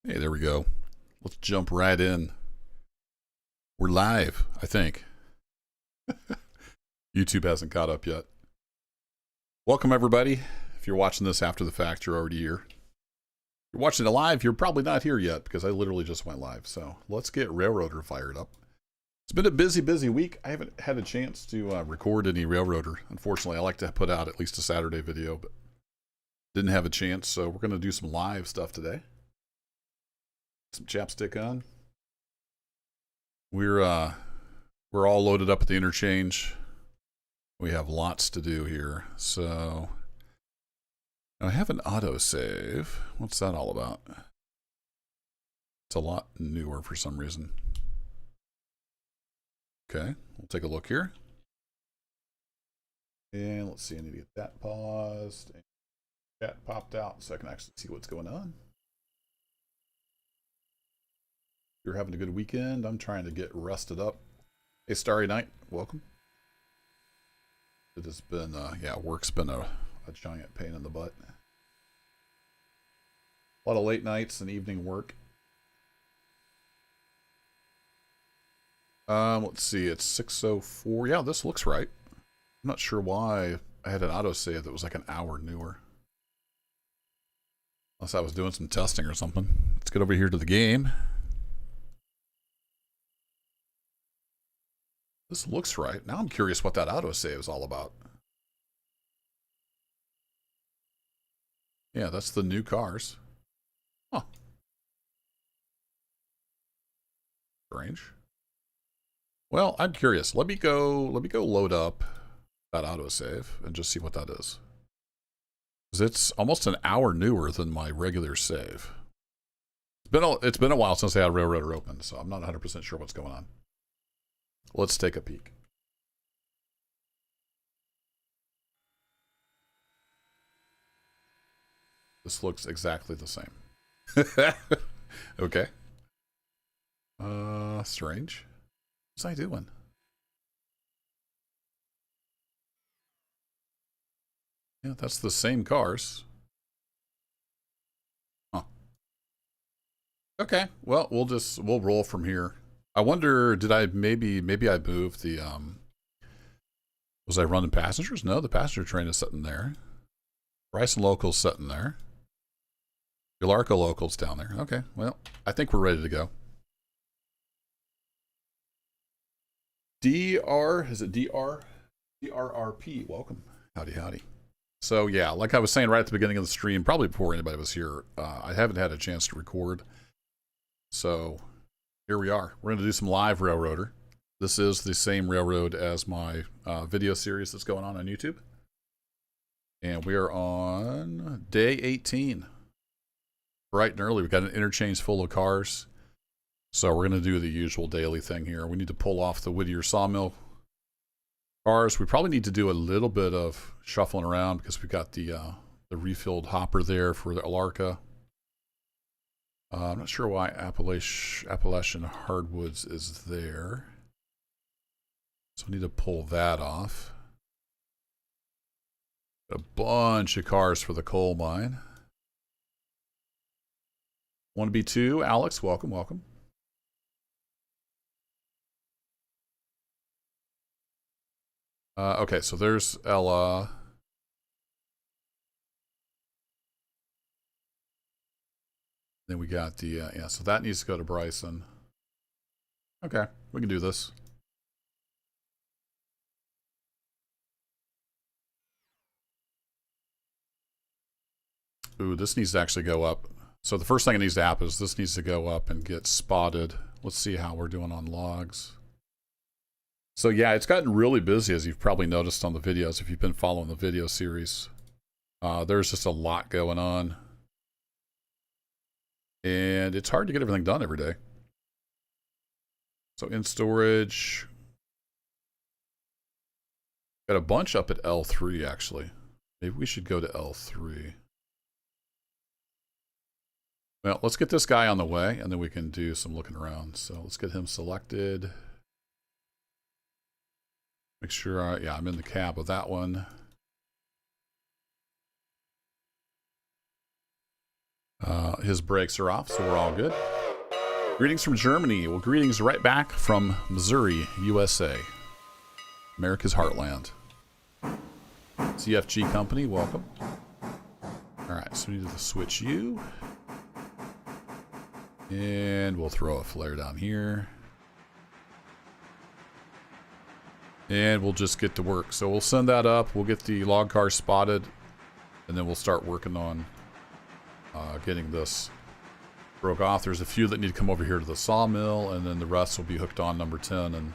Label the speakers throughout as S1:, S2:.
S1: Hey, there we go. Let's jump right in. We're live, I think. YouTube hasn't caught up yet. Welcome, everybody. If you're watching this after the fact, you're already here. If you're watching it live, you're probably not here yet because I literally just went live. So let's get Railroader fired up. It's been a busy week. I haven't had a chance to record any Railroader. Unfortunately, I like to put out at least a Saturday video, but didn't have a chance. So we're going to do some live stuff today. Some chapstick on. We're all loaded up at the interchange. We have lots to do here. So I have an autosave. What's that all about? It's a lot newer for some reason. Okay, we'll take a look here. And let's see, I need to get that paused. Chat popped out so I can actually see what's going on. You're having a good weekend. I'm trying to get rested up. Hey, Starry Night, welcome. It has been, work's been a giant pain in the butt. A lot of late nights and evening work. Let's see, it's 6:04. Yeah, this looks right. I'm not sure why I had an autosave that was like an hour newer. Unless I was doing some testing or something. Let's get over here to the game. This looks right. Now I'm curious what that autosave is all about. Yeah, that's the new cars. Huh. Strange. Well, I'm curious. Let me go load up that autosave and just see what that is. Because it's almost an hour newer than my regular save. It's been a while since I had Railroader open, so I'm not 100% sure what's going on. Let's take a peek. This looks exactly the same. Okay. Strange. What's I doing? Yeah, that's the same cars. Huh. Okay. Well, we'll roll from here. I wonder, did I maybe I moved the was I running passengers? No, the passenger train is sitting there. Bryson Local's sitting there. Appalachia Local's down there. Okay, well, I think we're ready to go. Is it DR? DRRP, welcome. Howdy. So yeah, like I was saying right at the beginning of the stream, probably before anybody was here, I haven't had a chance to record. So here we are. We're going to do some live Railroader. This is the same railroad as my video series that's going on YouTube. And we are on day 18. Bright and early. We've got an interchange full of cars. So we're going to do the usual daily thing here. We need to pull off the Whittier Sawmill cars. We probably need to do a little bit of shuffling around because we've got the refilled hopper there for the Appalachia. I'm not sure why Appalachian Hardwoods is there. So we need to pull that off. A bunch of cars for the coal mine. 1B2, Alex, welcome. Okay, so there's Ella. Then we got the, so that needs to go to Bryson. Okay, we can do this. Ooh, this needs to actually go up. So the first thing that needs to happen is this needs to go up and get spotted. Let's see how we're doing on logs. So yeah, it's gotten really busy, as you've probably noticed on the videos if you've been following the video series. There's just a lot going on. And it's hard to get everything done every day. So in storage, got a bunch up at L3 actually. Maybe we should go to L3. Well, let's get this guy on the way and then we can do some looking around. So let's get him selected. Make sure, I'm in the cab of that one. His brakes are off, so we're all good. Greetings from Germany. Well, greetings right back from Missouri, USA. America's heartland. CFG Company, welcome. Alright, so we need to switch you. And we'll throw a flare down here. And we'll just get to work. So we'll send that up. We'll get the log car spotted. And then we'll start working on getting this broke off. There's a few that need to come over here to the sawmill. And then the rest will be hooked on number 10 and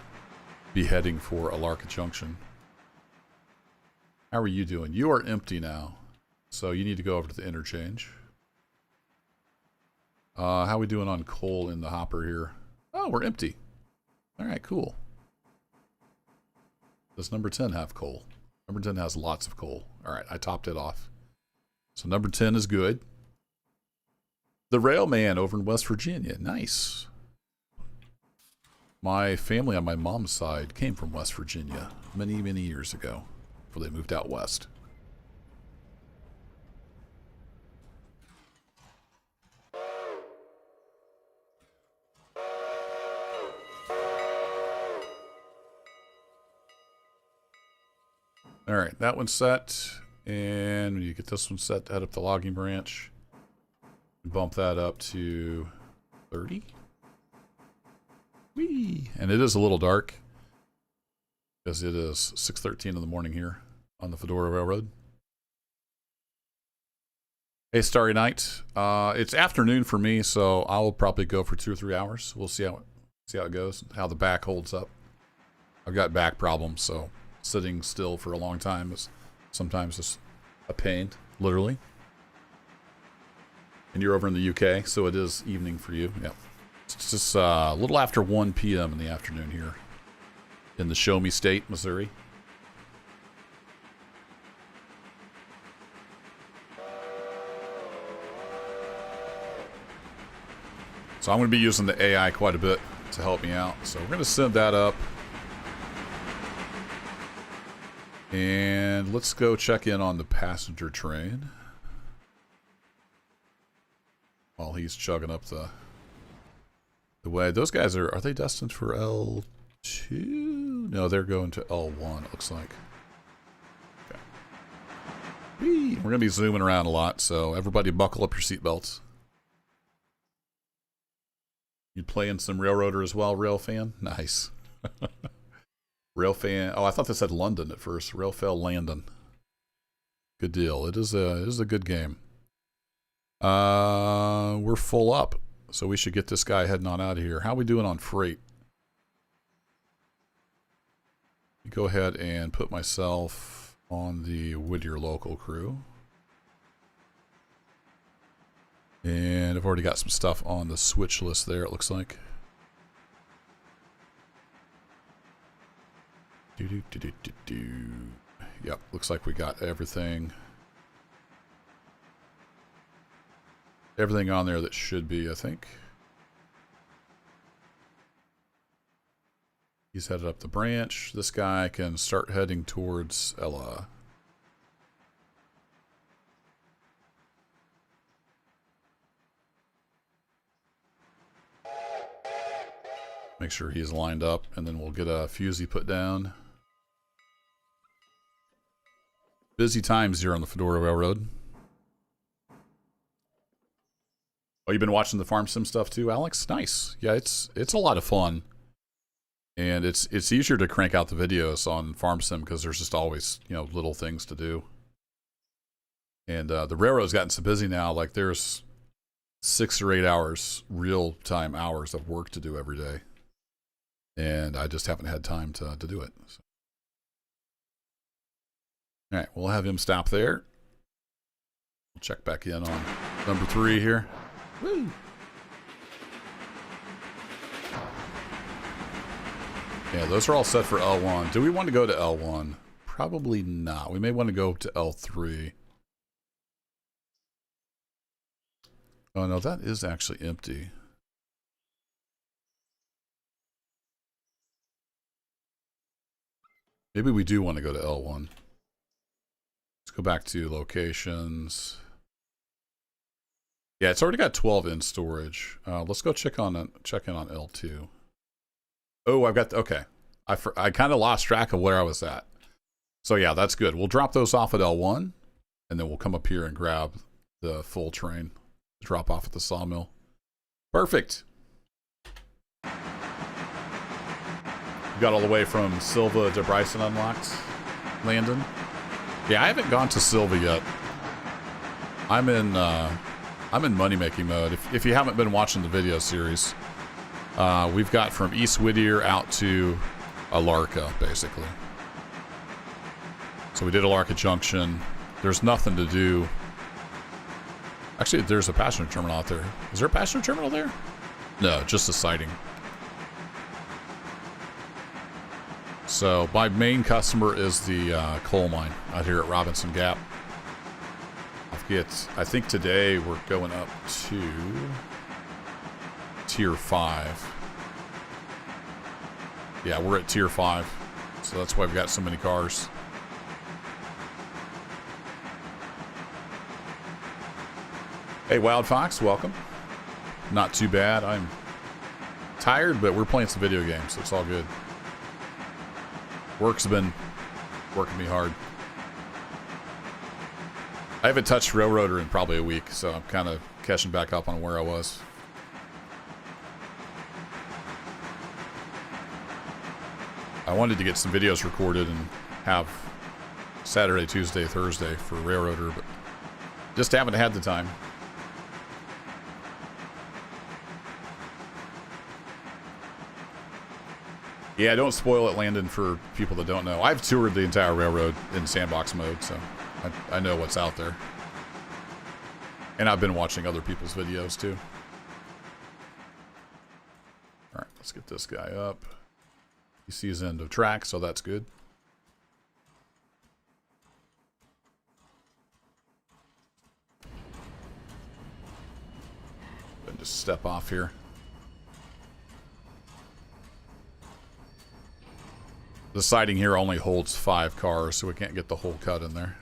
S1: be heading for Appalachia Junction. How are you doing? You are empty now. So you need to go over to the interchange. How are we doing on coal in the hopper here? Oh, we're empty. Alright, cool. Does number 10 have coal? Number 10 has lots of coal. Alright, I topped it off. So number 10 is good. The Railman over in West Virginia. Nice. My family on my mom's side came from West Virginia many, many years ago before they moved out west. Alright, that one's set. And you get this one set to head up the logging branch. Bump that up to 30. Whee! And it is a little dark. Because it is 6:13 in the morning here on the Fedora Railroad. Hey, Starry Night. It's afternoon for me, so I'll probably go for 2 or 3 hours. We'll see how it goes, how the back holds up. I've got back problems, so sitting still for a long time is sometimes just a pain, literally. And you're over in the UK, so it is evening for you. Yep. It's just a little after 1 p.m. in the afternoon here in the Show Me State, Missouri. So I'm going to be using the AI quite a bit to help me out. So we're going to send that up. And let's go check in on the passenger train. While he's chugging up the way. Those guys are they destined for L2? No, they're going to L1, it looks like. Okay. Whee! We're going to be zooming around a lot, so everybody buckle up your seatbelts. You playing some Railroader as well, Rail fan? Nice. Rail fan. Oh, I thought they said London at first. Railfell Landon. Good deal. It is a good game. We're full up, so we should get this guy heading on out of here. How are we doing on freight? Go ahead and put myself on the Whittier local crew. And I've already got some stuff on the switch list there, it looks like. Yep, looks like we got everything. Everything on there that should be, I think. He's headed up the branch. This guy can start heading towards Ella. Make sure he's lined up, and then we'll get a fusee put down. Busy times here on the Fedora Railroad. Oh, you've been watching the farm sim stuff too, Alex? Nice. Yeah, it's a lot of fun. And it's easier to crank out the videos on farm sim because there's just always, you know, little things to do. And the railroad's gotten so busy now, like there's 6 or 8 hours, real-time hours of work to do every day. And I just haven't had time to do it. So. All right, we'll have him stop there. We'll check back in on number 3 here. Woo! Yeah, those are all set for L1. Do we want to go to L1? Probably not. We may want to go to L3. Oh, no, that is actually empty. Maybe we do want to go to L1. Let's go back to locations. Yeah, it's already got 12 in storage. Let's go check in on L2. Oh, I've got, okay. I kind of lost track of where I was at. So yeah, that's good. We'll drop those off at L1, and then we'll come up here and grab the full train. Drop off at the sawmill. Perfect. Got all the way from Silva to Bryson unlocked. Landon. Yeah, I haven't gone to Silva yet. I'm in money making mode. If you haven't been watching the video series, we've got from East Whittier out to Appalachia, basically. So we did Appalachia Junction. There's nothing to do. Actually, there's a passenger terminal out there. Is there a passenger terminal there? No, just a siding. So my main customer is the coal mine out here at Robinson Gap. I think today we're going up to Tier 5. Yeah, we're at Tier 5. So that's why we've got so many cars. Hey, Wild Fox, welcome. Not too bad. I'm tired, but we're playing some video games, so it's all good. Work's been working me hard. I haven't touched Railroader in probably a week, so I'm kind of catching back up on where I was. I wanted to get some videos recorded and have Saturday, Tuesday, Thursday for Railroader, but just haven't had the time. Yeah, don't spoil it, Landon, for people that don't know. I've toured the entire railroad in sandbox mode, so I know what's out there. And I've been watching other people's videos, too. All right, let's get this guy up. He sees end of track, so that's good. And just step off here. The siding here only holds 5 cars, so we can't get the whole cut in there.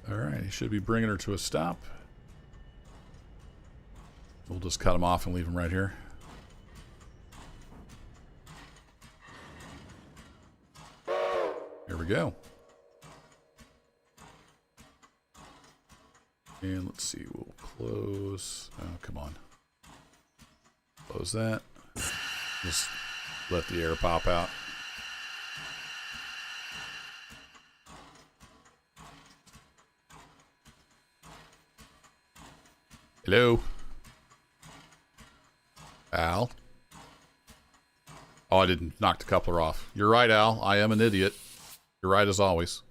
S1: Alright, he should be bringing her to a stop. We'll just cut him off and leave him right here. Here we go. And let's see, we'll close. Oh, come on. Close that. Just let the air pop out. Hello? Al? Oh, I didn't knock the coupler off. You're right, Al. I am an idiot. You're right as always.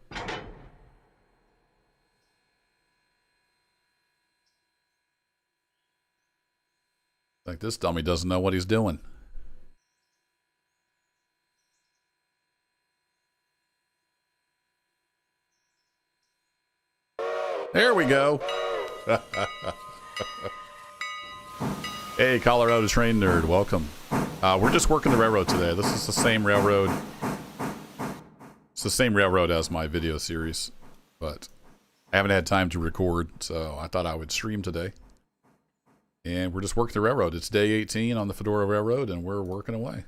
S1: Like this dummy doesn't know what he's doing. There we go. Hey, Colorado Train Nerd, welcome. We're just working the railroad today. This is the same railroad. It's the same railroad as my video series, but I haven't had time to record, so I thought I would stream today. And we're just working the railroad. It's day 18 on the Fedora Railroad, and we're working away.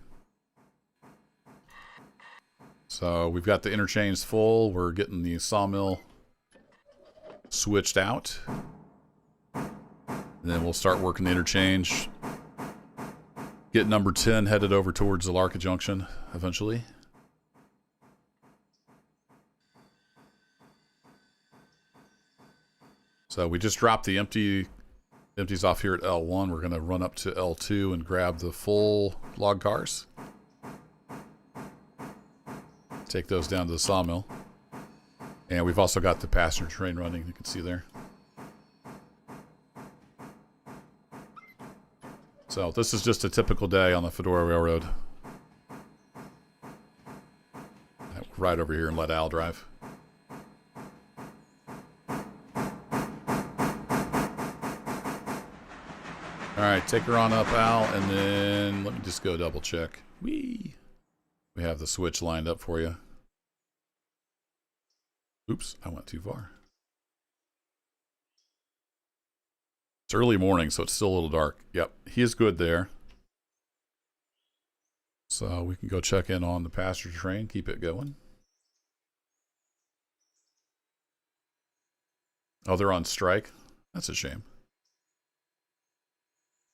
S1: So we've got the interchange full. We're getting the sawmill switched out. And then we'll start working the interchange. Get number 10 headed over towards Appalachia Junction eventually. So we just dropped the empties off here at L1. We're going to run up to L2 and grab the full log cars. Take those down to the sawmill. And we've also got the passenger train running, you can see there. So this is just a typical day on the Fedora Railroad. Right over here and let Al drive. Alright, take her on up, Al, and then let me just go double check. Whee! We have the switch lined up for you. Oops, I went too far. It's early morning, so it's still a little dark. Yep, he is good there. So we can go check in on the passenger train, keep it going. Oh, they're on strike? That's a shame.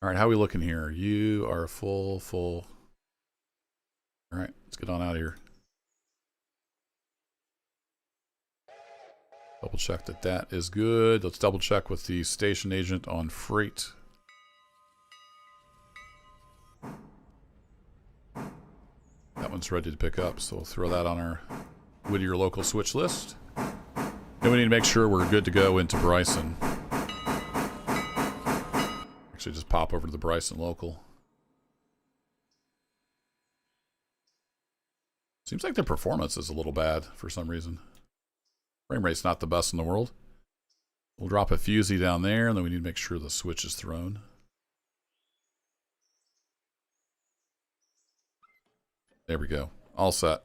S1: All right, how are we looking here? You are full. All right, let's get on out of here. Double check that that is good. Let's double check with the station agent on freight. That one's ready to pick up, so we'll throw that on our Whittier local switch list. Then we need to make sure we're good to go into Bryson. Actually, just pop over to the Bryson local. Seems like their performance is a little bad for some reason. Frame rate's not the best in the world. We'll drop a fusee down there, and then we need to make sure the switch is thrown. There we go. All set.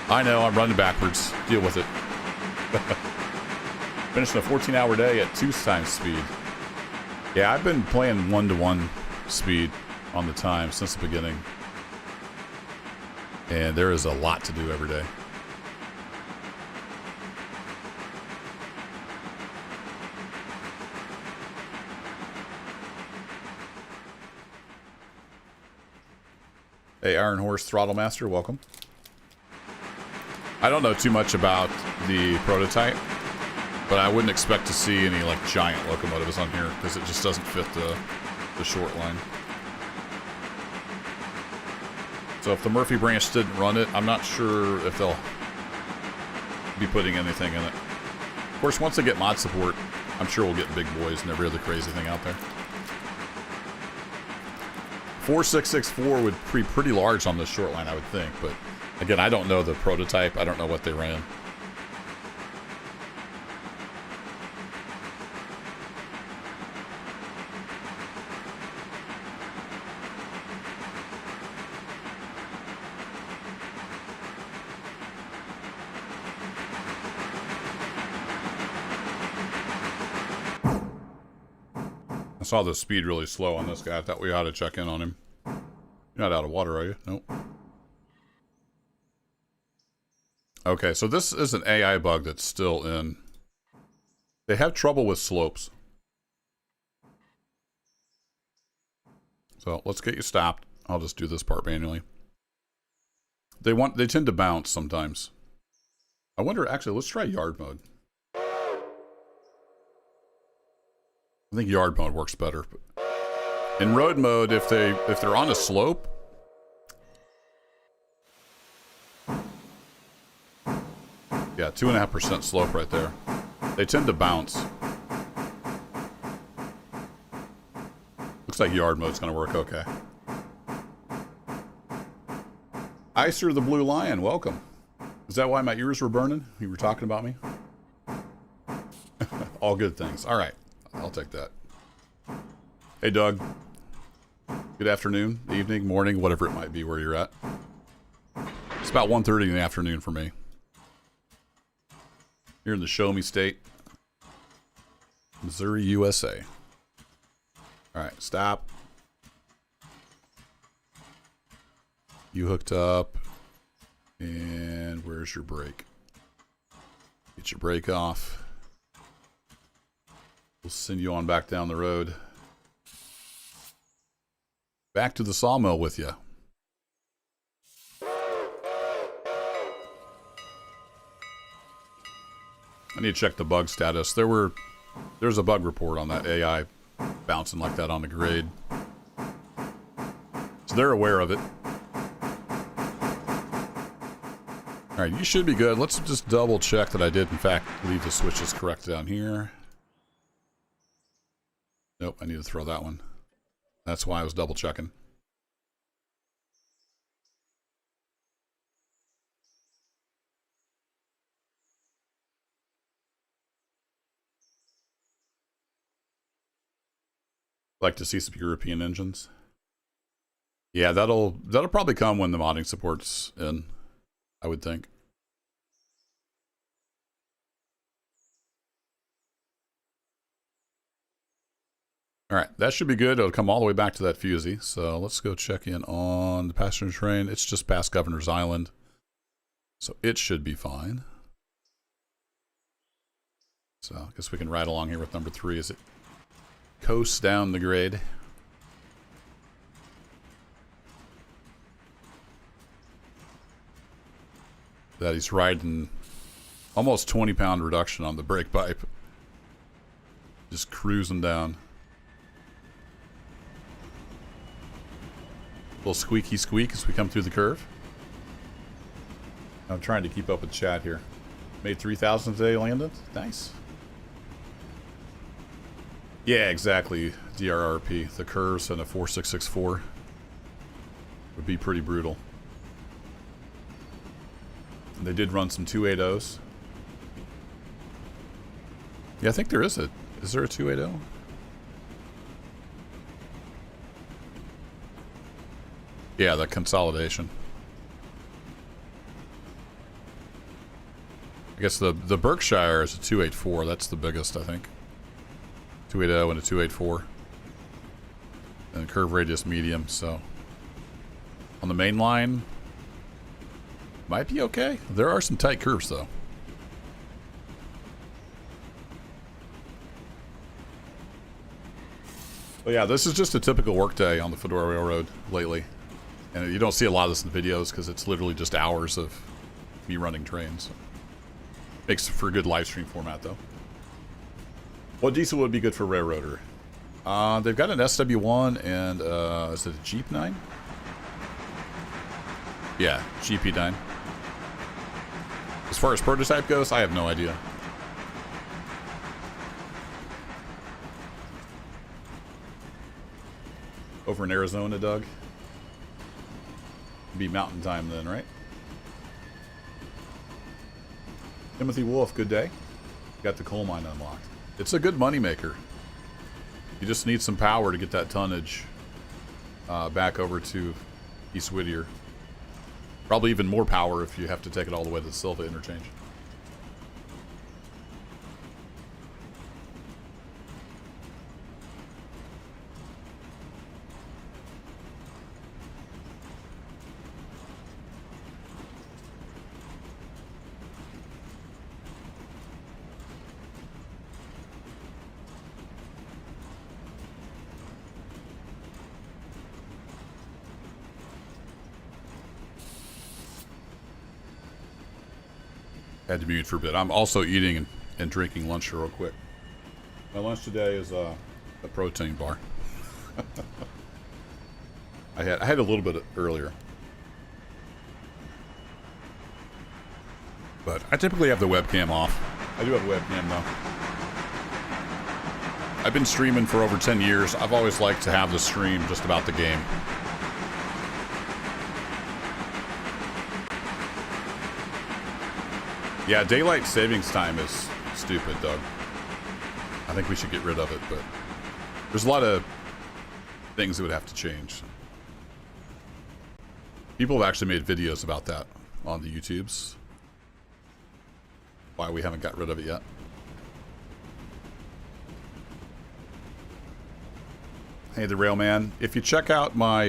S1: I know, I'm running backwards. Deal with it. Finishing a 14-hour day at 2 times speed. Yeah, I've been playing 1-to-1 speed on the time since the beginning. And there is a lot to do every day. Hey, Iron Horse Throttle Master, welcome. I don't know too much about the prototype, but I wouldn't expect to see any like giant locomotives on here because it just doesn't fit the short line. So if the Murphy branch didn't run it, I'm not sure if they'll be putting anything in it. Of course, once they get mod support, I'm sure we'll get big boys and every other crazy thing out there. 4664 would be pretty large on this short line, I would think, but again, I don't know the prototype. I don't know what they ran. I saw the speed really slow on this guy. I thought we ought to check in on him. You're not out of water, are you? Nope. Okay, so this is an AI bug that's still in. They have trouble with slopes. So let's get you stopped. I'll just do this part manually. They tend to bounce sometimes. I wonder, actually, let's try yard mode. I think yard mode works better. But in road mode, if they're on a slope, yeah, 2.5% slope right there. They tend to bounce. Looks like yard mode's gonna work okay. Icer the Blue Lion, welcome. Is that why my ears were burning? You were talking about me? All good things. All right, I'll take that. Hey, Doug. Good afternoon, evening, morning, whatever it might be where you're at. It's about 1:30 in the afternoon for me. Here in the Show Me State, Missouri, USA. All right, stop. You hooked up. And where's your brake? Get your brake off. We'll send you on back down the road. Back to the sawmill with you. I need to check the bug status. There's a bug report on that AI bouncing like that on the grade. So they're aware of it. Alright, you should be good. Let's just double check that I did in fact leave the switches correct down here. Nope, I need to throw that one. That's why I was double checking. Like to see some European engines. Yeah, that'll probably come when the modding support's in, I would think. All right, that should be good. It'll come all the way back to that fusee. So let's go check in on the passenger train. It's just past Governor's Island, so it should be fine. So I guess we can ride along here with number 3 as it coasts down the grade. That he's riding almost 20-pound reduction on the brake pipe. Just cruising down. Little squeaky squeak as we come through the curve. I'm trying to keep up with chat here. Made 3,000 today, Landon. Nice. Yeah, exactly. DRRP. The curves and a 4664 would be pretty brutal. And they did run some 280s. Yeah, I think there is a... Is there a 280? Yeah, the consolidation. I guess the Berkshire is a 284. That's the biggest, I think. 280 and a 284. And curve radius medium, so... On the main line... Might be okay. There are some tight curves, though. But yeah, this is just a typical workday on the Fedora Railroad lately. And you don't see a lot of this in the videos because it's literally just hours of me running trains. Makes for a good live stream format, though. What diesel would be good for Railroader? They've got an SW1 and, is it a Jeep 9? Yeah, GP9. As far as prototype goes, I have no idea. Over in Arizona, Doug? Be mountain time then, right? Timothy Wolf, good day. Got the coal mine unlocked. It's a good moneymaker. You just need some power to get that tonnage back over to East Whittier. Probably even more power if you have to take it all the way to the Silva interchange. Had to mute for a bit. I'm also eating and drinking lunch real quick. My lunch today is a protein bar. I had a little bit earlier, but I typically have the webcam off. I do have a webcam though. I've been streaming for over 10 years. I've always liked to have the stream just about the game. Yeah, daylight savings time is stupid, Doug. I think we should get rid of it, but there's a lot of things that would have to change. People have actually made videos about that on the YouTubes. Why we haven't got rid of it yet. Hey, the Railman. If you check out my,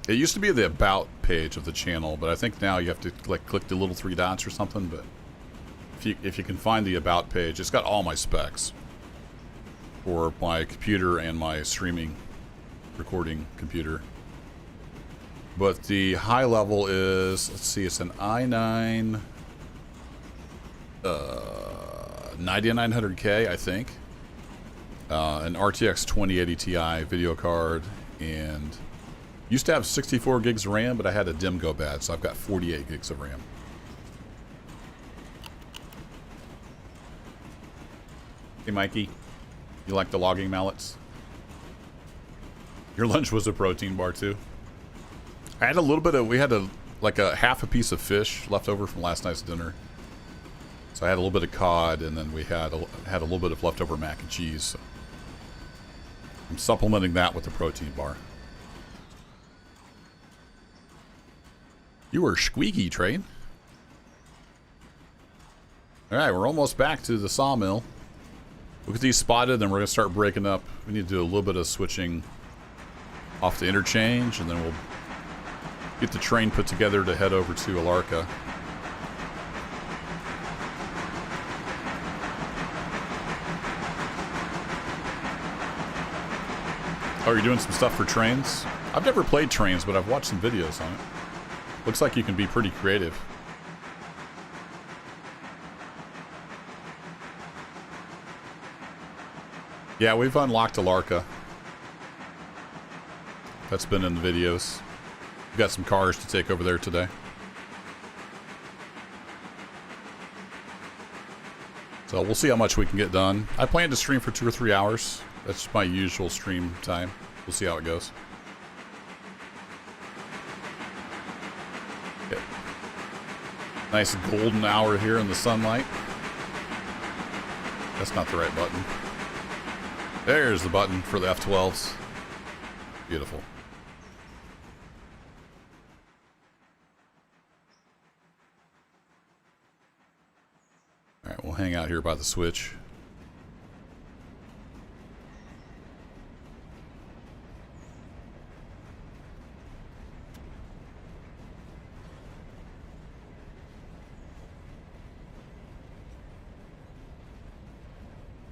S1: it used to be the About page of the channel, but I think now you have to like click the little 3 dots or something. But if you can find the About page, it's got all my specs for my computer and my streaming recording computer. But the high level is, let's see, it's an i9 9900K, I think. An RTX 2080 Ti video card, and used to have 64 gigs of RAM, but I had a DIMM go bad, so I've got 48 gigs of RAM. Hey, Mikey, you like the logging mallets? Your lunch was a protein bar too. I had a little bit of, we had like a half a piece of fish left over from last night's dinner. So I had a little bit of cod, and then we had a little bit of leftover mac and cheese. So. I'm supplementing that with a protein bar. You were squeaky, Train. Alright, we're almost back to the sawmill. We'll get these spotted, then we're going to start breaking up. We need to do a little bit of switching off the interchange, and then we'll get the train put together to head over to Appalachia. Oh, you're doing some stuff for trains? I've never played trains, but I've watched some videos on it. Looks like you can be pretty creative. Yeah, we've unlocked Appalachia. That's been in the videos. We've got some cars to take over there today. So we'll see how much we can get done. I plan to stream for 2 or 3 hours. That's my usual stream time. We'll see how it goes. Okay. Nice golden hour here in the sunlight. That's not the right button. There's the button for the F12s. Beautiful. Alright, we'll hang out here by the switch.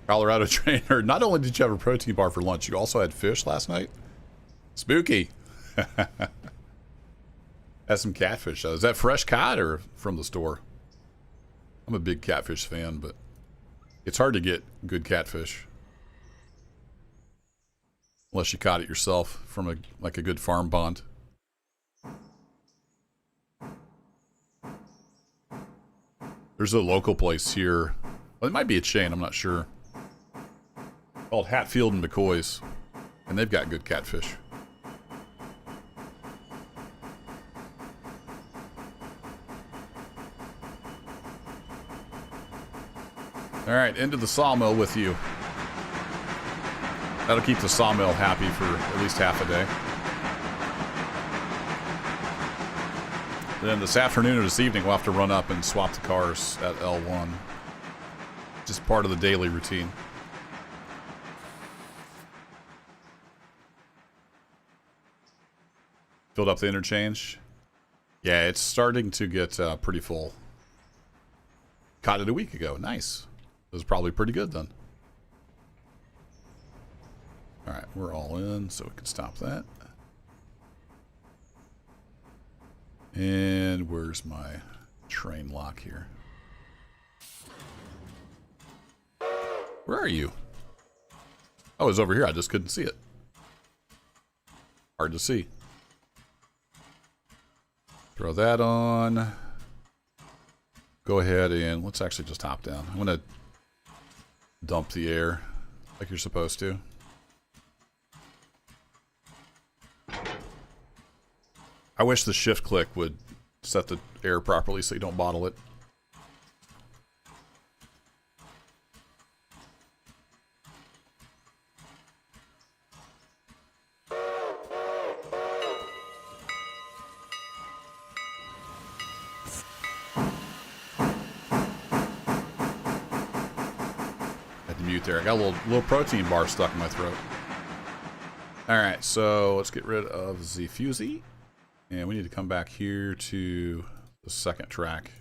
S1: Colorado trainer, not only did you have a protein bar for lunch, you also had fish last night? Spooky. Had some catfish. Is that fresh cod or from the store? I'm a big catfish fan, but it's hard to get good catfish. Unless you caught it yourself from a good farm pond. There's a local place here. Well, it might be a chain, I'm not sure. Called Hatfield and McCoy's, and they've got good catfish. All right, into the sawmill with you. That'll keep the sawmill happy for at least half a day. Then this afternoon or this evening, we'll have to run up and swap the cars at L1. Just part of the daily routine. Filled up the interchange. Yeah, it's starting to get pretty full. Caught it a week ago. Nice. It was probably pretty good then. Alright, we're all in, so we can stop that. And where's my train lock here? Where are you? Oh, it was over here. I just couldn't see it. Hard to see. Throw that on. Go ahead and let's actually just hop down. I'm going to dump the air like you're supposed to. I wish the shift click would set the air properly so you don't bottle it. There. I got a little protein bar stuck in my throat. Alright, so let's get rid of the fusee. And we need to come back here to the second track.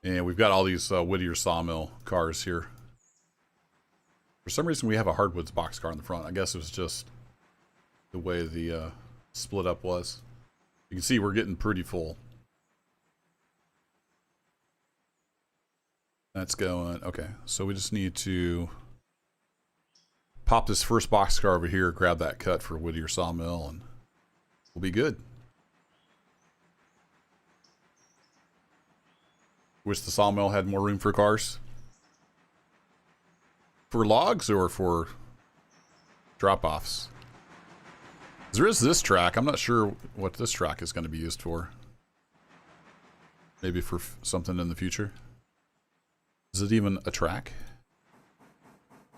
S1: And we've got all these Whittier sawmill cars here. For some reason we have a hardwoods boxcar in the front. I guess it was just the way the split up was. You can see we're getting pretty full. That's going. Okay, so we just need to pop this first boxcar over here, grab that cut for Whittier Sawmill, and we'll be good. Wish the sawmill had more room for cars. For logs or for drop-offs? There is this track. I'm not sure what this track is going to be used for. Maybe for something in the future. Is it even a track?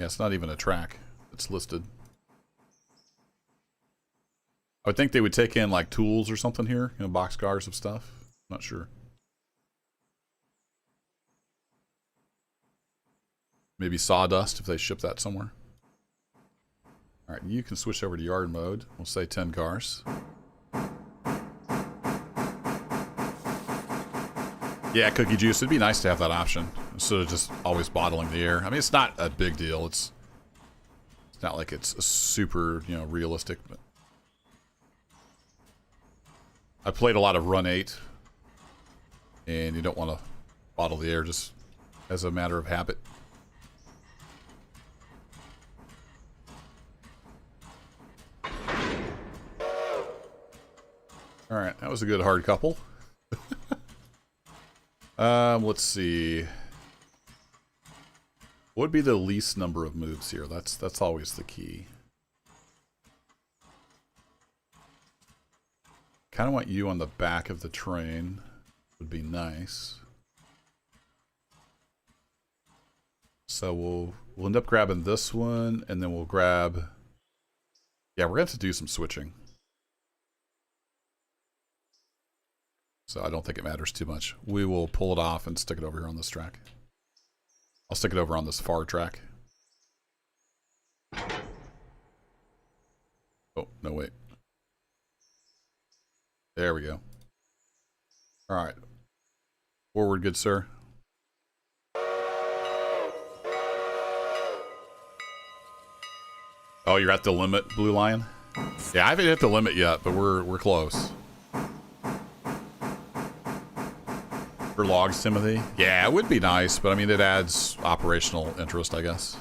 S1: Yeah, it's not even a track. It's listed. I would think they would take in like tools or something here, you know, boxcars of stuff. Not sure. Maybe sawdust if they ship that somewhere. All right, you can switch over to yard mode. We'll say 10 cars. Yeah, Cookie Juice. It'd be nice to have that option instead of just always bottling the air. I mean, it's not a big deal. It's not like it's a super, you know, realistic. But I played a lot of Run 8, and you don't want to bottle the air just as a matter of habit. All right, that was a good hard couple. Let's see. What would be the least number of moves here? That's always the key. Kind of want you on the back of the train. Would be nice. So we'll end up grabbing this one, and then we'll grab. Yeah, we're going to have to do some switching. So I don't think it matters too much. We will pull it off and stick it over here on this track. I'll stick it over on this far track. Oh, no, wait. There we go. All right. Forward, good sir. Oh, you're at the limit, Blue Lion? Yeah, I haven't hit the limit yet, but we're close. For logs, Timothy? Yeah, it would be nice, but I mean, it adds operational interest, I guess.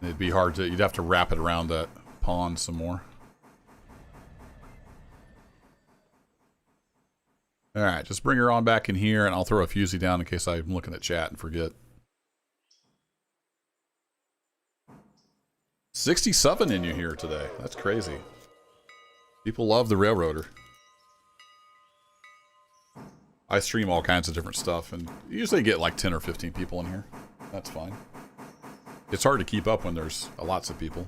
S1: It'd be hard to, you'd have to wrap it around that pond some more. Alright, just bring her on back in here, and I'll throw a fusee down in case I'm looking at chat and forget. 67 in you here today. That's crazy. People love the Railroader. I stream all kinds of different stuff, and usually get like 10 or 15 people in here. That's fine. It's hard to keep up when there's lots of people.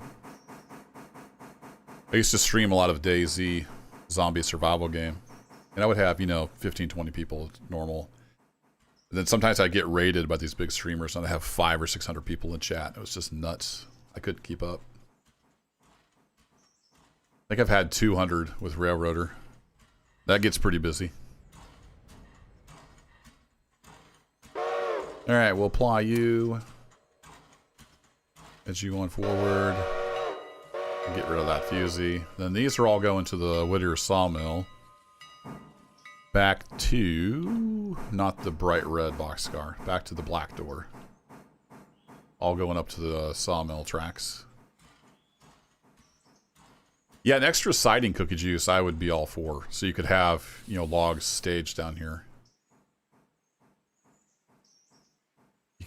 S1: I used to stream a lot of DayZ zombie survival game, and I would have, you know, 15, 20 people normal. And then sometimes I'd get raided by these big streamers, and I'd have 500 or 600 people in chat. It was just nuts. I couldn't keep up. I think I've had 200 with Railroader. That gets pretty busy. Alright, we'll apply you. As you going forward. Get rid of that fusee. Then these are all going to the Whittier sawmill. Back to... not the bright red boxcar. Back to the black door. All going up to the sawmill tracks. Yeah, an extra siding, Cookie Juice, I would be all for. So you could have, you know, logs staged down here.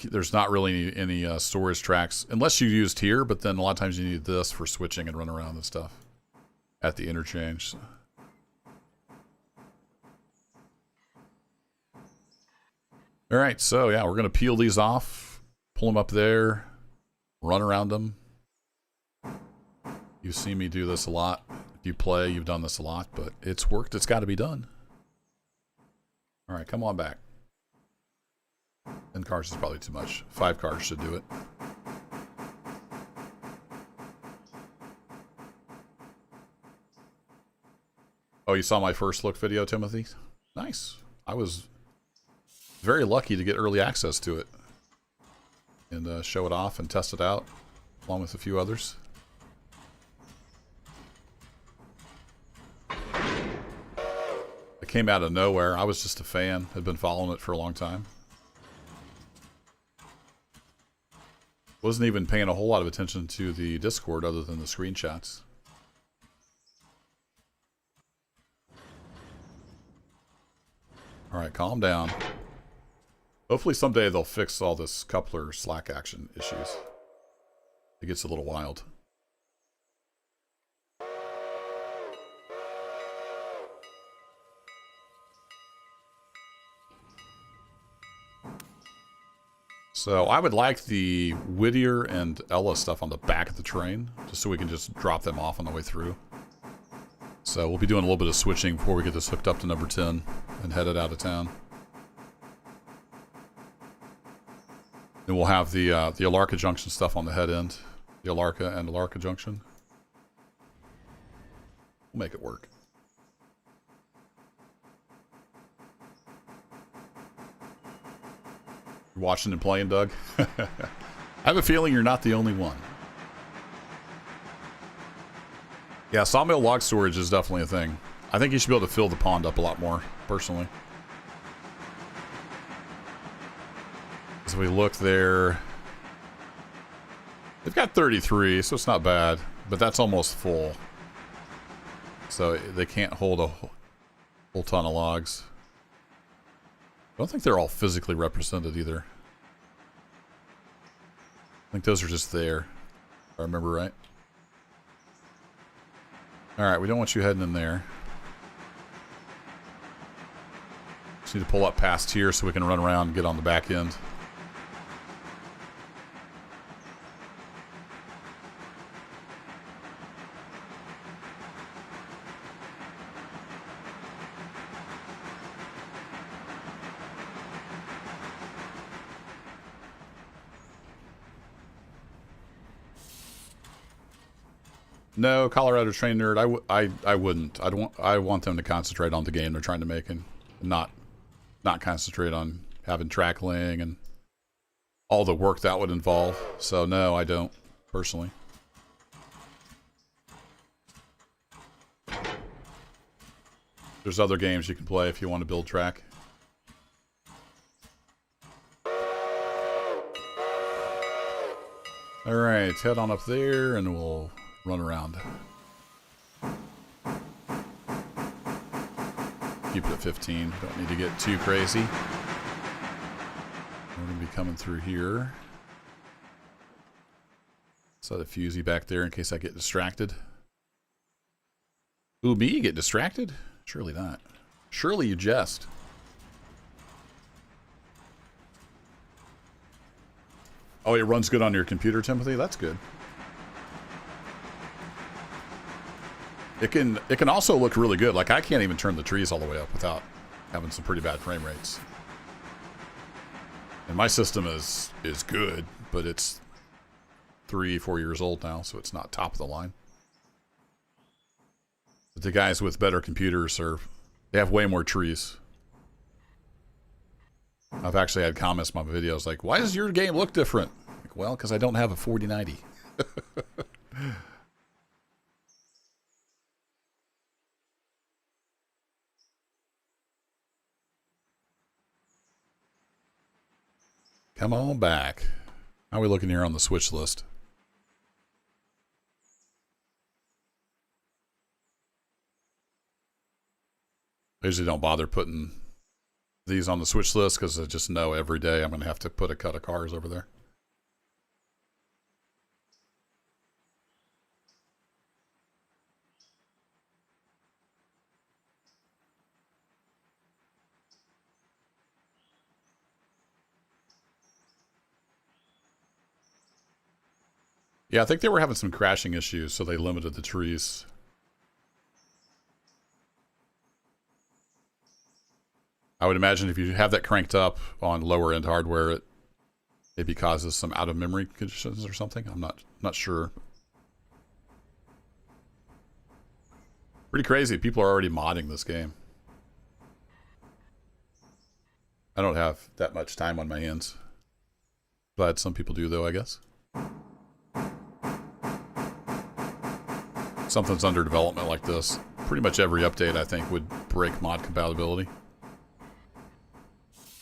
S1: There's not really any storage tracks, unless you used here, but then a lot of times you need this for switching and run around and stuff at the interchange. All right, so yeah, we're going to peel these off, pull them up there, run around them. You've seen me do this a lot. If you play, you've done this a lot, but it's worked. It's got to be done. All right, come on back. 10 cars is probably too much. 5 cars should do it. Oh, you saw my first look video, Timothy? Nice. I was very lucky to get early access to it. And show it off and test it out, along with a few others. It came out of nowhere. I was just a fan. Had been following it for a long time. Wasn't even paying a whole lot of attention to the Discord other than the screenshots. Alright, calm down. Hopefully someday they'll fix all this coupler slack action issues. It gets a little wild. So I would like the Whittier and Ella stuff on the back of the train, just so we can just drop them off on the way through. So we'll be doing a little bit of switching before we get this hooked up to number 10 and headed out of town. Then we'll have the Appalachia Junction stuff on the head end. The Appalachia and Appalachia Junction. We'll make it work. You're watching and playing, Doug? I have a feeling you're not the only one. Yeah, sawmill log storage is definitely a thing. I think you should be able to fill the pond up a lot more, personally. As we look there, they've got 33, so it's not bad, but that's almost full. So they can't hold a whole ton of logs. I don't think they're all physically represented either. I think those are just there, if I remember right. Alright, we don't want you heading in there. Just need to pull up past here so we can run around and get on the back end. No, Colorado Train Nerd, I wouldn't. I want them to concentrate on the game they're trying to make and not concentrate on having trackling and all the work that would involve. So no, I don't, personally. There's other games you can play if you want to build track. Alright, head on up there and we'll run around. Keep it at 15. Don't need to get too crazy. We're going to be coming through here. Set a fusee back there in case I get distracted. Ooh, me get distracted? Surely not. Surely you jest. Oh, it runs good on your computer, Timothy? That's good. It can also look really good. Like, I can't even turn the trees all the way up without having some pretty bad frame rates. And my system is good, but it's 3-4 years old now, so it's not top of the line. But the guys with better computers they have way more trees. I've actually had comments in my videos like, why does your game look different? Like, well, because I don't have a 4090. Come on back. How are we looking here on the switch list? I usually don't bother putting these on the switch list because I just know every day I'm going to have to put a cut of cars over there. Yeah, I think they were having some crashing issues, so they limited the trees. I would imagine if you have that cranked up on lower end hardware, it maybe causes some out of memory conditions or something. I'm not sure. Pretty crazy. People are already modding this game. I don't have that much time on my hands. Glad some people do, though, I guess. Something's under development like this. Pretty much every update, I think, would break mod compatibility.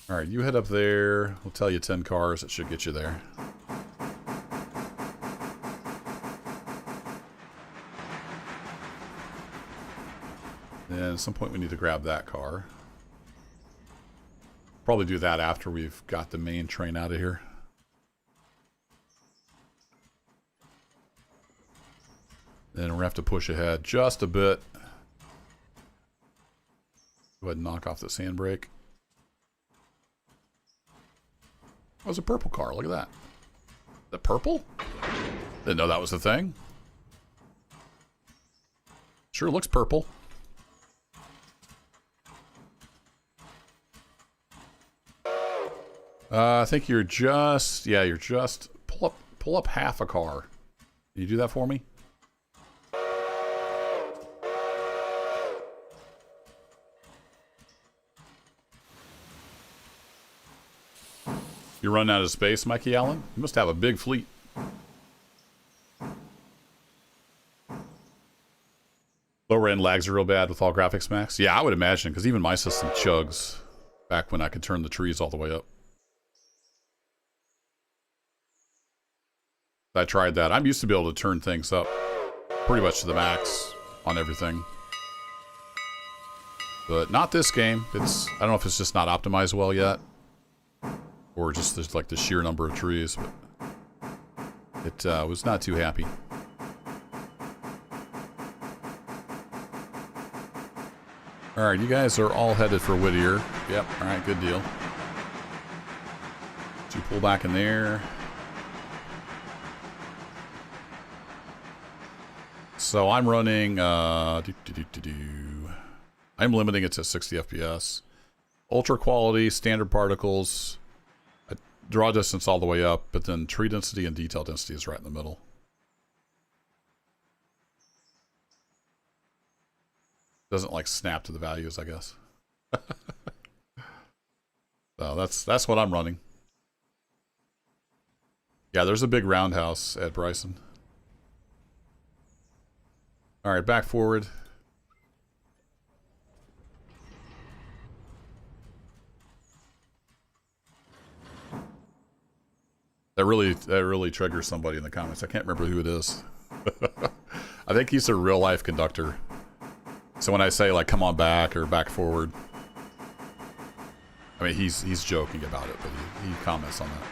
S1: Alright, you head up there. We'll tell you 10 cars. It should get you there. And at some point we need to grab that car. Probably do that after we've got the main train out of here. Then we're going to have to push ahead just a bit. Go ahead and knock off the sand brake. Oh, it's a purple car. Look at that. The purple? Didn't know that was a thing. Sure looks purple. I think you're just... Yeah, you're just... Pull up half a car. Can you do that for me? You're running out of space, Mikey Allen? You must have a big fleet. Lower end lags are real bad with all graphics max. Yeah, I would imagine, because even my system chugs back when I could turn the trees all the way up. I tried that. I'm used to be able to turn things up pretty much to the max on everything. But not this game. I don't know if it's just not optimized well yet. Or just there's like the sheer number of trees. But it was not too happy. Alright, you guys are all headed for Whittier. Yep, alright, good deal. Did you pull back in there? So I'm running, I'm limiting it to 60 FPS. Ultra quality, standard particles, draw distance all the way up, but then tree density and detail density is right in the middle. Doesn't like snap to the values, I guess. So that's what I'm running. Yeah, there's a big roundhouse at Bryson. All right, back forward. That really triggers somebody in the comments. I can't remember who it is. I think he's a real life conductor. So when I say like come on back or back forward, I mean he's joking about it, but he comments on that.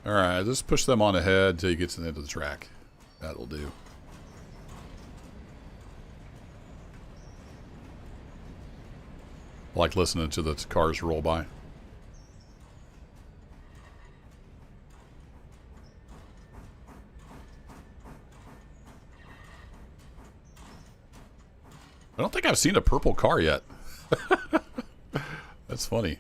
S1: Alright, just push them on ahead until you get to the end of the track. That'll do. I like listening to the cars roll by. I don't think I've seen a purple car yet. That's funny.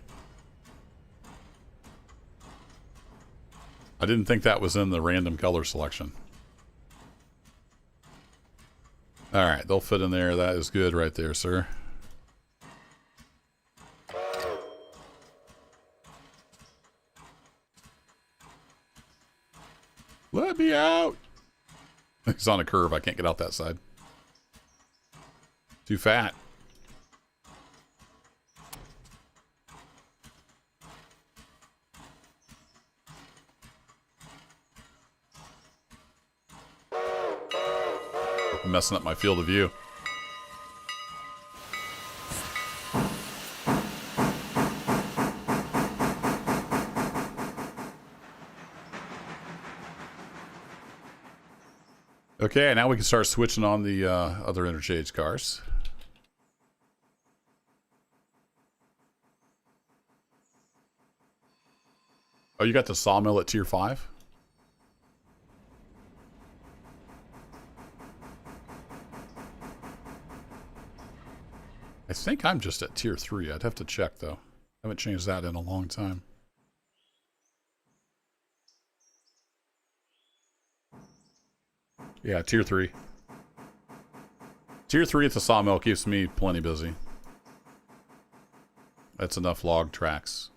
S1: I didn't think that was in the random color selection. Alright, they'll fit in there. That is good right there, sir. Let me out! He's on a curve. I can't get out that side. Too fat. I'm messing up my field of view. Okay, now we can start switching on the other interchange cars. Oh, you got the sawmill at tier 5? I think I'm just at tier 3. I'd have to check, though. I haven't changed that in a long time. Yeah, tier 3. Tier 3 at the sawmill keeps me plenty busy. That's enough log tracks.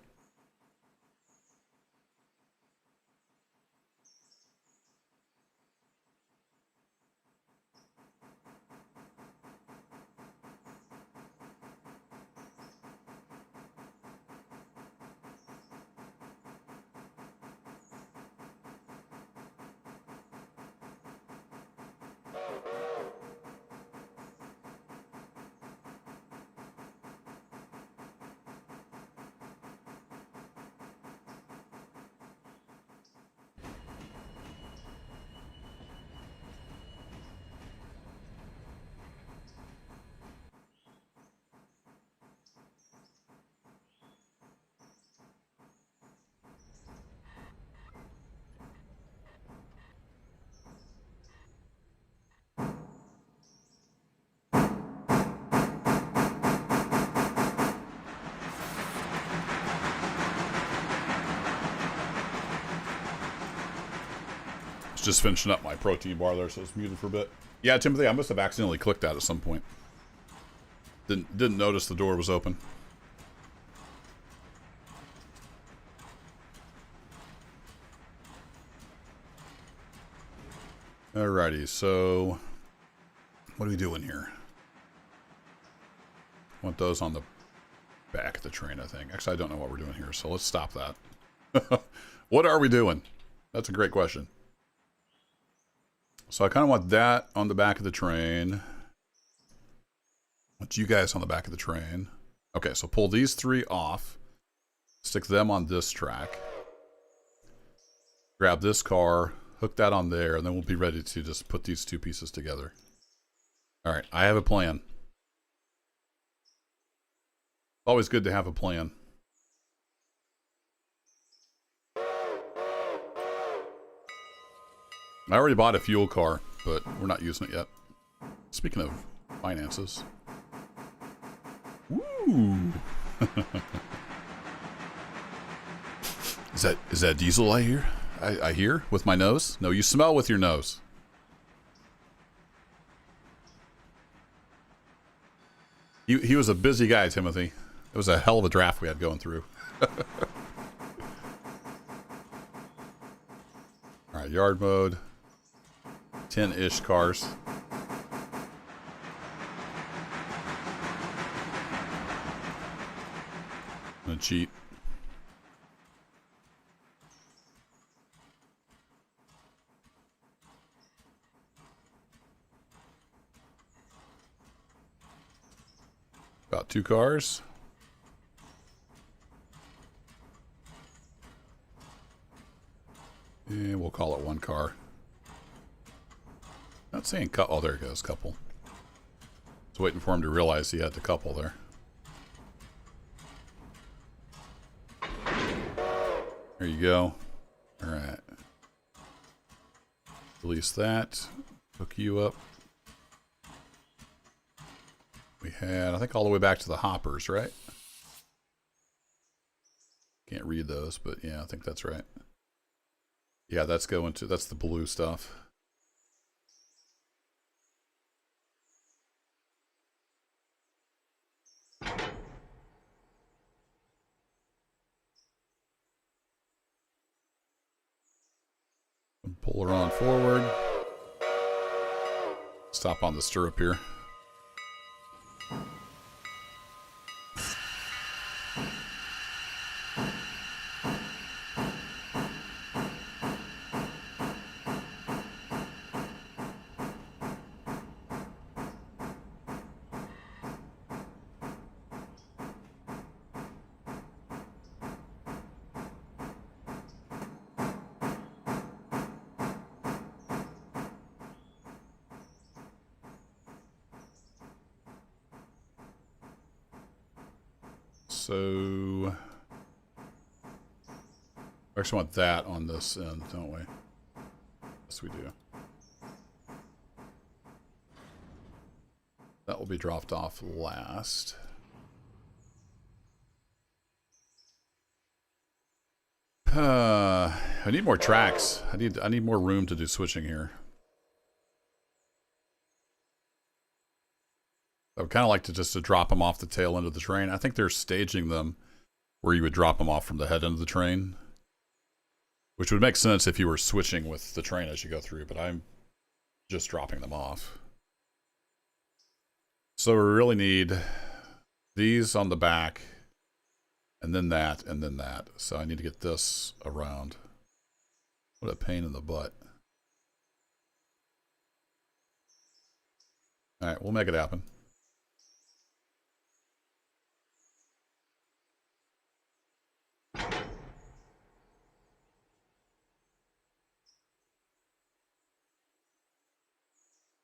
S1: Just finishing up my protein bar there, so it's muted for a bit. Yeah, Timothy, I must have accidentally clicked that at some point. Didn't notice the door was open. Alrighty, so what are we doing here? Want those on the back of the train, I think. Actually, I don't know what we're doing here, so let's stop that. What are we doing? That's a great question. So I kind of want that on the back of the train. Want you guys on the back of the train. Okay, so pull these three off. Stick them on this track. Grab this car, hook that on there, and then we'll be ready to just put these two pieces together. All right, I have a plan. Always good to have a plan. I already bought a fuel car, but we're not using it yet. Speaking of finances. Woo! Is that diesel I hear? I hear with my nose? No, you smell with your nose. He was a busy guy, Timothy. It was a hell of a draft we had going through. Alright, yard mode. 10-ish cars. I'm gonna cheat. About 2 cars. And we'll call it 1 car. Not saying cut. Oh, there it goes. Couple. I was waiting for him to realize he had the couple there. There you go. All right. Release that. Hook you up. We had, I think, all the way back to the hoppers, right? Can't read those, but yeah, I think that's right. Yeah, that's going to, that's the blue stuff. Pull her on forward. Stop on the stirrup here. So, we actually want that on this end, don't we? Yes, we do. That will be dropped off last. I need more tracks. I need more room to do switching here. I would kind of like to just drop them off the tail end of the train. I think they're staging them where you would drop them off from the head end of the train, which would make sense if you were switching with the train as you go through, but I'm just dropping them off. So we really need these on the back, and then that, and then that. So I need to get this around. What a pain in the butt. All right, we'll make it happen.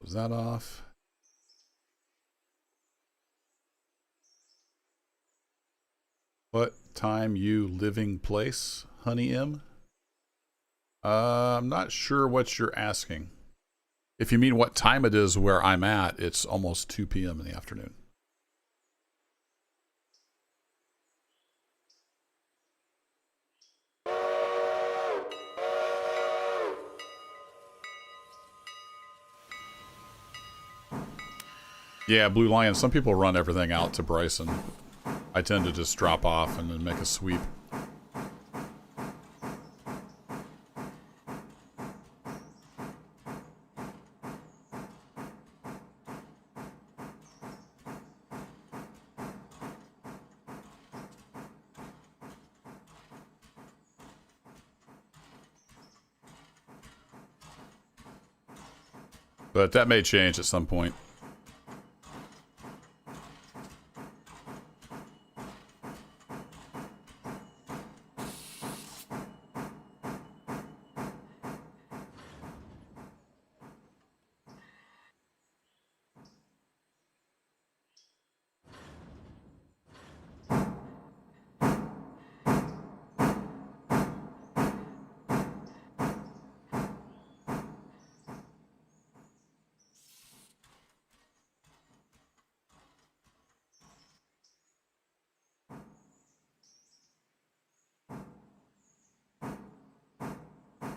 S1: Was that off? What time you living place, Honey M? I'm not sure what you're asking. If you mean what time it is where I'm at, it's almost 2 p.m. in the afternoon. Yeah, Blue Lion. Some people run everything out to Bryson. I tend to just drop off and then make a sweep. But that may change at some point.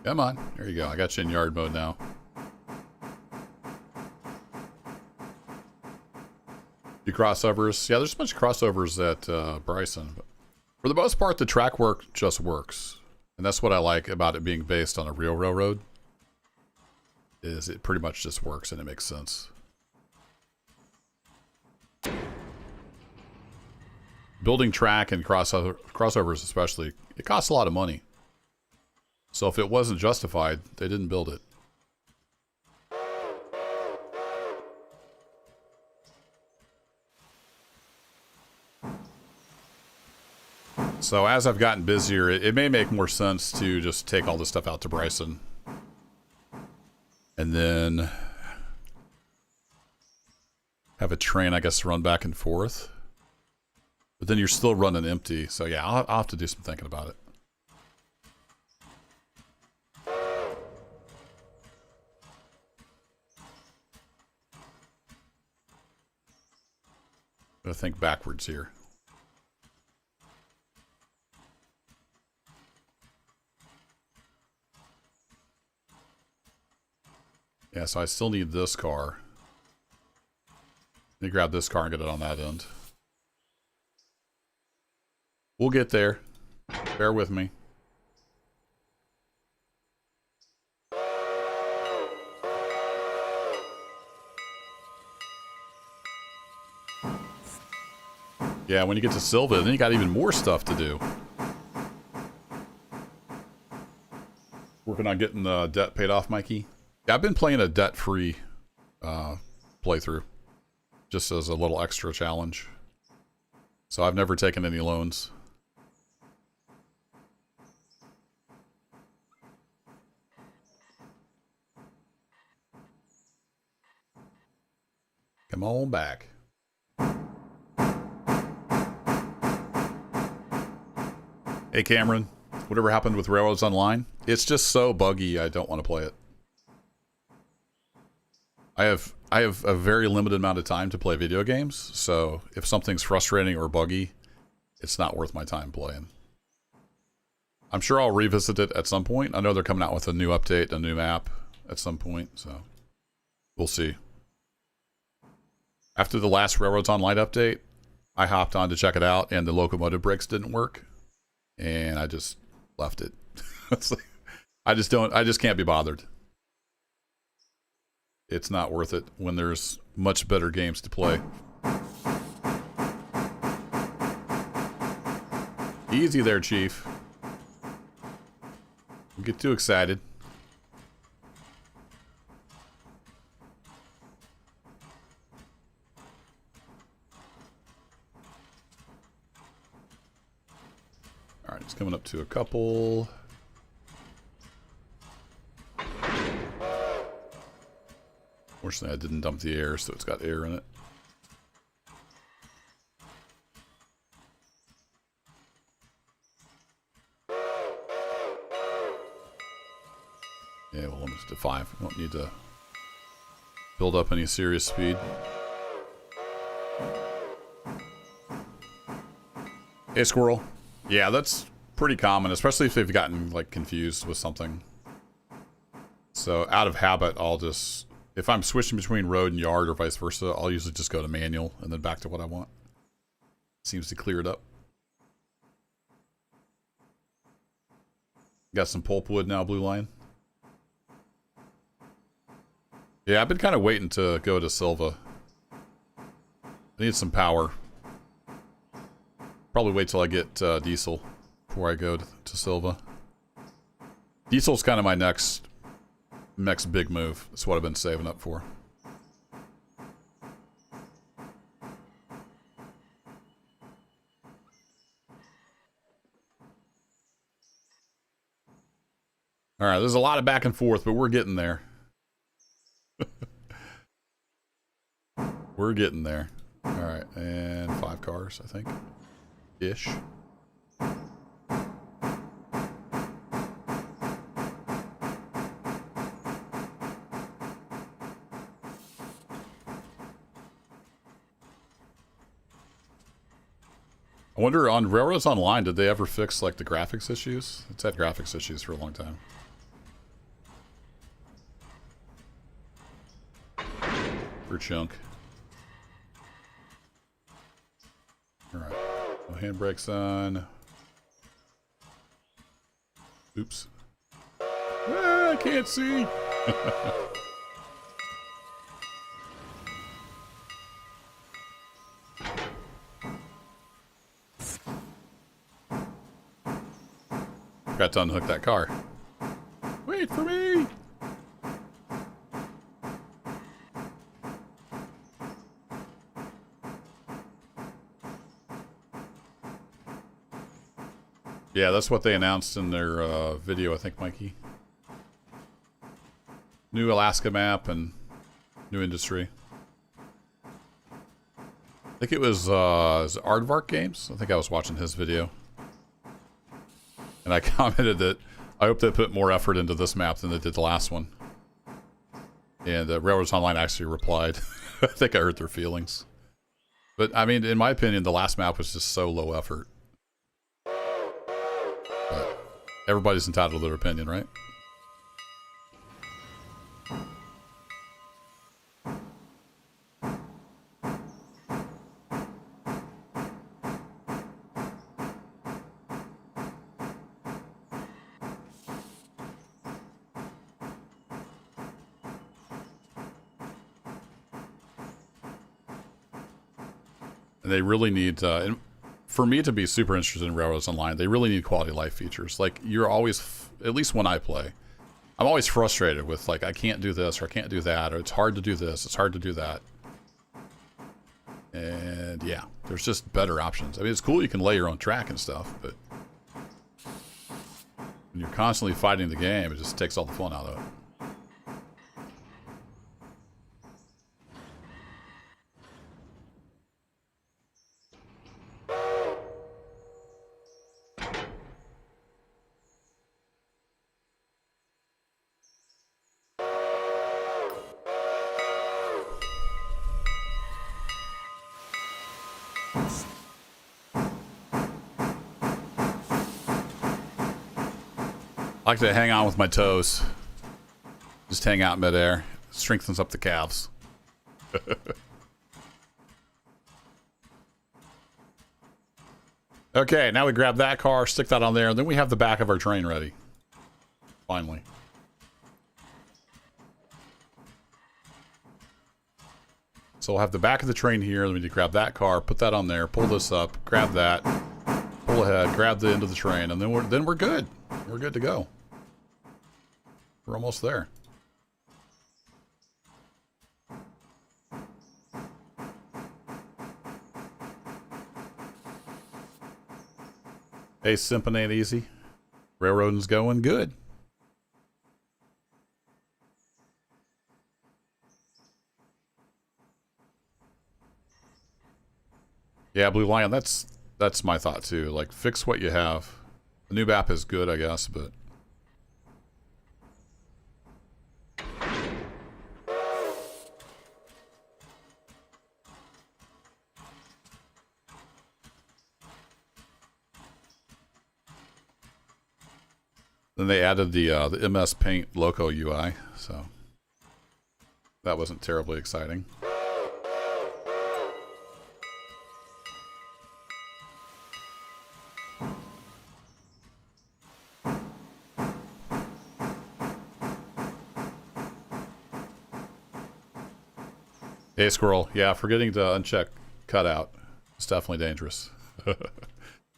S1: Come on. There you go. I got you in yard mode now. You crossovers? Yeah, there's a bunch of crossovers at Bryson. But for the most part, the track work just works. And that's what I like about it being based on a real railroad. Is it pretty much just works and it makes sense. Building track and crossovers especially, it costs a lot of money. So if it wasn't justified, they didn't build it. So as I've gotten busier, it may make more sense to just take all this stuff out to Bryson. And then have a train, I guess, run back and forth. But then you're still running empty. So yeah, I'll have to do some thinking about it. I think backwards here. Yeah, so I still need this car. Let me grab this car and get it on that end. We'll get there. Bear with me. Yeah, when you get to Silva, then you got even more stuff to do. Working on getting the debt paid off, Mikey. Yeah, I've been playing a debt-free playthrough. Just as a little extra challenge. So I've never taken any loans. Come on back. Hey Cameron, whatever happened with Railroads Online? It's just so buggy, I don't want to play it. I have a very limited amount of time to play video games, so if something's frustrating or buggy, it's not worth my time playing. I'm sure I'll revisit it at some point. I know they're coming out with a new update, a new map at some point, so we'll see. After the last Railroads Online update, I hopped on to check it out, and the locomotive brakes didn't work. And I just left it. I just can't be bothered. It's not worth it when there's much better games to play. Easy there, Chief. Don't get too excited. Alright, it's coming up to a couple. Fortunately, I didn't dump the air, so it's got air in it. Yeah, we'll limit it to 5. We don't need to build up any serious speed. Hey, Squirrel. Yeah, that's pretty common, especially if they've gotten like confused with something. So out of habit, I'll just, If I'm switching between road and yard or vice versa, I'll usually just go to manual and then back to what I want. Seems to clear it up. Got some pulpwood now, Blue Lion. Yeah, I've been kind of waiting to go to Silva. I need some power. Probably wait till I get diesel before I go to Silva. Diesel's kind of my next big move. That's what I've been saving up for. All right, there's a lot of back and forth, but we're getting there. We're getting there. All right, and 5 cars, I think. Ish. I wonder, on Railroads Online, did they ever fix, like, the graphics issues? It's had graphics issues for a long time. For chunk. Alright. No handbrakes on. Oops. Ah, I can't see! Got to unhook that car. Wait for me! Yeah, that's what they announced in their video, I think, Mikey. New Alaska map and new industry. I think it was Aardvark Games. I think I was watching his video. And I commented that I hope they put more effort into this map than they did the last one. And Railroads Online actually replied. I think I hurt their feelings. But, I mean, in my opinion, the last map was just so low effort. But everybody's entitled to their opinion, right? And they really need, and for me to be super interested in Railroads Online, they really need quality of life features. Like, you're always, at least when I play, I'm always frustrated with, like, I can't do this, or I can't do that, or it's hard to do this, it's hard to do that. And, yeah, there's just better options. I mean, it's cool you can lay your own track and stuff, but when you're constantly fighting the game, it just takes all the fun out of it. I like to hang on with my toes. Just hang out midair. Strengthens up the calves. Okay, now we grab that car, stick that on there, and then we have the back of our train ready. Finally. So we'll have the back of the train here. Then we need to grab that car, put that on there, pull this up, grab that, pull ahead, grab the end of the train, and then we're good. We're good to go. We're almost there. Hey, simping ain't easy. Railroading's going good. Yeah, Blue Lion, that's my thought too. Like, fix what you have. The new map is good, I guess, but then they added the MS Paint Loco UI, so That wasn't terribly exciting. Hey, squirrel. Yeah, forgetting to uncheck cutout. It's definitely dangerous.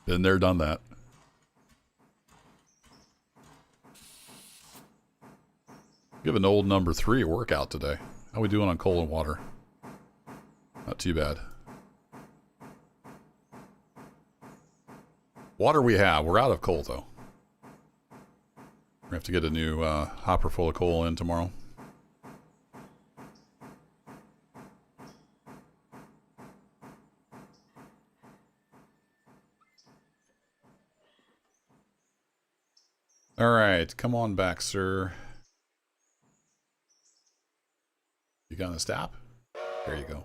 S1: Been there, done that. Give an old number 3 a workout today. How we doing on coal and water? Not too bad. Water we have. We're out of coal, though. We have to get a new hopper full of coal in tomorrow. All right, come on back, sir. You gonna stop? There you go.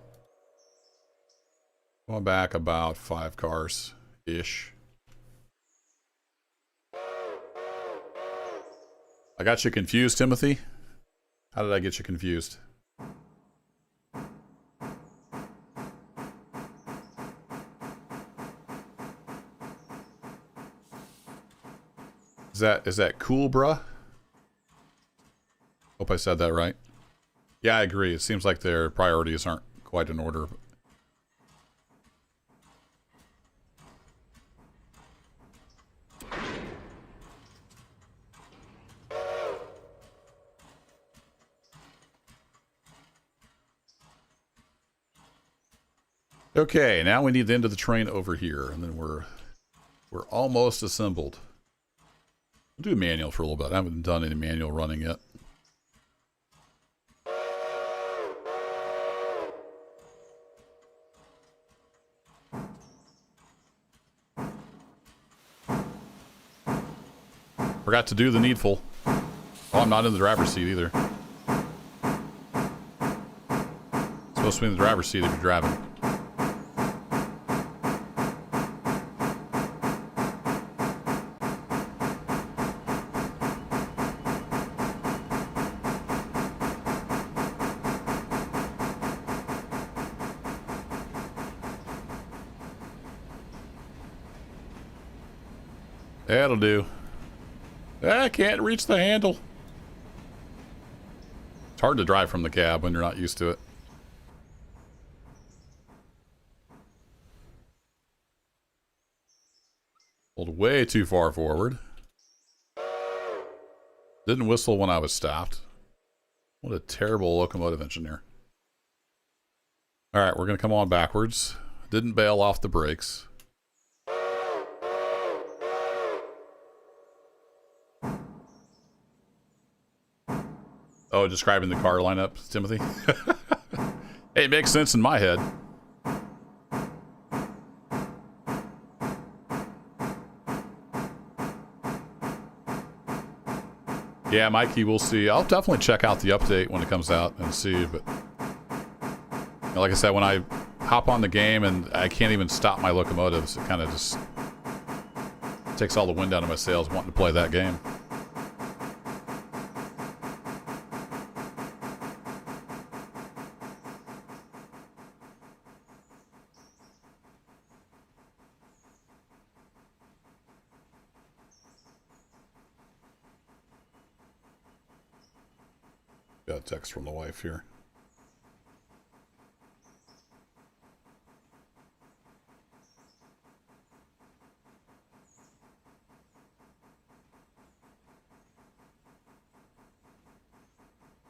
S1: Come on back about 5 cars-ish. I got you confused, Timothy. How did I get you confused? Is that cool, bruh? Hope I said that right. Yeah, I agree. It seems like their priorities aren't quite in order. Okay, now we need the end of the train over here, and then we're almost assembled. We'll do manual for a little bit. I haven't done any manual running yet. Forgot to do the needful. Oh, I'm not in the driver's seat either. Supposed to be in the driver's seat if you're driving. That'll do. I can't reach the handle. It's hard to drive from the cab when you're not used to it. Pulled way too far forward. Didn't whistle when I was stopped. What a terrible locomotive engineer. Alright, we're going to come on backwards. Didn't bail off the brakes. Oh, describing the car lineup, Timothy? Hey, it makes sense in my head. Yeah, Mikey, we'll see. I'll definitely check out the update when it comes out and see, but you know, like I said, when I hop on the game and I can't even stop my locomotives, it kind of just takes all the wind out of my sails wanting to play that game. Got a text from the wife here.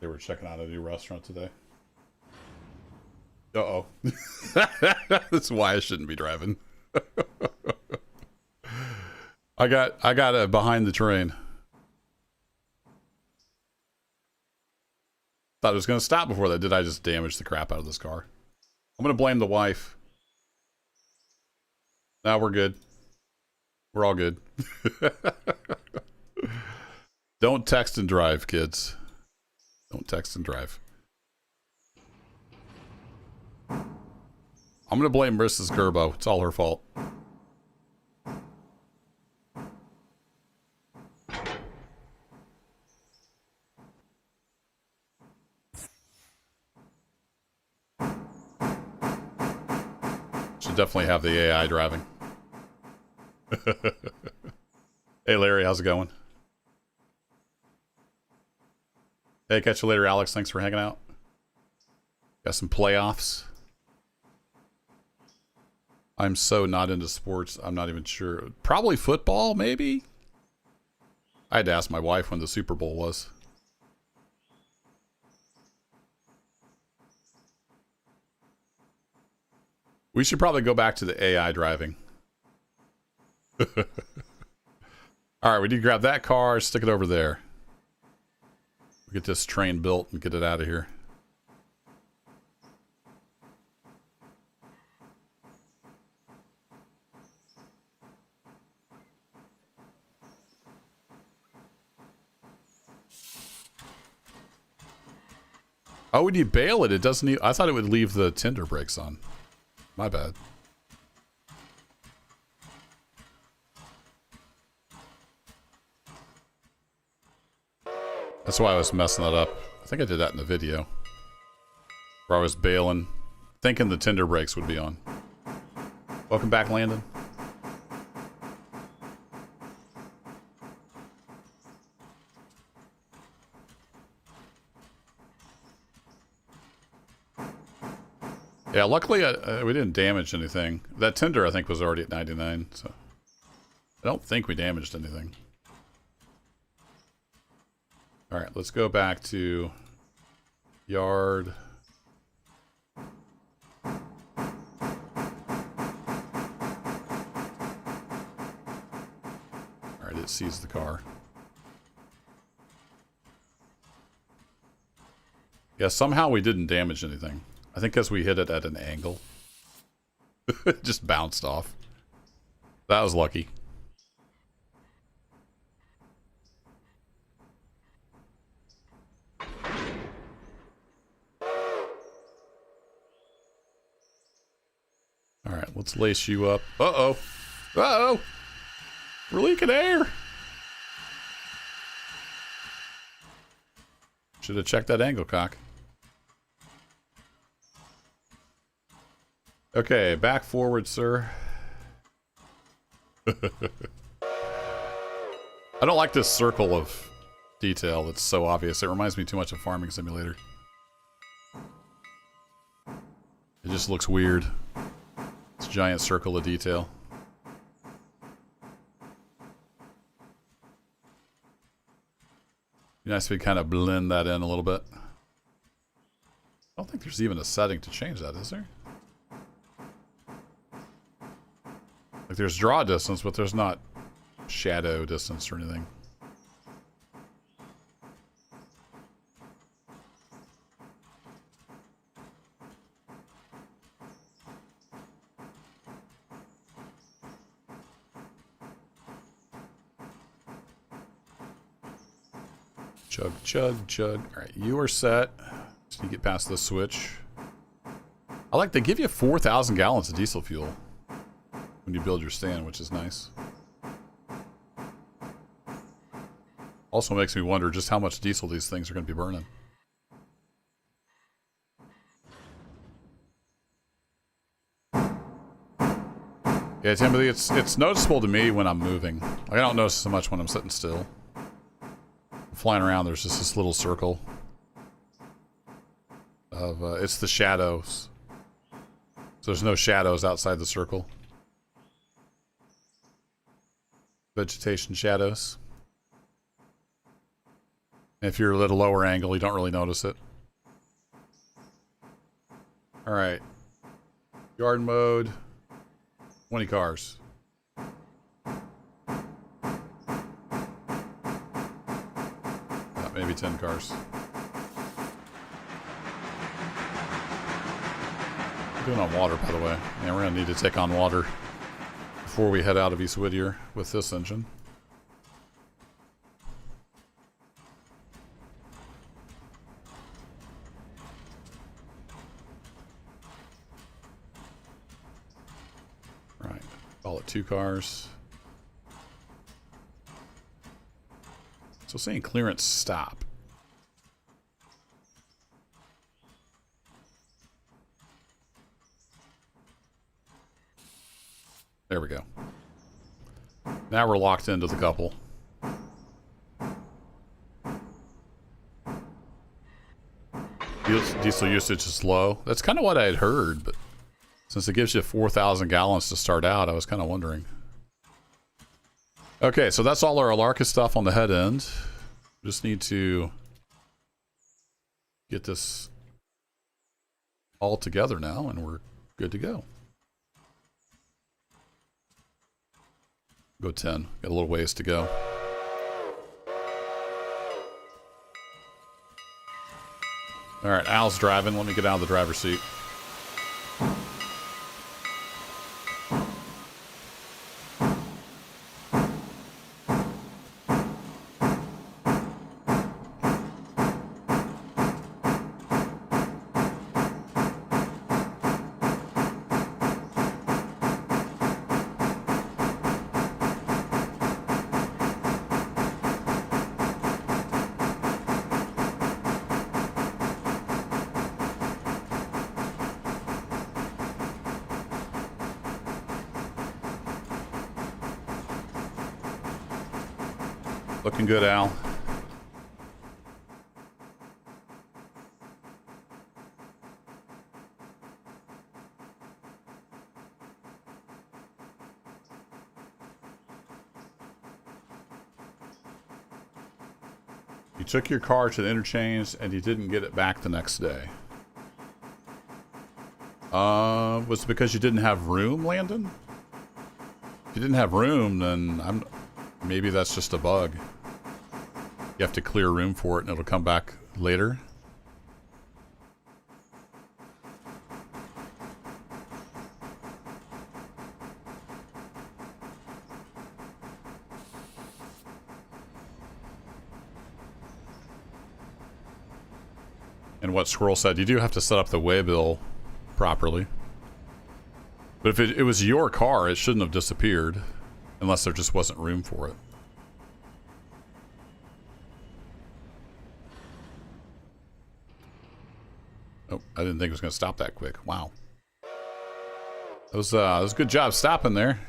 S1: They were checking out a new restaurant today. Uh-oh. That's why I shouldn't be driving. I got a behind the train. Thought it was going to stop before that. Did I just damage the crap out of this car? I'm going to blame the wife. Now we're good. We're all good. Don't text and drive, kids. Don't text and drive. I'm going to blame Mrs. Gerbo. It's all her fault. should definitely have the AI driving. Hey Larry, how's it going? Hey, catch you later, Alex. Thanks for hanging out. Got some playoffs. I'm so not into sports, I'm not even sure. Probably football, maybe? I had to ask my wife when the Super Bowl was. We should probably go back to the AI driving. Alright, we need to grab that car, stick it over there. Get this train built and get it out of here. Oh, when you bail it, it doesn't need... I thought it would leave the tender brakes on. My bad. That's why I was messing that up. I think I did that in the video. Where I was bailing, thinking the tender brakes would be on. Welcome back, Landon. Yeah, luckily we didn't damage anything. That tender, I think, was already at 99, so... I don't think we damaged anything. Alright, let's go back to... yard. Alright, it sees the car. Yeah, somehow we didn't damage anything. I think because we hit it at an angle. It just bounced off. That was lucky. Alright, let's lace you up. Uh-oh. Uh-oh! We're leaking air! Should have checked that angle, cock. Okay, back forward, sir. I don't like this circle of detail that's so obvious. It reminds me too much of Farming Simulator. It just looks weird. It's a giant circle of detail. Be nice if we kind of blend that in a little bit. I don't think there's even a setting to change that, is there? Like there's draw distance, but there's not shadow distance or anything. Chug, chug, chug. Alright, you are set. Just need to get past this switch. I like, they give you 4,000 gallons of diesel fuel when you build your stand, which is nice. Also makes me wonder just how much diesel these things are going to be burning. Yeah, Timothy, it's noticeable to me when I'm moving. Like, I don't notice so much when I'm sitting still. Flying around, there's just this little circle of it's the shadows, so there's no shadows outside the circle. Vegetation shadows. And if you're at a lower angle, you don't really notice it. All right, yard mode, 20 cars. Maybe 10 cars. We're doing on water, by the way. Yeah, we're going to need to take on water before we head out of East Whittier with this engine. Right. Call it 2 cars. So saying clearance stop. There we go. Now we're locked into the couple. Diesel usage is low. That's kind of what I had heard, but since it gives you 4,000 gallons to start out, I was kind of wondering. Okay, so that's all our Appalachia stuff on the head end. Just need to get this all together now, and we're good to go. Go 10. Got a little ways to go. All right, Al's driving. Let me get out of the driver's seat. Looking good, Al. You took your car to the interchange and you didn't get it back the next day. Was it because you didn't have room, Landon? If you didn't have room, then maybe that's just a bug. You have to clear room for it and it'll come back later. And what Squirrel said, you do have to set up the waybill properly. But if it was your car, it shouldn't have disappeared unless there just wasn't room for it. Oh, I didn't think it was going to stop that quick. Wow. That was a good job stopping there.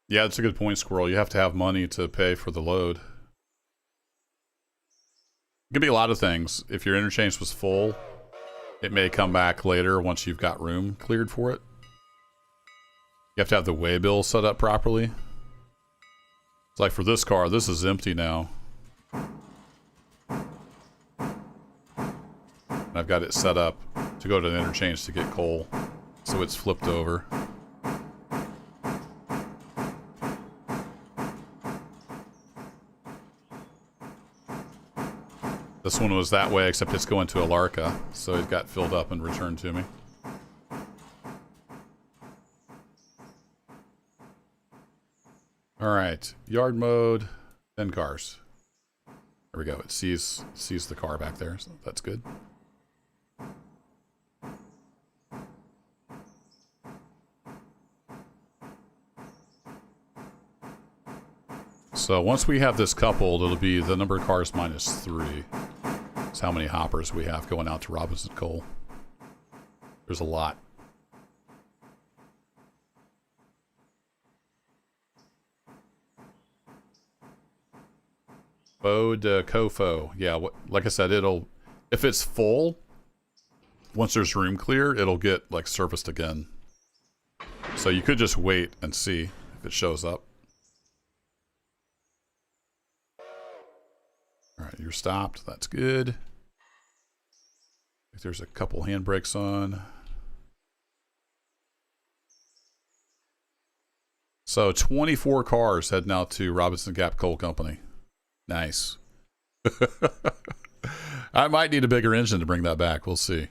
S1: Yeah, that's a good point, Squirrel. You have to have money to pay for the load. It could be a lot of things. If your interchange was full, it may come back later once you've got room cleared for it. You have to have the waybill set up properly. It's like for this car, this is empty now. And I've got it set up to go to the interchange to get coal, so it's flipped over. This one was that way, except it's going to Appalachia, so it got filled up and returned to me. All right, yard mode, then cars. There we go. It sees the car back there, so that's good. So once we have this coupled, it'll be the number of cars minus 3. That's how many hoppers we have going out to Robinson Coal. There's a lot. Bo de Kofo. Yeah, like I said, if it's full, once there's room clear, it'll get like serviced again. So you could just wait and see if it shows up. All right, you're stopped. That's good. If there's a couple handbrakes on. So 24 cars heading out to Robinson Gap Coal Company. Nice. I might need a bigger engine to bring that back. We'll see.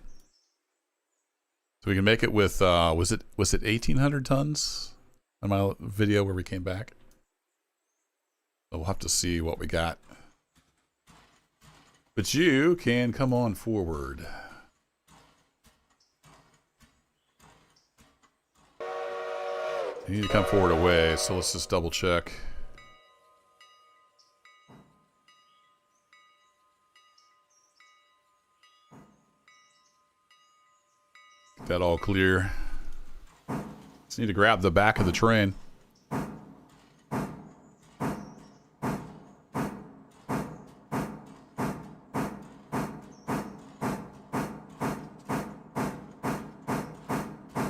S1: So we can make it with was it 1,800 tons on my video where we came back? So we'll have to see what we got. But you can come on forward. You need to come forward away, so let's just double check. Get that all clear. Just need to grab the back of the train.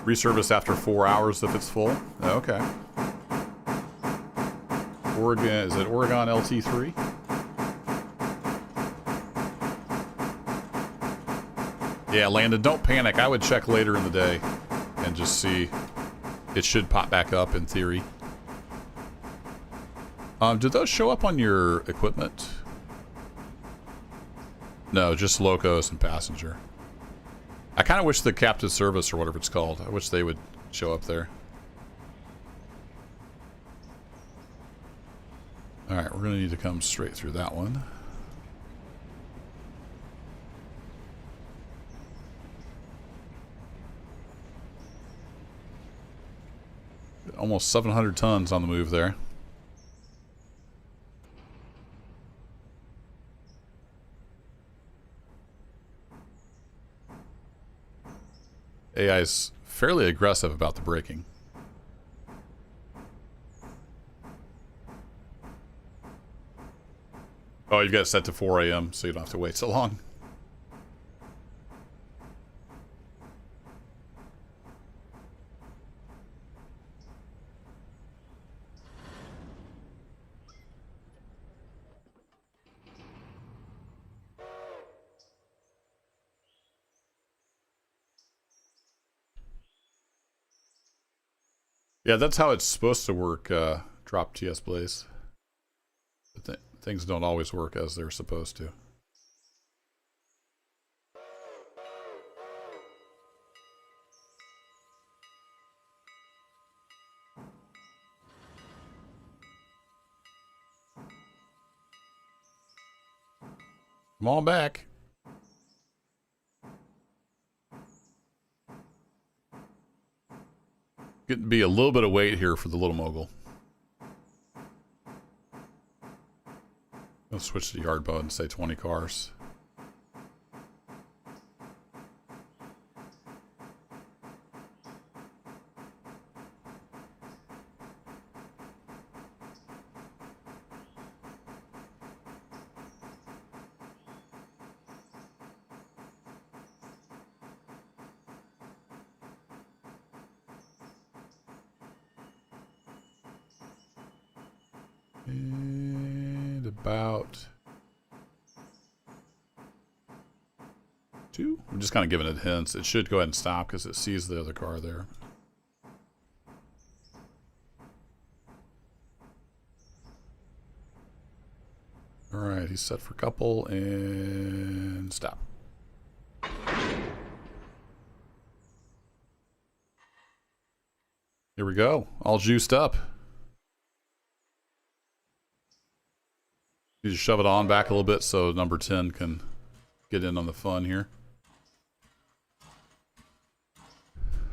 S1: Reservice after 4 hours if it's full. Okay. Oregon, is it Oregon LT3? Yeah, Landon, don't panic. I would check later in the day and just see. It should pop back up in theory. Do those show up on your equipment? No, just locos and passenger. I kind of wish the captive service or whatever it's called, I wish they would show up there. Alright, we're going to need to come straight through that one. Almost 700 tons on the move there. AI is fairly aggressive about the braking. Oh, you've got it set to 4 a.m. so you don't have to wait so long. Yeah, that's how it's supposed to work, drop TS Blaze. But things don't always work as they're supposed to. Come on back. Getting to be a little bit of weight here for the little mogul. I'll switch to the yard boat and say 20 cars. And about 2. I'm just kind of giving it hints. It should go ahead and stop because it sees the other car there. Alright, he's set for couple and stop. Here we go. All juiced up. You just shove it on back a little bit so number 10 can get in on the fun here.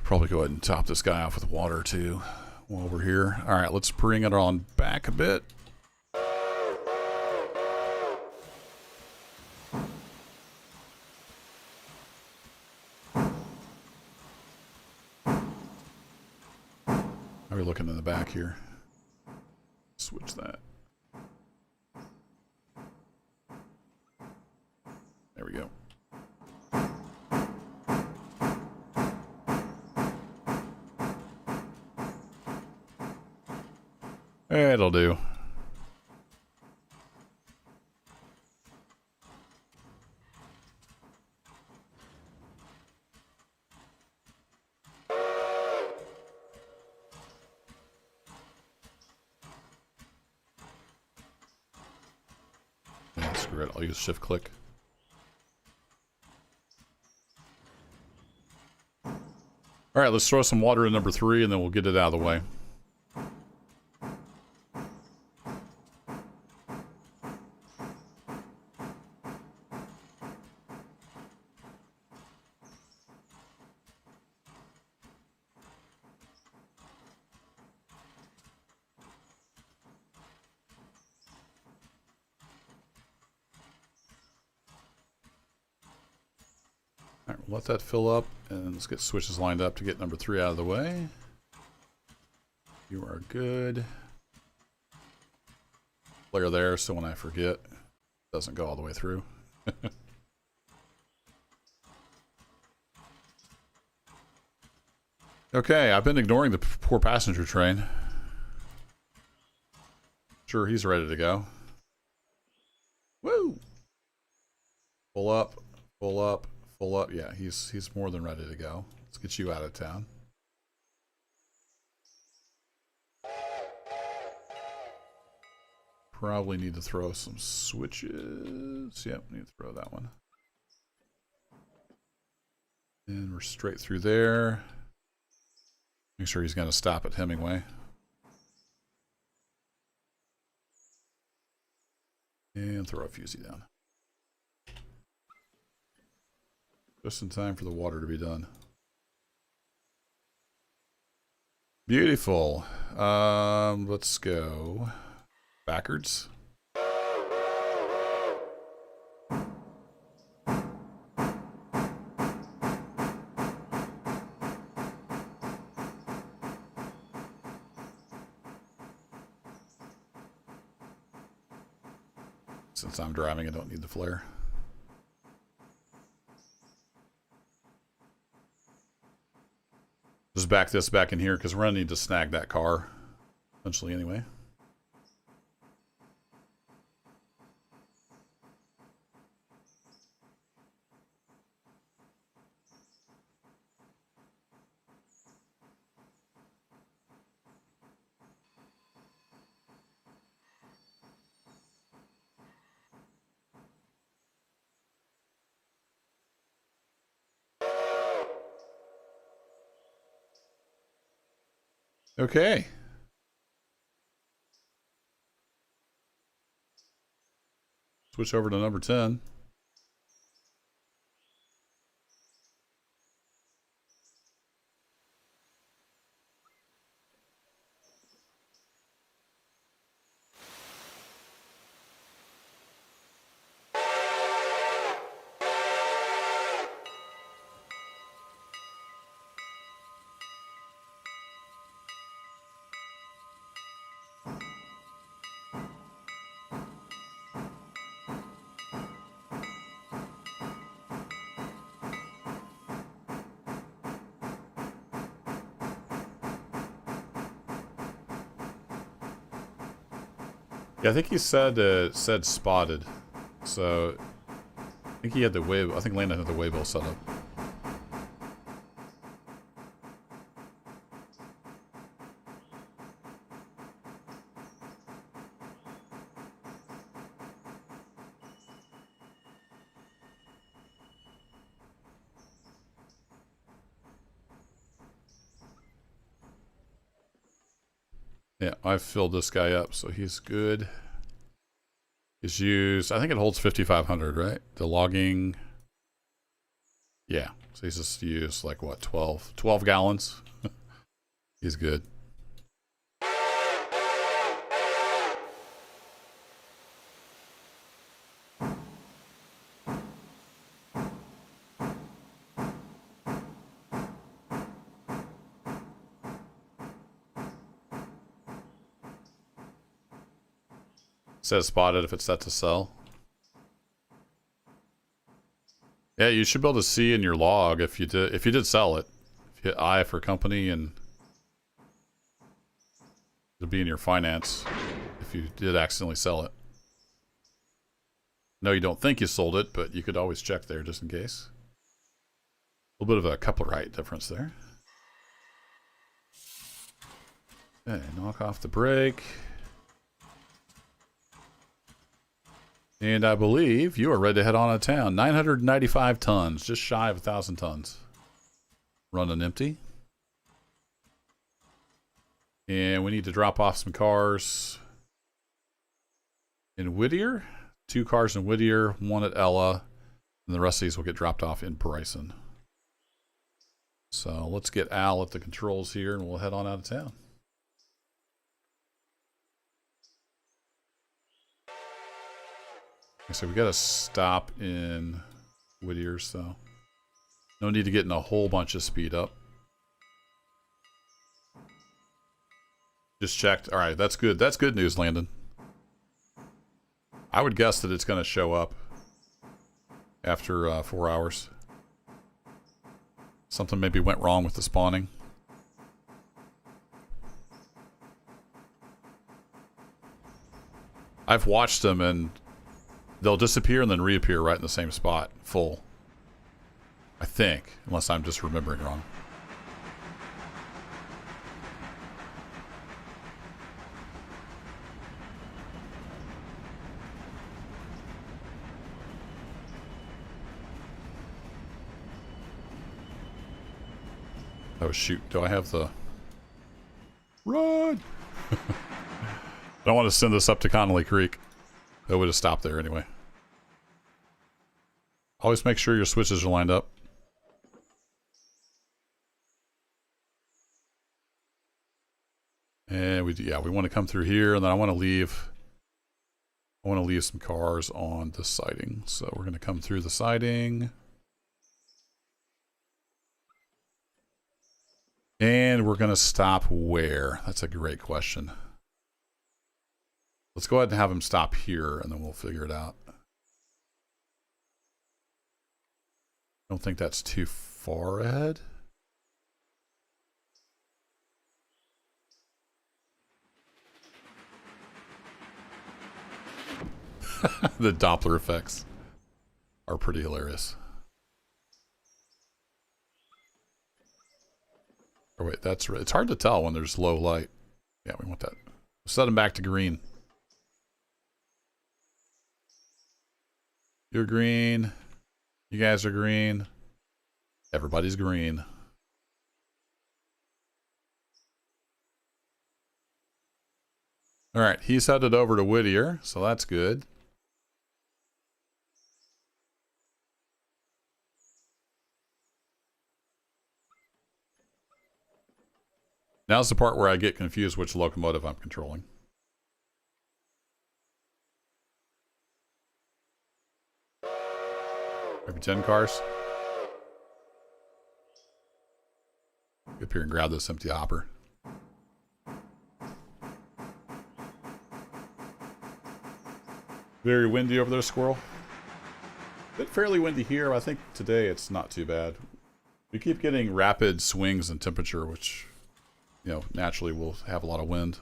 S1: Probably go ahead and top this guy off with water too while we're here. Alright, let's bring it on back a bit. How are we looking in the back here? Switch that. There we go. It'll do. Yeah, screw it. I'll use shift click. All right, let's throw some water in number 3 and then we'll get it out of the way. let that fill up, and let's get switches lined up to get number 3 out of the way. You are good. Flare there, so when I forget, it doesn't go all the way through. Okay, I've been ignoring the poor passenger train. Sure, he's ready to go. Woo! Full up, full up, full up. Yeah, he's more than ready to go. Let's get you out of town. Probably need to throw some switches. Yep, need to throw that one. And we're straight through there. Make sure he's going to stop at Hemingway. And throw a fusee down. Just in time for the water to be done. Beautiful. Let's go backwards. Since I'm driving, I don't need the flare. Just back this back in here because we're going to need to snag that car eventually anyway. Okay. Switch over to number 10. Yeah, I think he said spotted. So I think he had the wave. I think Landon had the waybill set up. Yeah, I've filled this guy up, so he's good. He's used, I think it holds 5,500, right? The logging. Yeah, so he's just used like what, 12 gallons? He's good. Says spotted if it's set to sell. Yeah, you should be able to see in your log if you did sell it. If you hit I for company, and it'll be in your finance if you did accidentally sell it. No, you don't think you sold it, but you could always check there just in case. A little bit of a coupler height difference there. Okay, knock off the brake. And I believe you are ready to head on out of town. 995 tons, just shy of 1,000 tons. Running empty. And we need to drop off some cars in Whittier. 2 cars in Whittier, 1 at Ella, and the rest of these will get dropped off in Bryson. So let's get Al at the controls here, and we'll head on out of town. So we got to stop in Whittier, so No need to get in a whole bunch of speed up. Just checked. All right, that's good. That's good news, Landon. I would guess that it's going to show up after 4 hours. Something maybe went wrong with the spawning. I've watched them and they'll disappear and then reappear right in the same spot, full. I think, unless I'm just remembering wrong. Oh shoot, do I have the... Run! I don't want to send this up to Connolly Creek. It would have stopped there anyway. Always make sure your switches are lined up. And we want to come through here, and then I want to leave some cars on the siding. So we're going to come through the siding. And we're going to stop where? That's a great question. Let's go ahead and have him stop here, and then we'll figure it out. I don't think that's too far ahead. The Doppler effects are pretty hilarious. Oh wait, that's right. It's hard to tell when there's low light. Yeah, we want that. Set them back to green. You're green. You guys are green. Everybody's green. All right, he's headed over to Whittier, so that's good. Now's the part where I get confused which locomotive I'm controlling. Every 10 cars. Get up here and grab this empty hopper. Very windy over there, squirrel. Been fairly windy here. I think today it's not too bad. We keep getting rapid swings in temperature, which, you know, naturally we'll have a lot of wind.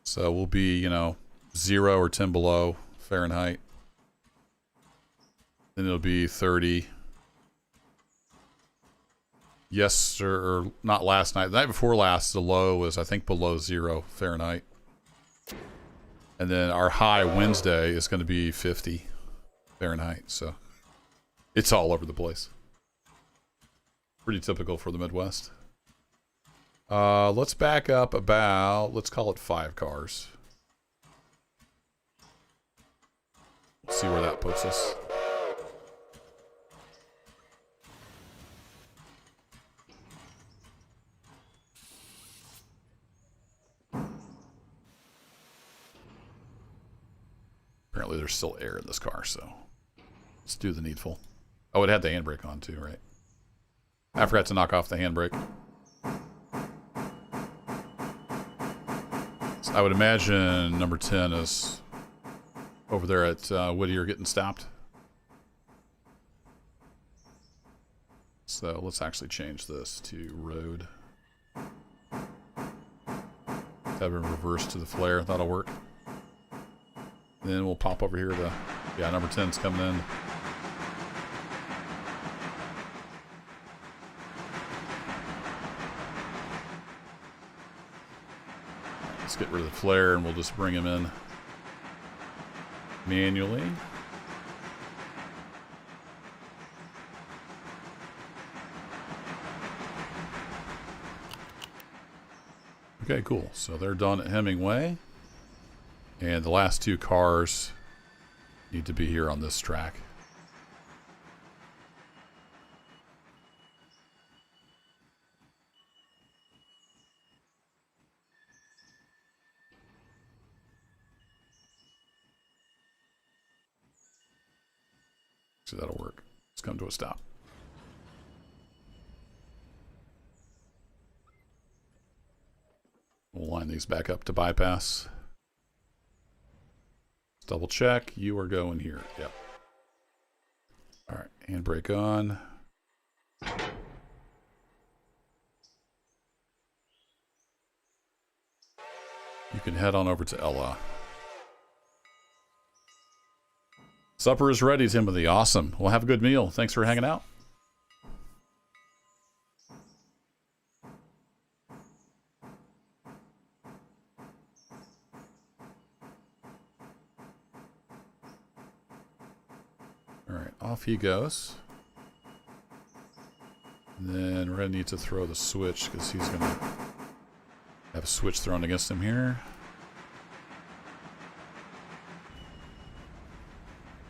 S1: So we'll be, you know, 0 or 10 below Fahrenheit. Then it'll be 30. Yes, or not last night. The night before last, the low was, I think, below 0 Fahrenheit. And then our high Wednesday is going to be 50 Fahrenheit. So it's all over the place. Pretty typical for the Midwest. Let's back up about, let's call it 5 cars. Let's see where that puts us. Apparently there's still air in this car, so let's do the needful. Oh, it had the handbrake on too, right? I forgot to knock off the handbrake. So I would imagine number 10 is over there at Whittier getting stopped. So let's actually change this to road. Have it reverse to the flare. That'll work. Then we'll pop over here to, yeah, number 10's coming in. Let's get rid of the flare and we'll just bring him in manually. Okay, cool. So they're done at Hemingway. And the last 2 cars need to be here on this track. So that'll work. Let's come to a stop. We'll line these back up to bypass. Let's double check. You are going here. Yep. All right. Handbrake on. You can head on over to Ella. Supper is ready, Timothy. Awesome. We'll have a good meal. Thanks for hanging out. All right, off he goes. And then we're going to need to throw the switch because he's going to have a switch thrown against him here.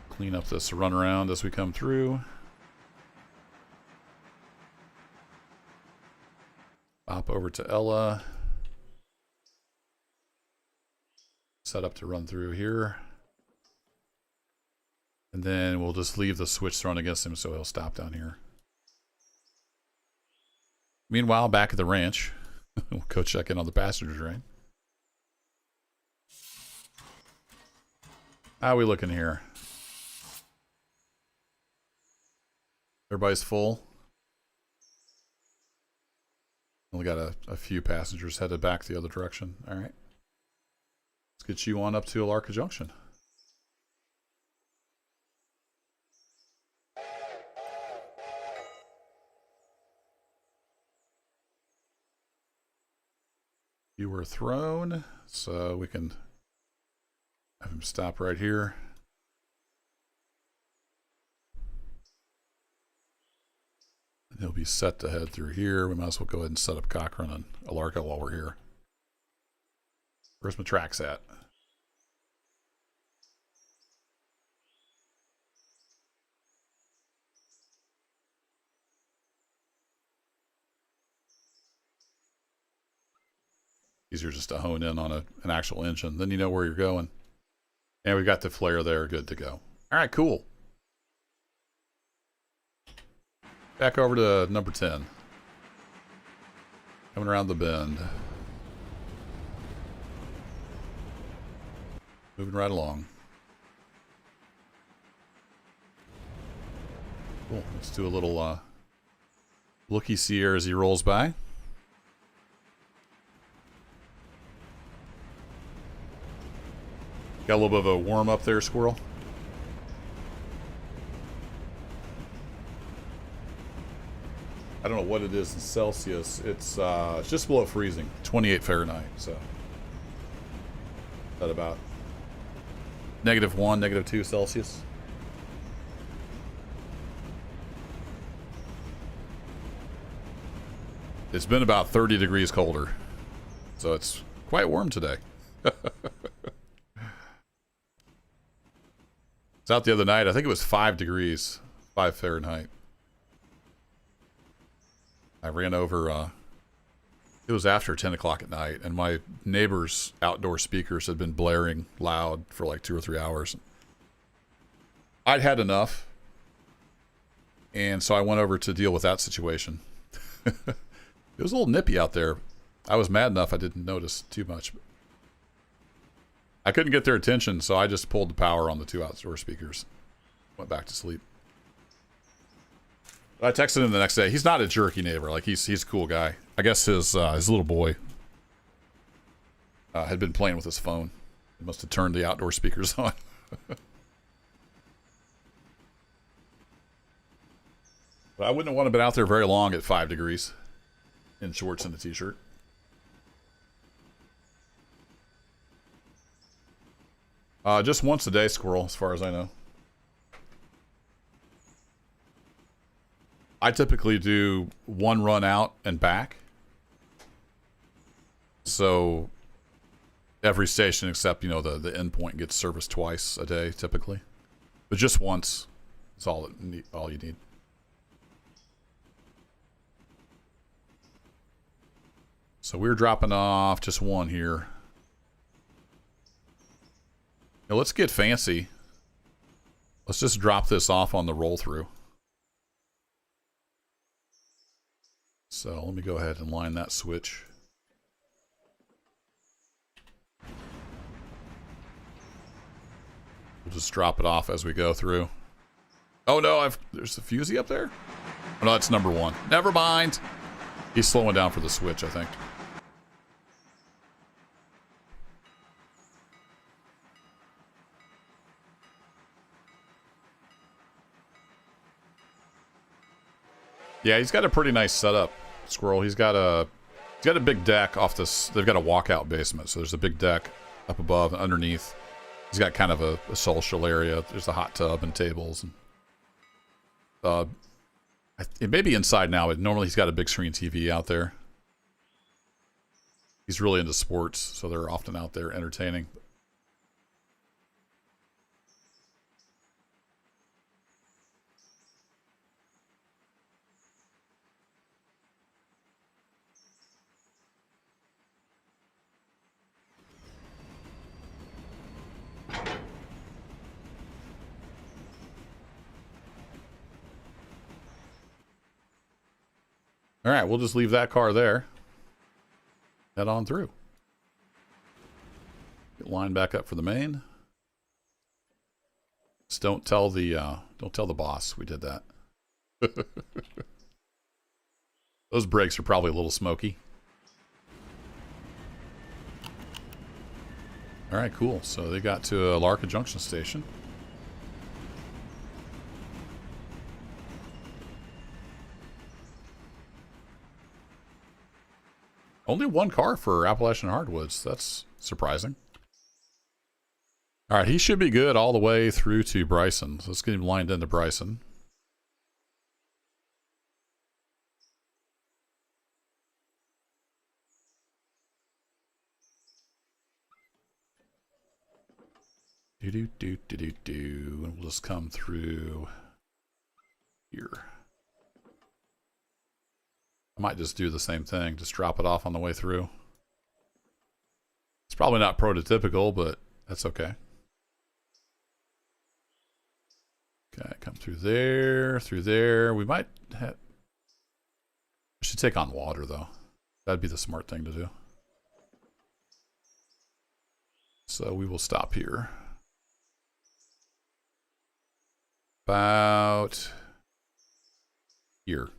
S1: Clean up this runaround as we come through. Hop over to Ella. Set up to run through here. And then we'll just leave the switch thrown against him so he'll stop down here. Meanwhile, back at the ranch, we'll go check in on the passenger train. How are we looking here? Everybody's full. Only got a few passengers headed back the other direction. All right. Let's get you on up to Appalachia Junction. You were thrown, so we can have him stop right here. And he'll be set to head through here. We might as well go ahead and set up Cochrane and Appalachia while we're here. Where's my tracks at? Easier just to hone in on an actual engine. Then you know where you're going. And we got the flare there. Good to go. All right, cool. Back over to number 10. Coming around the bend. Moving right along. Cool. Let's do a little looky-see here as he rolls by. Got a little bit of a warm up there, Squirrel. I don't know what it is in Celsius. It's just below freezing, 28 Fahrenheit. So that about -1, -2 Celsius. It's been about 30 degrees colder, so it's quite warm today. It's out the other night. I think it was 5 degrees, 5 Fahrenheit. I ran over, it was after 10 o'clock at night, and my neighbor's outdoor speakers had been blaring loud for like 2 or 3 hours. I'd had enough, and so I went over to deal with that situation. It was a little nippy out there. I was mad enough I didn't notice too much. I couldn't get their attention, so I just pulled the power on the 2 outdoor speakers. Went back to sleep. But I texted him the next day. He's not a jerky neighbor. Like he's a cool guy. I guess his little boy had been playing with his phone. He must have turned the outdoor speakers on. But I wouldn't want to have been out there very long at 5 degrees in shorts and a t-shirt. Just once a day, Squirrel, as far as I know. I typically do 1 run out and back. So every station except, you know, the endpoint gets serviced twice a day, typically. But just once is all you need. So we're dropping off just 1 here. Now let's get fancy. Let's just drop this off on the roll through. So let me go ahead and line that switch. We'll just drop it off as we go through. Oh no, there's a fusee up there? Oh no, that's number 1. Never mind. He's slowing down for the switch, I think. Yeah, he's got a pretty nice setup, Squirrel. He's got a big deck off this. They've got a walkout basement, so there's a big deck up above and underneath. He's got kind of a social area. There's a hot tub and tables, and it may be inside now, but normally he's got a big screen TV out there. He's really into sports, so they're often out there entertaining. All right, we'll just leave that car there. Head on through. Get lined back up for the main. Just don't tell the boss we did that. Those brakes are probably a little smoky. All right, cool. So they got to Appalachia Junction Station. Only one car for Appalachian Hardwoods. That's surprising. All right, he should be good all the way through to Bryson. So let's get him lined into Bryson. And we'll just come through here. I might just do the same thing, just drop it off on the way through. It's probably not prototypical, but that's okay. Okay, come through there, through there. We might have... We should take on water, though. That'd be the smart thing to do. So we will stop here. About here.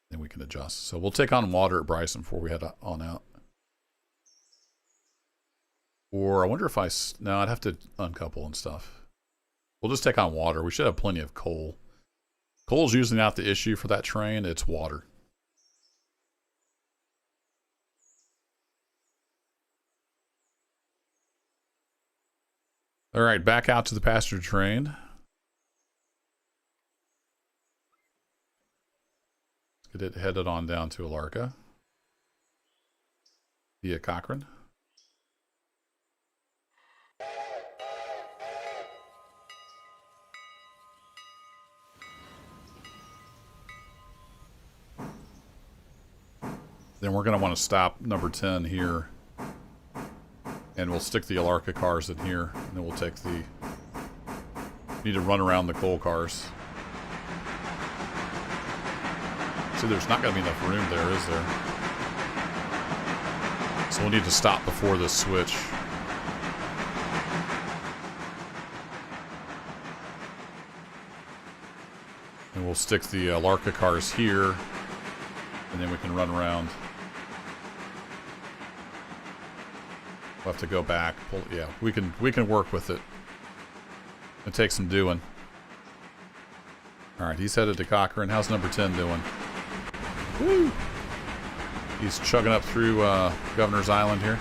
S1: Then we can adjust. So we'll take on water at Bryson before we head on out. Or I wonder if no, I'd have to uncouple and stuff. We'll just take on water. We should have plenty of coal. Coal's usually not the issue for that train. It's water. All right, back out to the passenger train. Get it headed on down to Appalachia via Cochrane. Then we're going to want to stop number 10 here. And we'll stick the Appalachia cars in here. And then we'll take the... Need to run around the coal cars. See, there's not going to be enough room there, is there? So we'll need to stop before this switch. And we'll stick the Appalachia cars here. And then we can run around. We'll have to go back. Yeah, we can work with it. It takes some doing. Alright, he's headed to Cochrane. How's number 10 doing? Woo! He's chugging up through Governor's Island here.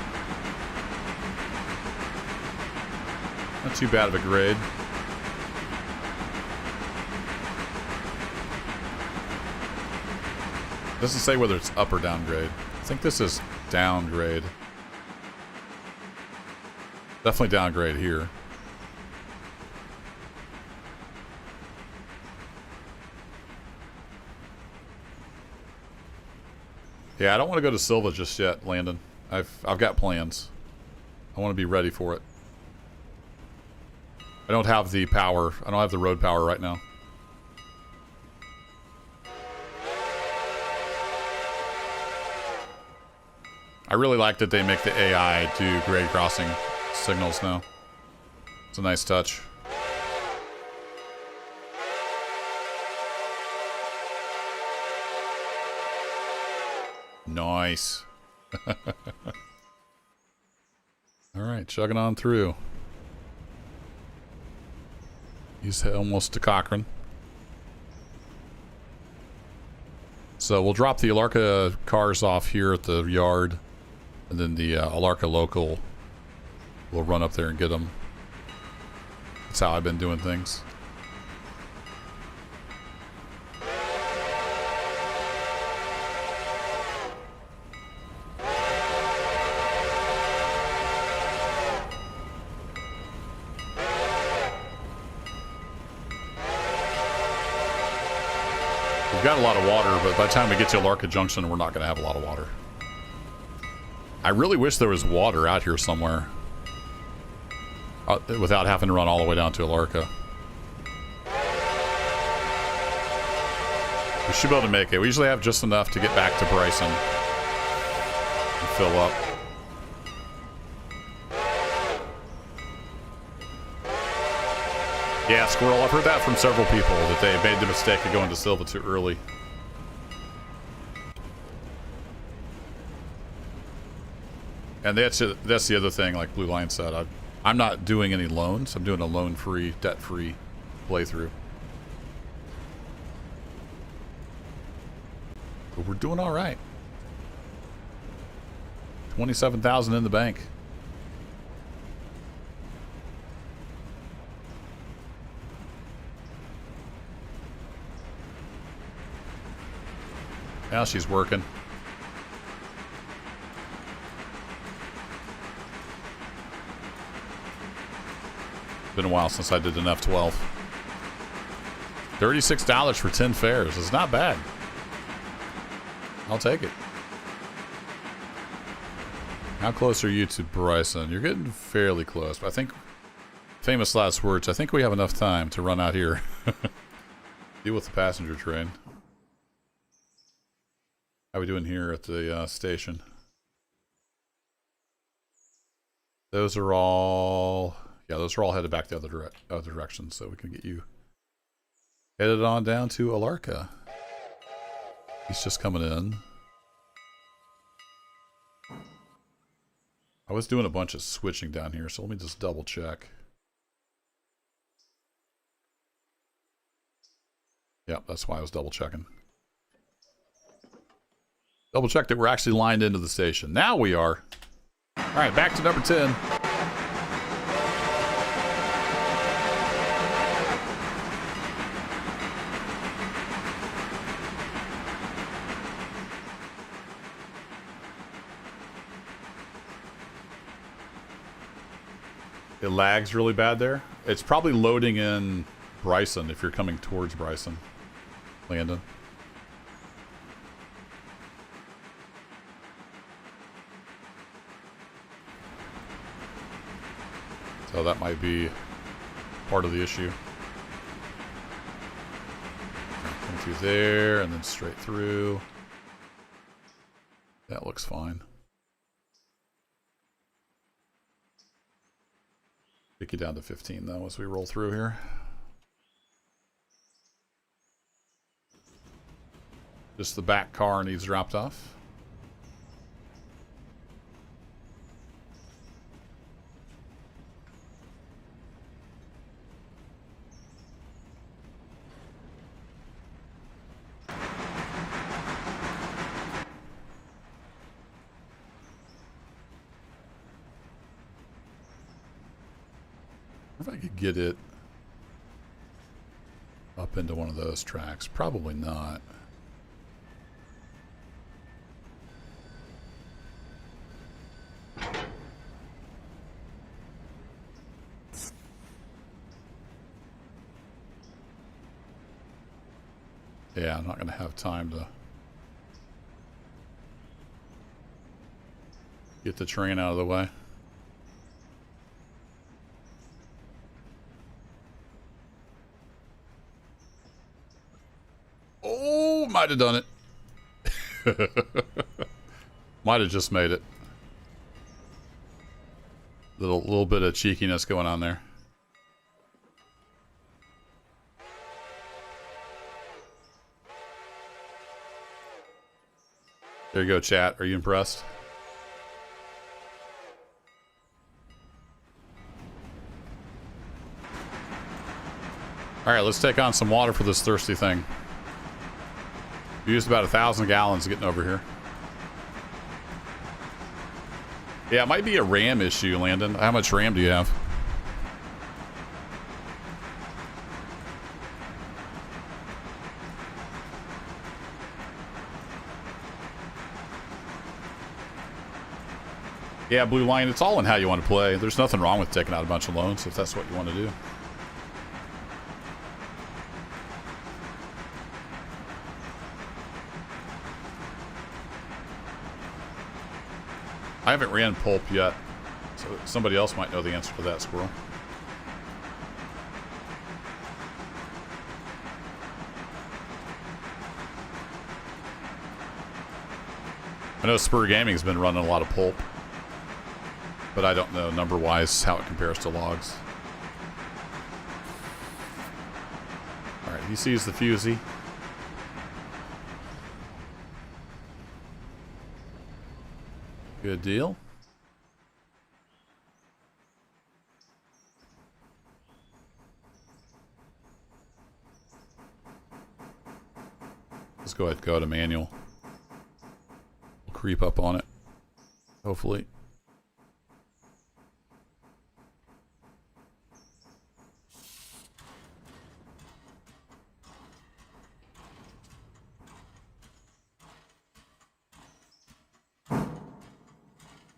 S1: Not too bad of a grade. Doesn't say whether it's up or down grade. I think this is down grade. Definitely downgrade here. Yeah, I don't want to go to Silva just yet, Landon. I've got plans. I want to be ready for it. I don't have the power. I don't have the road power right now. I really like that they make the AI do grade crossing signals now. It's a nice touch. Nice. Alright, chugging on through. He's almost to Cochrane. So we'll drop the Appalachia cars off here at the yard, and then the Appalachia local will run up there and get them. That's how I've been doing things. We've got a lot of water, but by the time we get to Appalachia Junction, we're not going to have a lot of water. I really wish there was water out here somewhere without having to run all the way down to Appalachia. We should be able to make it. We usually have just enough to get back to Bryson and fill up. Yeah, Squirrel, I've heard that from several people, that they made the mistake of going to Silva too early. And that's the other thing, like Blue Lion said. I'm not doing any loans. I'm doing a loan-free, debt-free playthrough. But we're doing all right. 27,000 in the bank. Now she's working. Been a while since I did an F12. $36 for 10 fares. It's not bad. I'll take it. How close are you to Bryson? You're getting fairly close, but I think, famous last words, I think we have enough time to run out here. Deal with the passenger train. How are we doing here at the station? Those are all... Yeah, those are all headed back the other direction, so we can get you headed on down to Appalachia. He's just coming in. I was doing a bunch of switching down here, so let me just double check. Yep, that's why I was double checking. Double check that we're actually lined into the station. Now we are. All right, back to number 10. It lags really bad there. It's probably loading in Bryson if you're coming towards Bryson, Landon. So that might be part of the issue. Come through there and then straight through. That looks fine. Take you down to 15 though as we roll through here. Just the back car needs dropped off. If I could get it up into one of those tracks. Probably not. Yeah, I'm not going to have time to get the train out of the way. Oh, might have done it. Might have just made it. Little bit of cheekiness going on there. There you go, chat. Are you impressed? All right, let's take on some water for this thirsty thing. We used about 1,000 gallons getting over here. Yeah, it might be a RAM issue, Landon. How much RAM do you have? Yeah, Blue Lion, it's all in how you want to play. There's nothing wrong with taking out a bunch of loans if that's what you want to do. I haven't ran pulp yet, so somebody else might know the answer to that, Squirrel. I know Spur Gaming's been running a lot of pulp, but I don't know number-wise how it compares to logs. All right, he sees the fusee. Good deal. Let's go ahead and go to manual. We'll creep up on it, hopefully.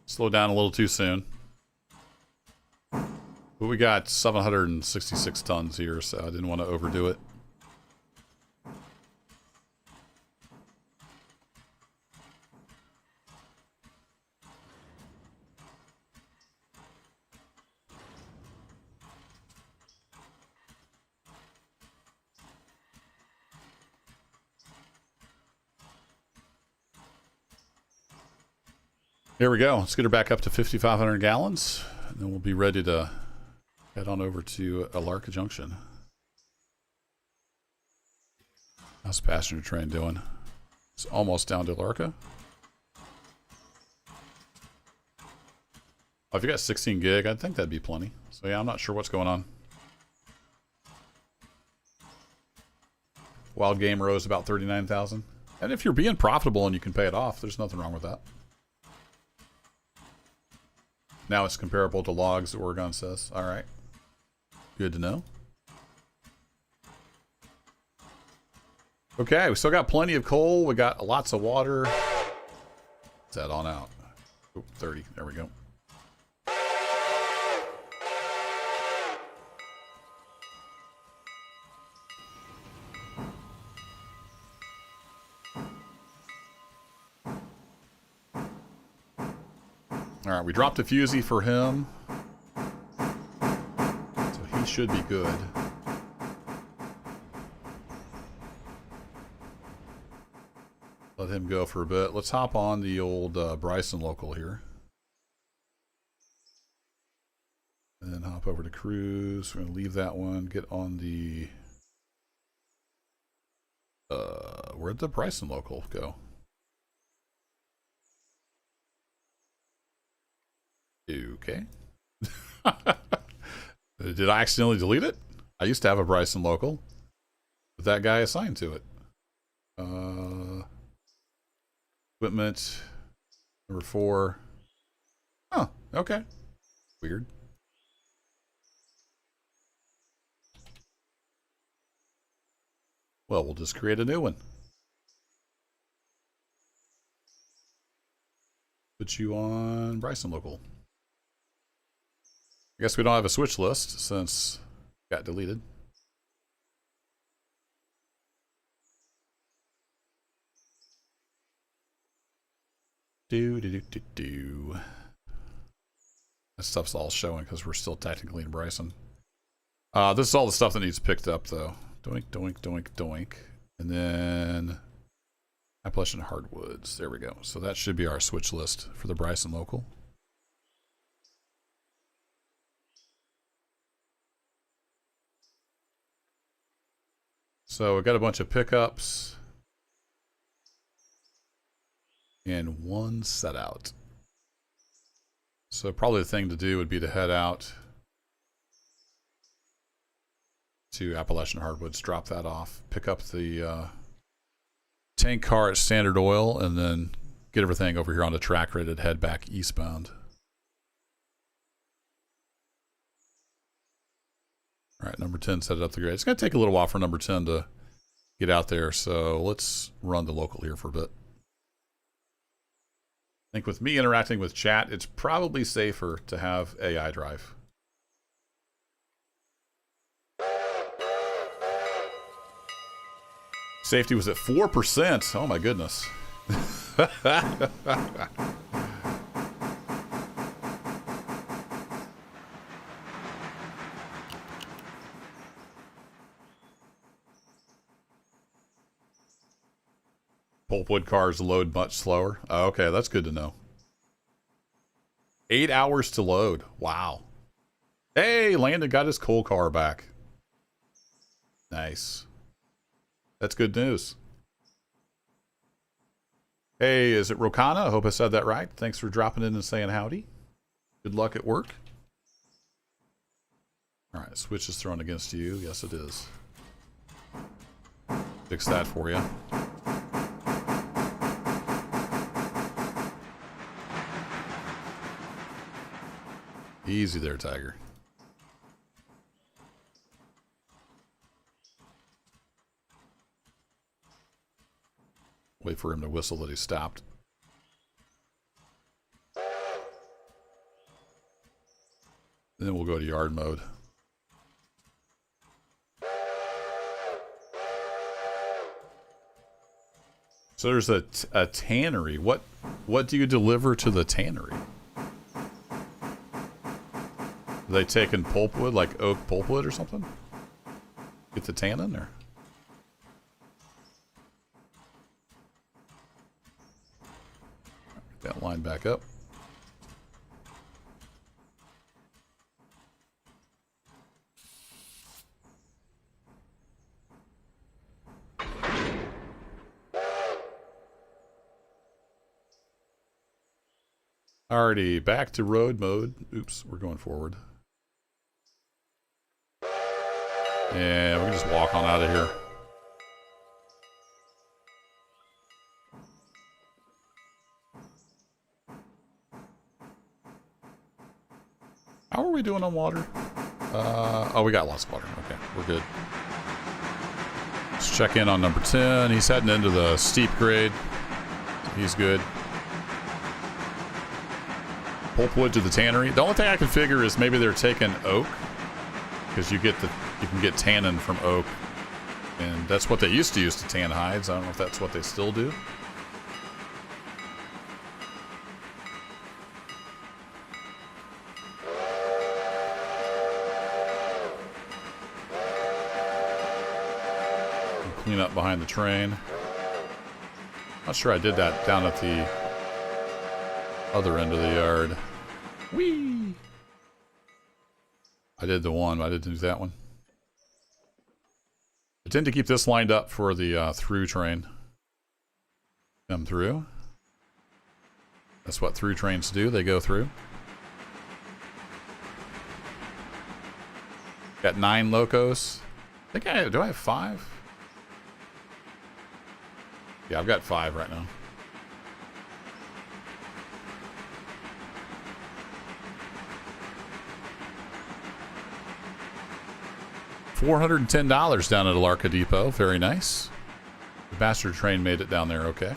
S1: Slow down a little too soon. But we got 766 tons here, so I didn't want to overdo it. Here we go. Let's get her back up to 5,500 gallons, and then we'll be ready to head on over to Appalachia Junction. How's passenger train doing? It's almost down to Appalachia. Oh, if you got 16 gig, I think that'd be plenty. So yeah, I'm not sure what's going on. Wild Game rose about 39,000. And if you're being profitable and you can pay it off, there's nothing wrong with that. Now it's comparable to logs, Oregon says. All right. Good to know. Okay, we still got plenty of coal. We got lots of water. Let's head on out. Oop, 30. There we go. All right, we dropped a fusee for him. So he should be good. Let him go for a bit. Let's hop on the old Bryson local here. And then hop over to cruise. We're going to leave that one. Get on the... where'd the Bryson local go? Okay. Did I accidentally delete it? I used to have a Bryson local with that guy assigned to it. Equipment number 4. Oh, okay. Weird. Well, we'll just create a new one. Put you on Bryson local. I guess we don't have a switch list since it got deleted. That stuff's all showing because we're still technically in Bryson. This is all the stuff that needs picked up, though. Doink, doink, doink, doink. And then Appalachian hardwoods. There we go. So that should be our switch list for the Bryson local. So we got a bunch of pickups and one set out. So probably the thing to do would be to head out to Appalachian Hardwoods, drop that off, pick up the tank car at Standard Oil, and then get everything over here on the track ready to head back eastbound. All right, number 10 set it up the grade. It's going to take a little while for number 10 to get out there, so let's run the local here for a bit. I think with me interacting with chat, it's probably safer to have AI drive. Safety was at 4%. Oh my goodness. Pulpwood cars load much slower. Oh, okay, that's good to know. 8 hours to load. Wow. Hey, Landon got his coal car back. Nice. That's good news. Hey, is it Rokana? I hope I said that right. Thanks for dropping in and saying howdy. Good luck at work. All right, switch is thrown against you. Yes, it is. Fix that for you. Easy there, Tiger. Wait for him to whistle that he stopped. Then we'll go to yard mode. So there's a tannery. What do you deliver to the tannery? Are they taking pulpwood, like oak pulpwood or something? Get the tannin, or? Get that line back up. Alrighty, back to road mode. Oops, we're going forward. Yeah, we can just walk on out of here. How are we doing on water? Oh, we got lots of water. Okay, we're good. Let's check in on number 10. He's heading into the steep grade. He's good. Pulpwood to the tannery. The only thing I can figure is maybe they're taking oak, because you can get tannin from oak, and that's what they used to use to tan hides. I don't know if that's what they still do. Clean up behind the train. Not sure I did that down at the other end of the yard. Whee! I did the one, but I didn't do that one. I tend to keep this lined up for the through train. Come through. That's what through trains do. They go through. Got 9 locos. I think do I have 5? Yeah, I've got 5 right now. $410 down at Appalachia Depot. Very nice. The bastard train made it down there okay.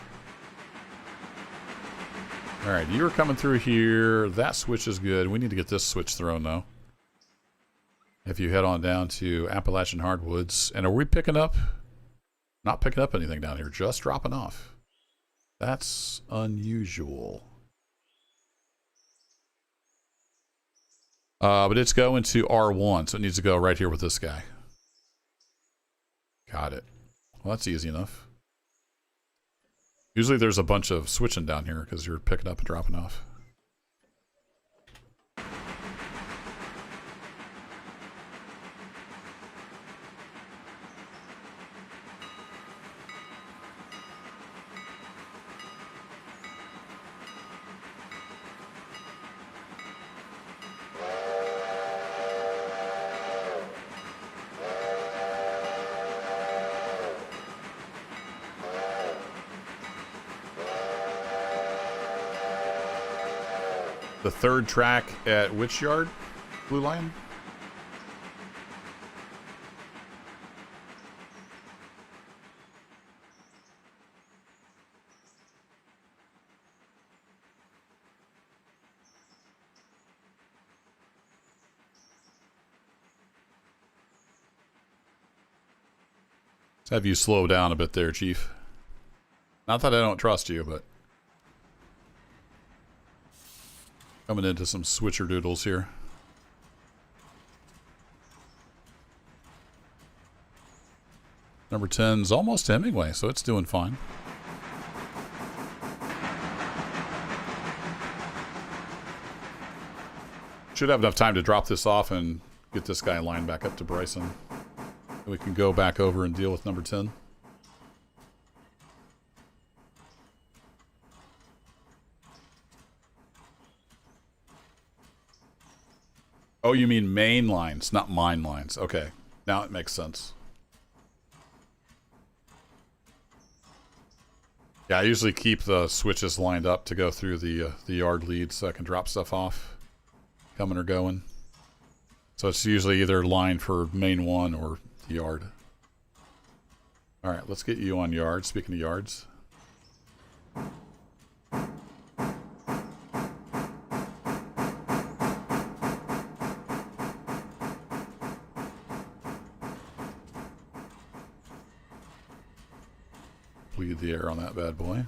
S1: Alright, you were coming through here. That switch is good. We need to get this switch thrown, though. If you head on down to Appalachian Hardwoods. And are we picking up? Not picking up anything down here. Just dropping off. That's unusual. But it's going to R1, so it needs to go right here with this guy. Got it. Well, that's easy enough. Usually there's a bunch of switching down here because you're picking up and dropping off. The third track at which yard, Blue Lion? Let's have you slow down a bit there, Chief. Not that I don't trust you, but coming into some switcher doodles here. Number 10's almost Hemingway, so it's doing fine. Should have enough time to drop this off and get this guy lined back up to Bryson. We can go back over and deal with number 10. Oh, you mean main lines, not mine lines. Okay, now it makes sense. Yeah, I usually keep the switches lined up to go through the yard lead so I can drop stuff off, coming or going. So it's usually either line for main one or the yard. All right, let's get you on yard. Speaking of yards. Bleed the air on that bad boy.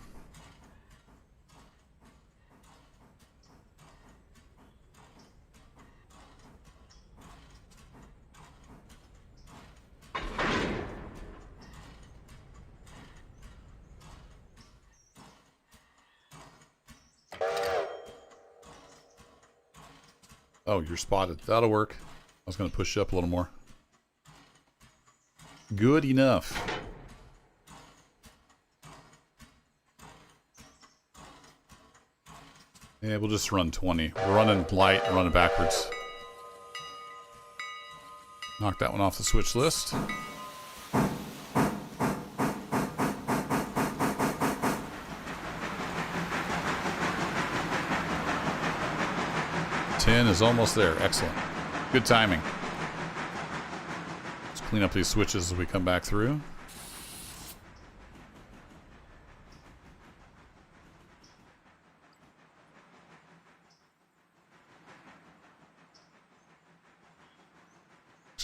S1: Oh, you're spotted. That'll work. I was going to push you up a little more. Good enough. Yeah, we'll just run 20. We're running light, running backwards. Knock that one off the switch list. Ten is almost there. Excellent. Good timing. Let's clean up these switches as we come back through.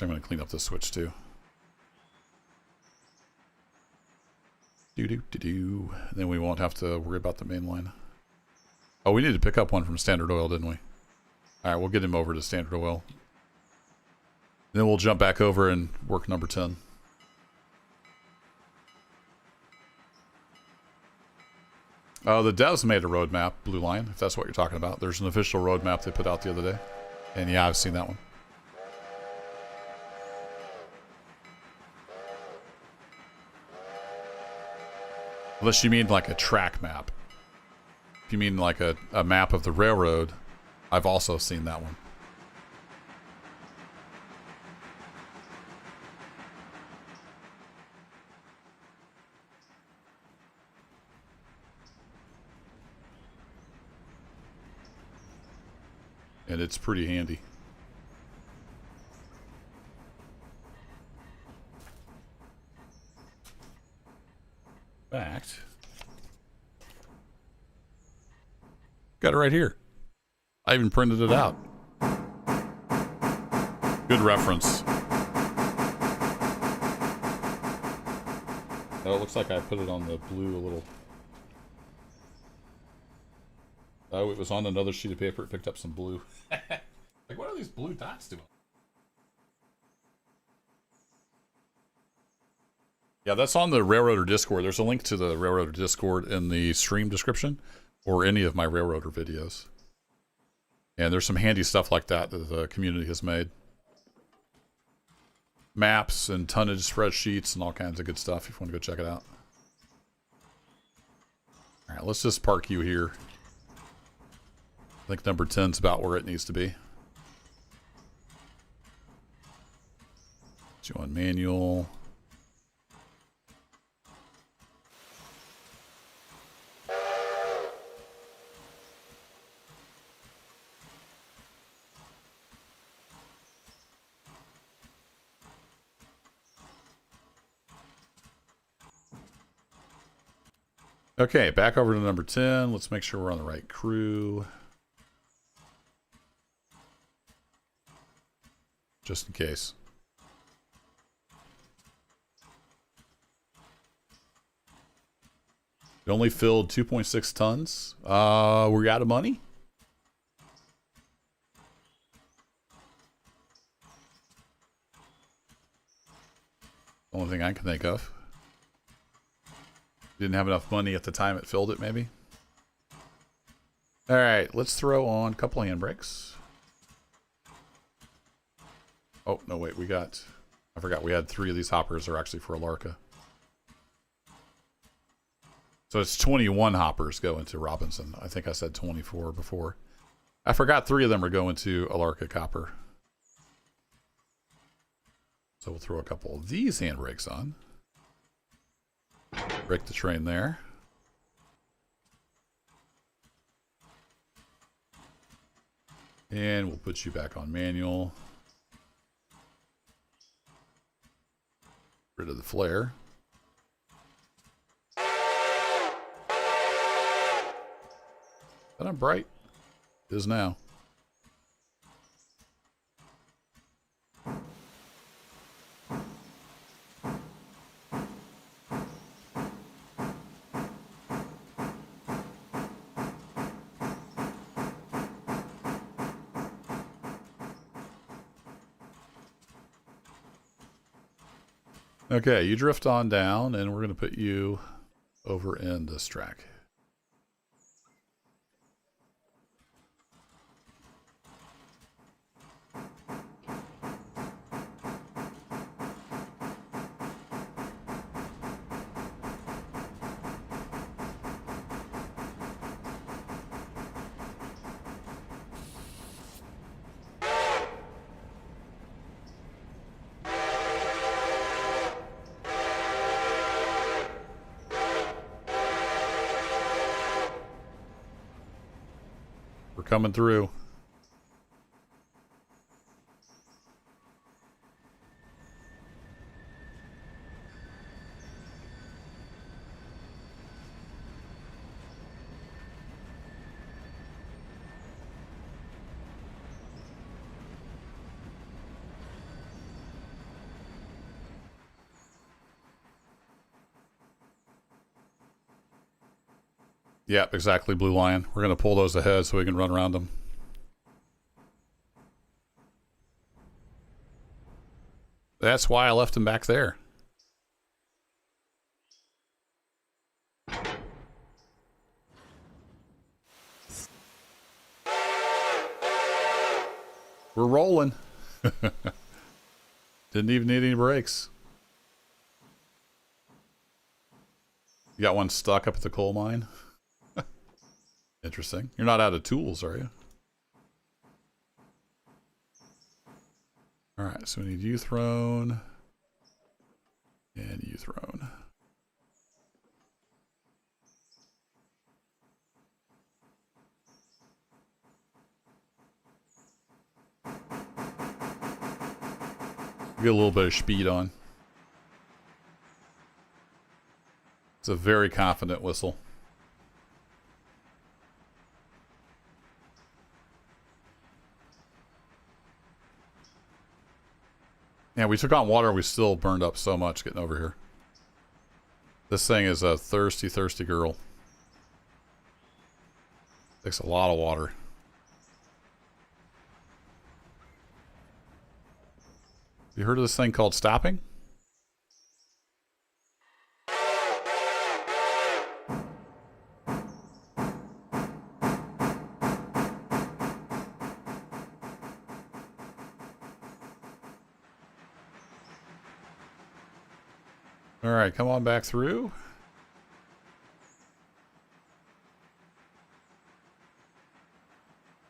S1: I'm going to clean up this switch too. Do. Then we won't have to worry about the main line. Oh, we need to pick up one from Standard Oil, didn't we? All right, we'll get him over to Standard Oil. Then we'll jump back over and work number 10. The devs made a roadmap, Blue Line, if that's what you're talking about. There's an official roadmap they put out the other day. And yeah, I've seen that one. Unless you mean like a track map. If you mean like a map of the railroad, I've also seen that one. And it's pretty handy. Fact. Got it right here. I even printed it out. Good reference. Oh, it looks like I put it on the blue a little. Oh, it was on another sheet of paper. It picked up some blue. Like, what are these blue dots doing? Yeah, that's on the Railroader Discord. There's a link to the Railroader Discord in the stream description or any of my Railroader videos. And there's some handy stuff like that that the community has made. Maps and tonnage spreadsheets and all kinds of good stuff if you want to go check it out. All right, let's just park you here. I think number 10's about where it needs to be. Put you on manual. Okay, back over to number 10. Let's make sure we're on the right crew. Just in case. It only filled 2.6 tons. We're out of money? Only thing I can think of. Didn't have enough money at the time it filled it, maybe. Alright, let's throw on a couple of handbrakes. Oh, no, wait, I forgot we had 3 of these hoppers are actually for Appalachia. So it's 21 hoppers go into Robinson. I think I said 24 before. I forgot 3 of them are going to Appalachia copper. So we'll throw a couple of these handbrakes on. Break the train there. And we'll put you back on manual. Rid of the flare. But I'm bright. It is now. Okay, you drift on down, and we're going to put you over in this track. We're coming through. Yep, exactly, Blue Lion. We're going to pull those ahead so we can run around them. That's why I left him back there. We're rolling. Didn't even need any brakes. You got one stuck up at the coal mine? Interesting. You're not out of tools, are you? Alright, so we need you thrown. And you thrown. Get a little bit of speed on. It's a very confident whistle. Yeah, we took on water and we still burned up so much getting over here. This thing is a thirsty, thirsty girl. Takes a lot of water. You heard of this thing called stopping? Alright, come on back through.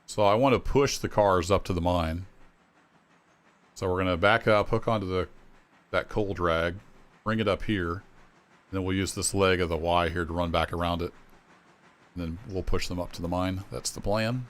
S1: So I want to push the cars up to the mine. So we're going to back up, hook onto that coal drag, bring it up here, and then we'll use this leg of the Y here to run back around it. And then we'll push them up to the mine. That's the plan.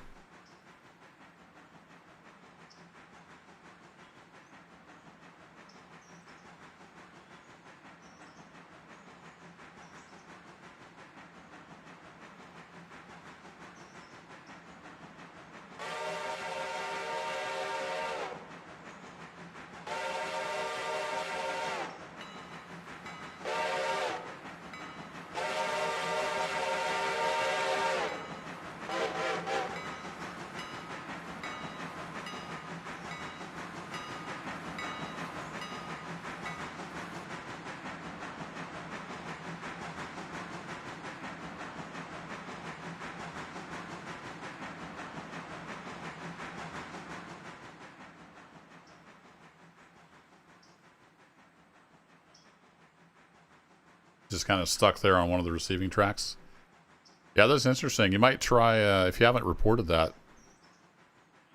S1: Just kind of stuck there on one of the receiving tracks. Yeah, that's interesting. You might try, if you haven't reported that,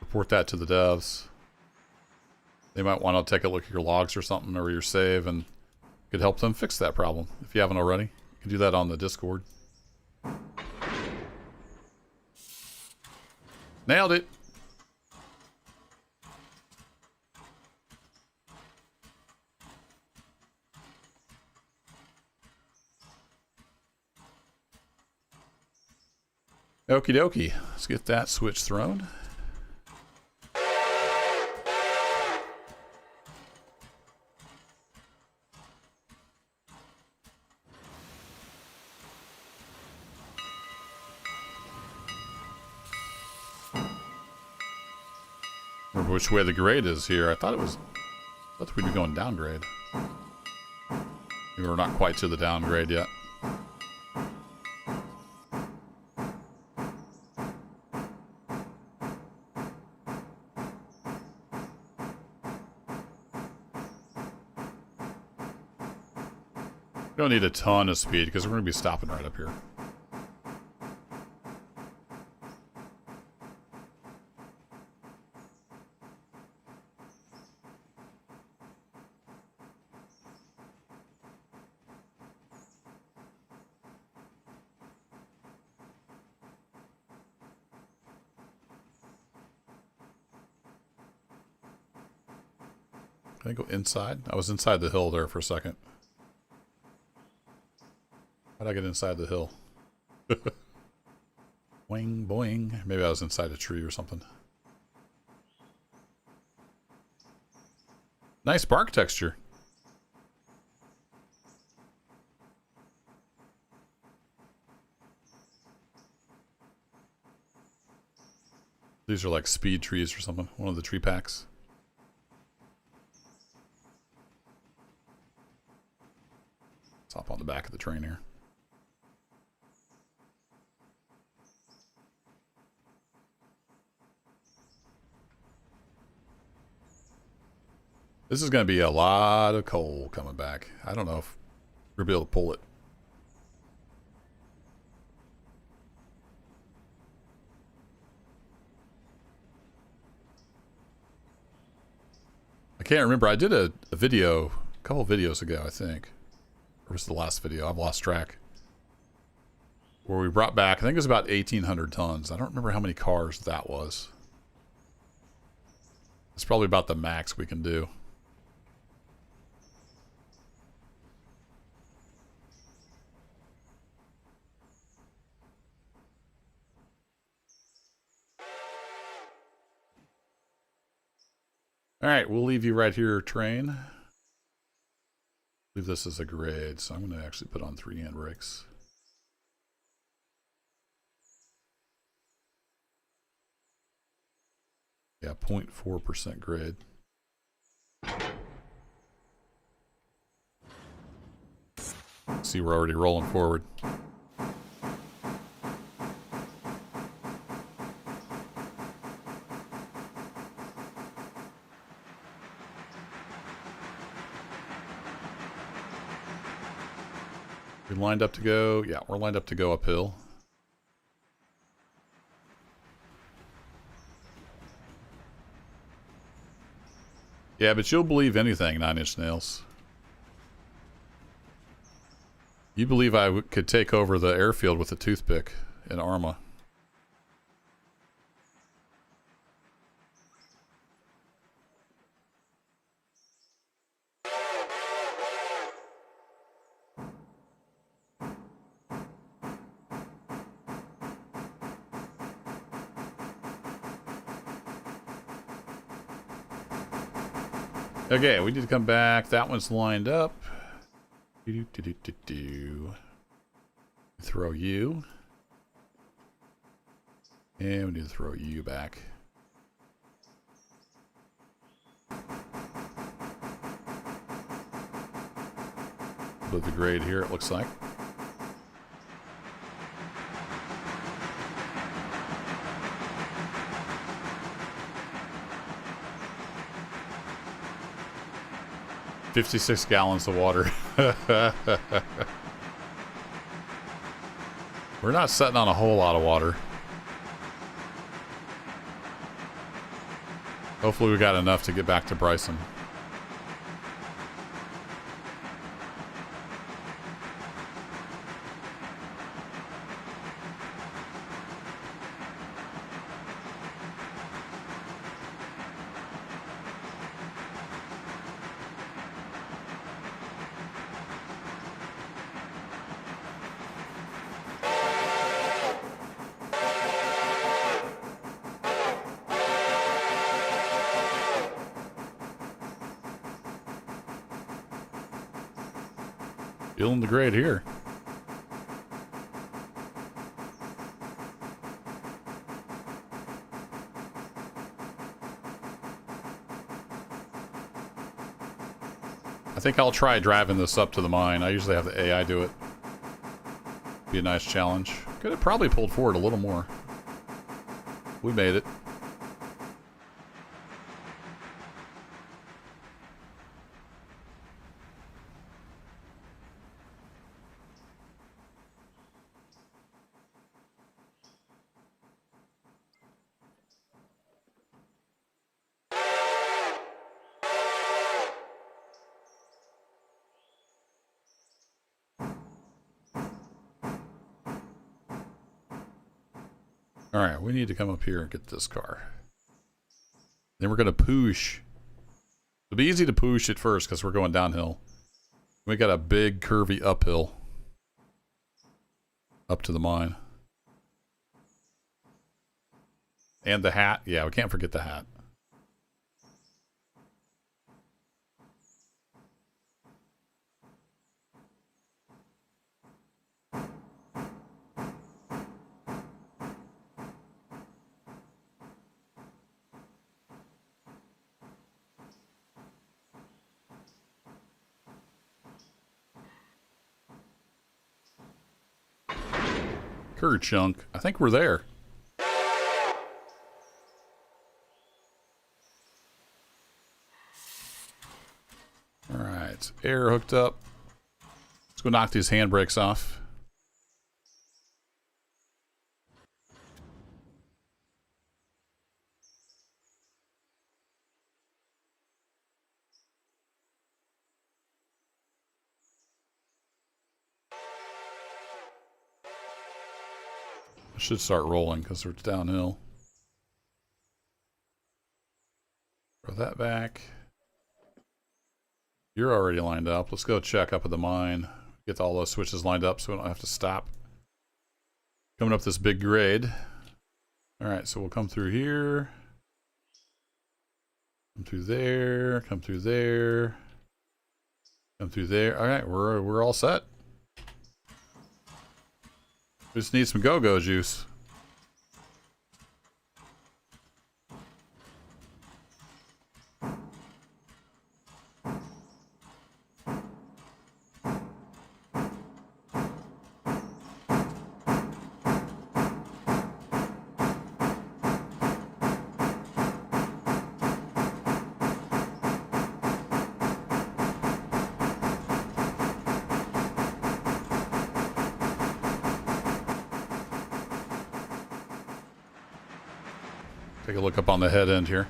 S1: report that to the devs. They might want to take a look at your logs or something, or your save, and could help them fix that problem. If you haven't already, you can do that on the Discord. Nailed it. Okie dokie. Let's get that switch thrown. Remember which way the grade is here. I thought we'd be going downgrade. We're not quite to the downgrade yet. We don't need a ton of speed because we're going to be stopping right up here. Can I go inside? I was inside the hill there for a second. How'd I get inside the hill? Boing, boing. Maybe I was inside a tree or something. Nice bark texture. These are like speed trees or something. One of the tree packs. Let's hop on the back of the train here. This is going to be a lot of coal coming back. I don't know if we'll be able to pull it. I can't remember. I did a video, a couple videos ago, I think. Or was the last video? I've lost track. Where we brought back, I think it was about 1,800 tons. I don't remember how many cars that was. It's probably about the max we can do. Alright, we'll leave you right here, train. I believe this is a grade, so I'm going to actually put on 3 handbrakes. Yeah, 0.4% grade. See, we're already rolling forward. We lined up to go. Yeah, we're lined up to go uphill. Yeah, but you'll believe anything, 9-inch nails. You believe I could take over the airfield with a toothpick in Arma. Okay, we need to come back. That one's lined up. Throw you. And we need to throw you back. Put the grade here, it looks like. $56 gallons of water. We're not setting on a whole lot of water. Hopefully we got enough to get back to Bryson. Feeling the grade here. I think I'll try driving this up to the mine. I usually have the AI do it. Be a nice challenge. Could have probably pulled forward a little more. We made it. Alright, we need to come up here and get this car. Then we're going to push. It'll be easy to push at first because we're going downhill. We got a big curvy uphill. Up to the mine. And the hat. Yeah, we can't forget the hat. Chunk. I think we're there. Alright, air hooked up. Let's go knock these handbrakes off. Should start rolling because it's downhill. Throw that back. You're already lined up. Let's go check up at the mine. Get all those switches lined up so we don't have to stop. Coming up this big grade. Alright, so we'll come through here. Come through there. Come through there. Come through there. Alright, we're all set. We just need some go-go juice. Take a look up on the head end here.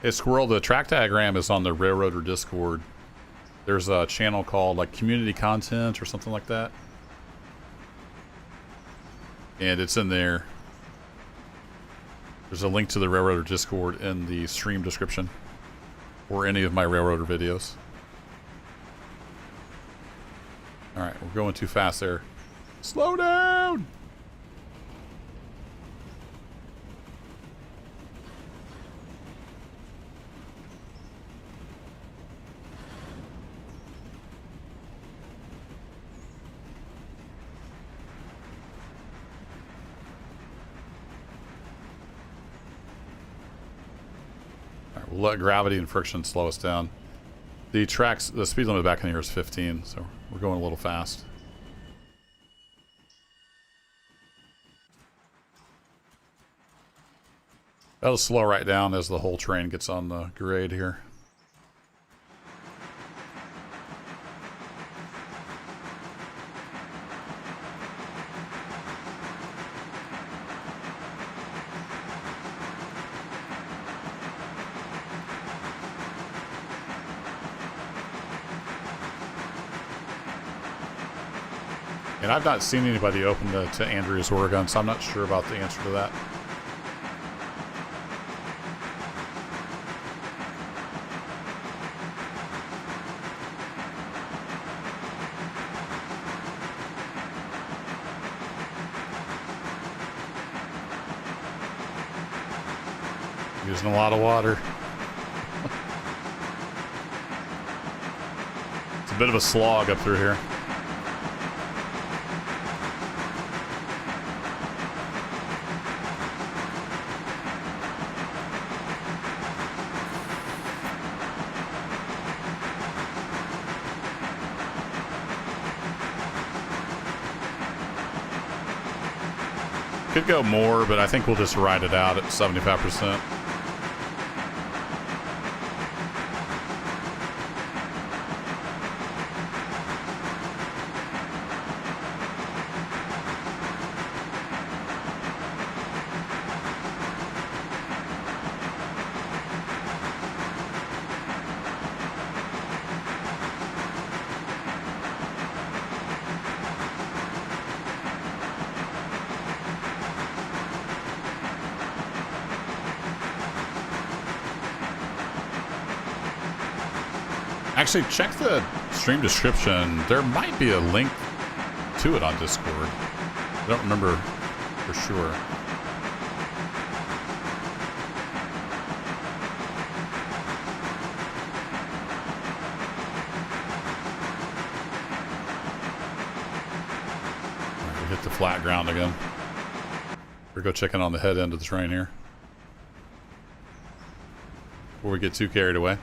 S1: Hey Squirrel, the track diagram is on the Railroader Discord. There's a channel called like Community Content or something like that. And it's in there. There's a link to the Railroader Discord in the stream description. Or any of my Railroader videos. Alright, we're going too fast there. Slow down! Alright, we'll let gravity and friction slow us down. The tracks, the speed limit back in here is 15, so we're going a little fast. That'll slow right down as the whole train gets on the grade here. And I've not seen anybody open to Andreas, Oregon, so I'm not sure about the answer to that. Using a lot of water. It's a bit of a slog up through here. Could go more, but I think we'll just ride it out at 75%. Actually, check the stream description. There might be a link to it on Discord. I don't remember for sure. All right, we hit the flat ground again. We're go checking on the head end of the train here before we get too carried away.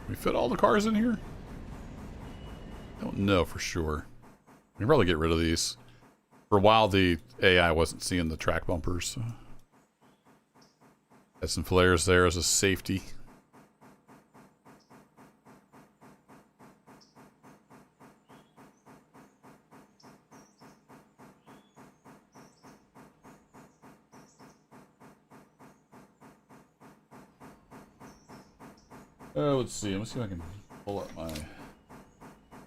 S1: We fit all the cars in here? Don't know for sure. We can probably get rid of these. For a while, the AI wasn't seeing the track bumpers. So. Had some flares there as a safety. Let's see. Let's see if I can pull up my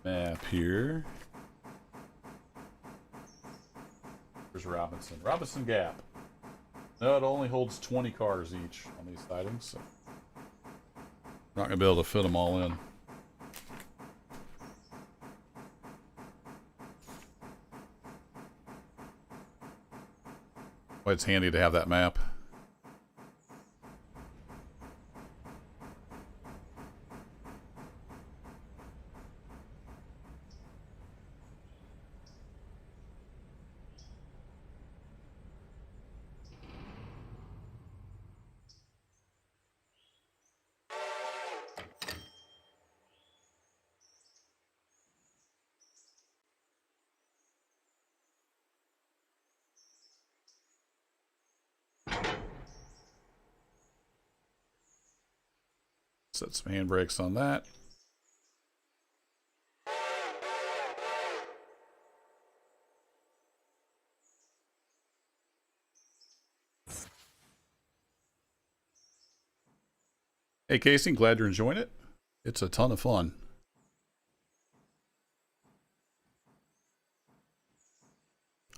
S1: map here. There's Robinson. Robinson Gap. No, it only holds 20 cars each on these items, so we're not going to be able to fit them all in. Well, it's handy to have that map. Set some handbrakes on that. Hey, Casey, glad you're enjoying it. It's a ton of fun.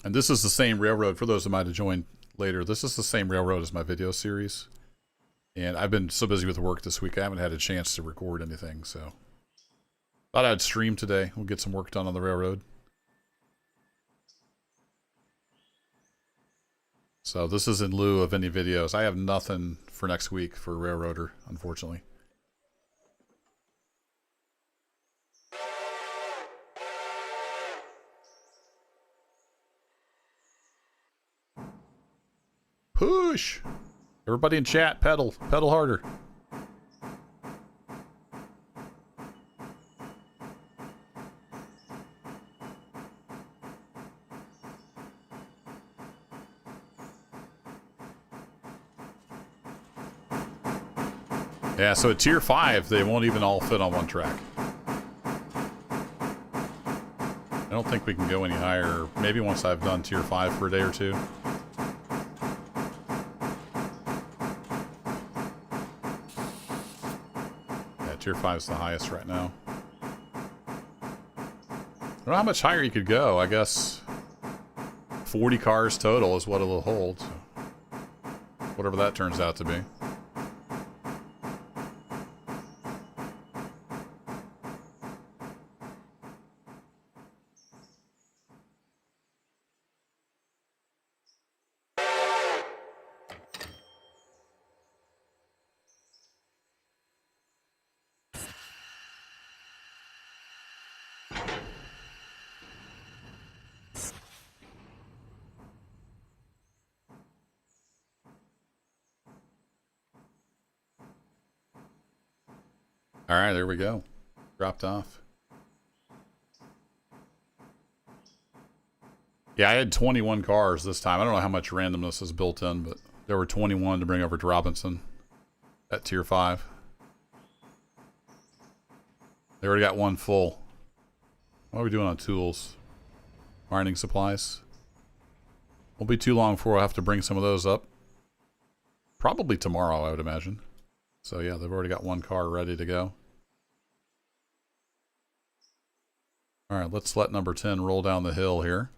S1: And this is the same railroad, for those that might have joined later, this is the same railroad as my video series. And I've been so busy with work this week, I haven't had a chance to record anything, so. Thought I'd stream today. We'll get some work done on the railroad. So this is in lieu of any videos. I have nothing for next week for Railroader, unfortunately. Push! Everybody in chat, pedal. Pedal harder. Yeah, so at tier 5, they won't even all fit on one track. I don't think we can go any higher. Maybe once I've done tier 5 for a day or two. Yeah, tier 5 is the highest right now. I don't know how much higher you could go. I guess 40 cars total is what it'll hold. So whatever that turns out to be. Alright, there we go. Dropped off. Yeah, I had 21 cars this time. I don't know how much randomness is built in, but there were 21 to bring over to Robinson at tier 5. They already got one full. What are we doing on tools? Mining supplies. Won't be too long before we'll have to bring some of those up. Probably tomorrow, I would imagine. So yeah, they've already got one car ready to go. Alright, let's let number 10 roll down the hill here.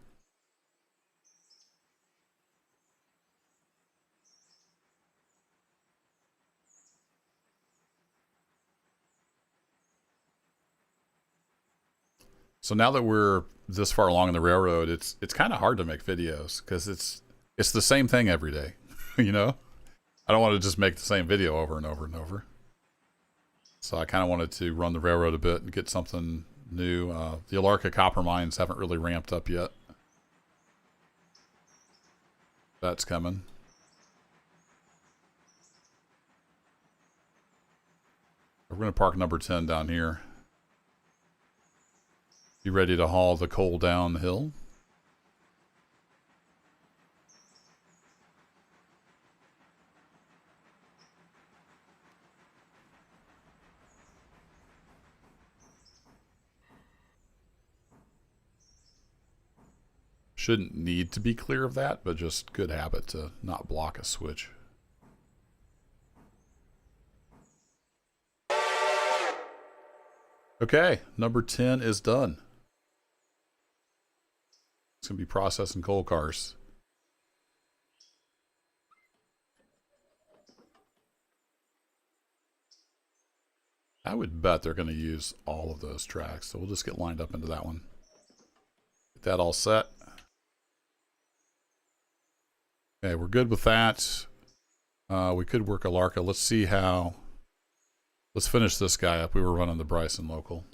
S1: So now that we're this far along in the railroad, it's kind of hard to make videos because it's the same thing every day, you know? I don't want to just make the same video over and over and over. So I kind of wanted to run the railroad a bit and get something new. The Appalachia copper mines haven't really ramped up yet. That's coming. We're going to park number 10 down here. You ready to haul the coal down the hill? Shouldn't need to be clear of that, but just good habit to not block a switch. Okay, number 10 is done. It's going to be processing coal cars. I would bet they're going to use all of those tracks, so we'll just get lined up into that one. Get that all set. Okay, we're good with that. We could work Appalachia. Let's see how... Let's finish this guy up. We were running the Bryson local.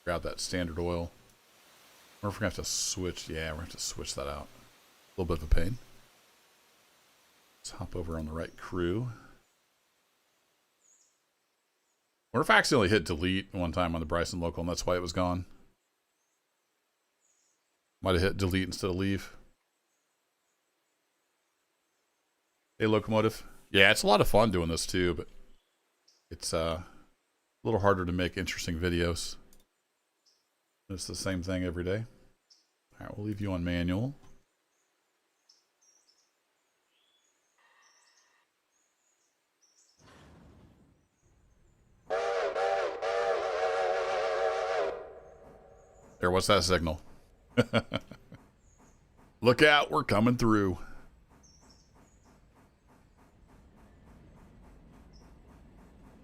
S1: Grab that Standard Oil. I wonder if we're going to have to switch. Yeah, we're going to have to switch that out. A little bit of a pain. Let's hop over on the right crew. I wonder if I accidentally hit delete one time on the Bryson local and that's why it was gone. Might have hit delete instead of leave. Hey, Locomotive. Yeah, it's a lot of fun doing this too, but it's a little harder to make interesting videos. It's the same thing every day. All right, we'll leave you on manual. There, what's that signal? Look out, we're coming through.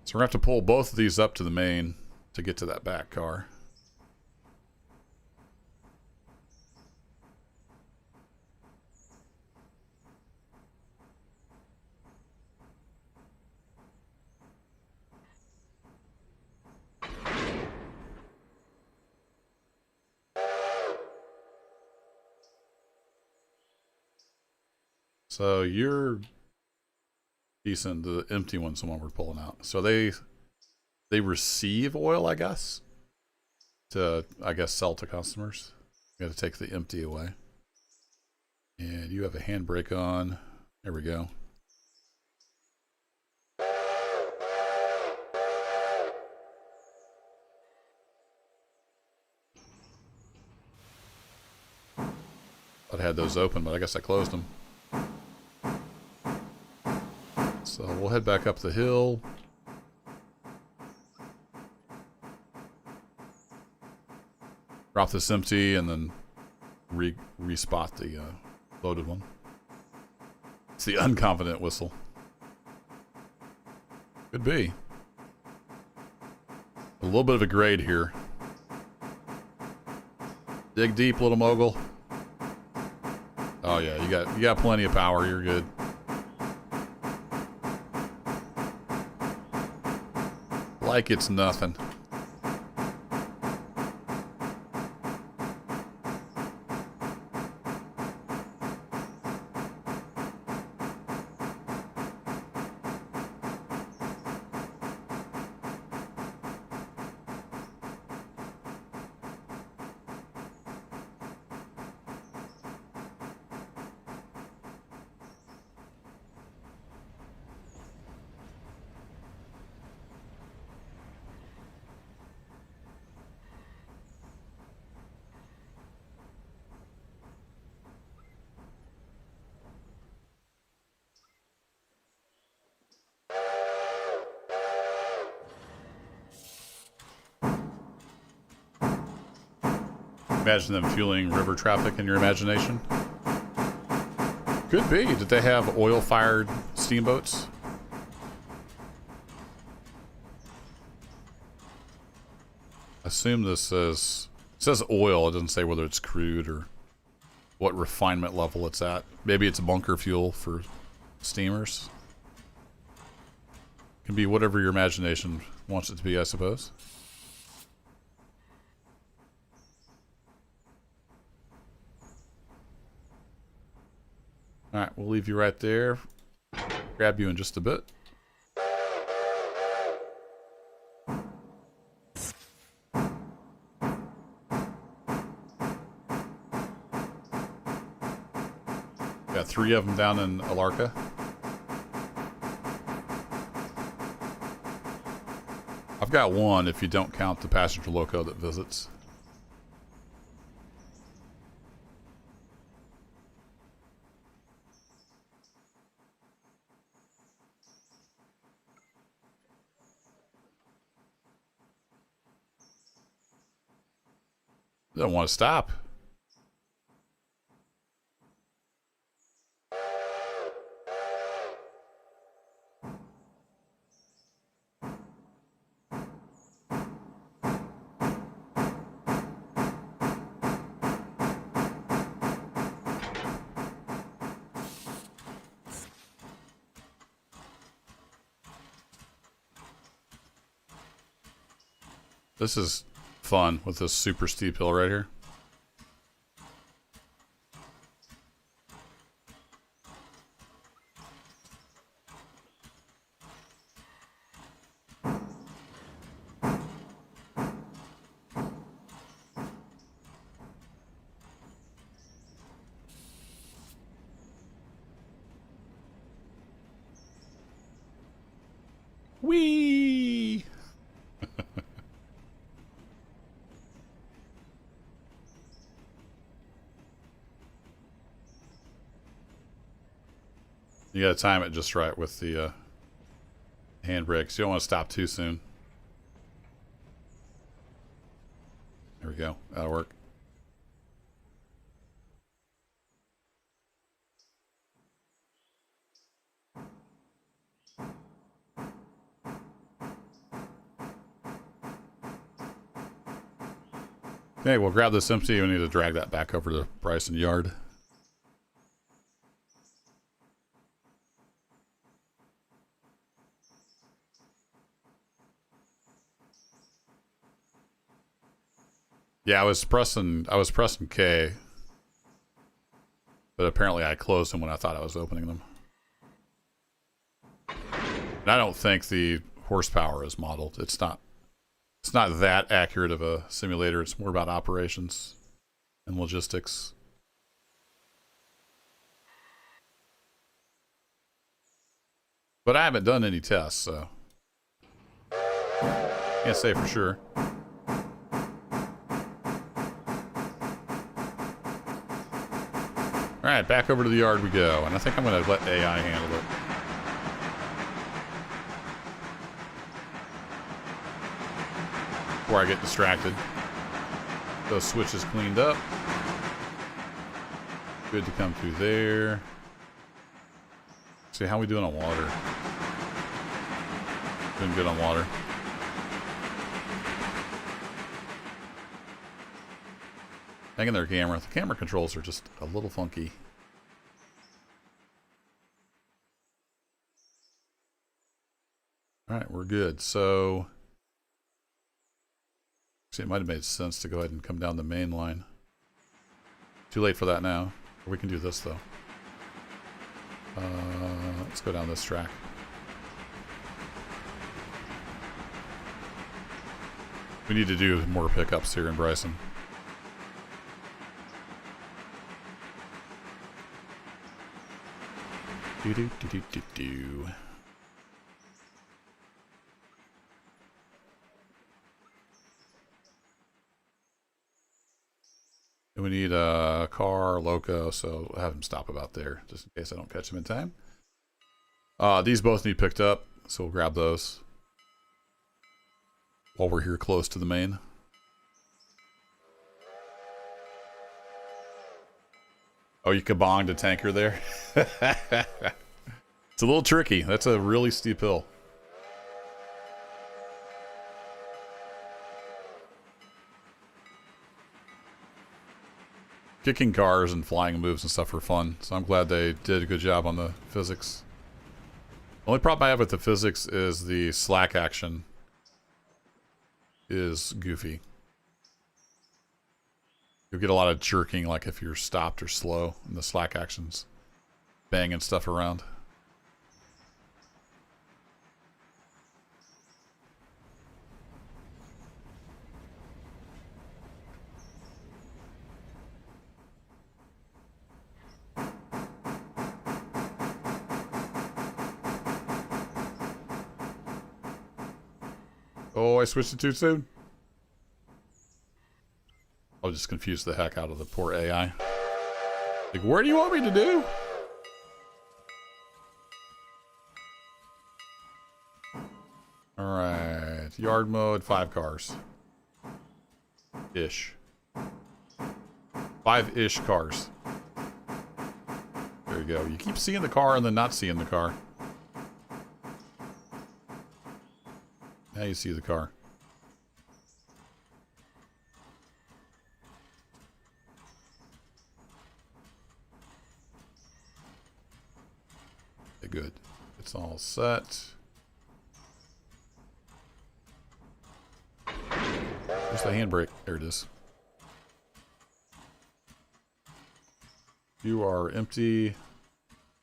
S1: So we're going to have to pull both of these up to the main to get to that back car. So you're decent. The empty one's the one we're pulling out. So they receive oil, I guess, to sell to customers. You got to take the empty away. And you have a handbrake on. There we go. I had those open, but I guess I closed them. So we'll head back up the hill. Drop this empty and then respot the loaded one. It's the unconfident whistle. Could be. A little bit of a grade here. Dig deep, little mogul. Oh yeah, you got plenty of power. You're good. Like it's nothing. Imagine them fueling river traffic in your imagination. Could be. Did they have oil-fired steamboats? Assume this says... It says oil. It doesn't say whether it's crude or what refinement level it's at. Maybe it's bunker fuel for steamers. Can be whatever your imagination wants it to be, I suppose. Alright, we'll leave you right there. Grab you in just a bit. Got 3 of them down in Appalachia. I've got 1 if you don't count the passenger loco that visits. Don't want to stop. This is fun with this super steep hill right here. Whee! You gotta time it just right with the handbrakes. You don't want to stop too soon. There we go. That'll work. Okay, we'll grab this empty. We need to drag that back over to Bryson Yard. Yeah, I was pressing K, but apparently I closed them when I thought I was opening them. And I don't think the horsepower is modeled. It's not that accurate of a simulator. It's more about operations and logistics. But I haven't done any tests, so can't say for sure. Alright, back over to the yard we go. And I think I'm going to let AI handle it. Before I get distracted. Those switches cleaned up. Good to come through there. See, how we doing on water? Doing good on water. Hang in there, camera. The camera controls are just a little funky. Alright, we're good. So, see, it might have made sense to go ahead and come down the main line. Too late for that now. We can do this, though. Let's go down this track. We need to do more pickups here in Bryson. Do. We need a car, loco, so I'll have him stop about there, just in case I don't catch him in time. These both need picked up, so we'll grab those while we're here close to the main. Oh, you kabonged a tanker there? It's a little tricky. That's a really steep hill. Kicking cars and flying moves and stuff are fun, so I'm glad they did a good job on the physics. The only problem I have with the physics is the slack action is goofy. You'll get a lot of jerking, like if you're stopped or slow, and the slack action's banging stuff around. Oh, I switched it too soon. I'll just confuse the heck out of the poor AI. Like, where do you want me to do? Alright. Yard mode, 5 cars. Ish. 5-ish cars. There you go. You keep seeing the car and then not seeing the car. Now you see the car. Okay, good. It's all set. Where's the handbrake? There it is. You are empty.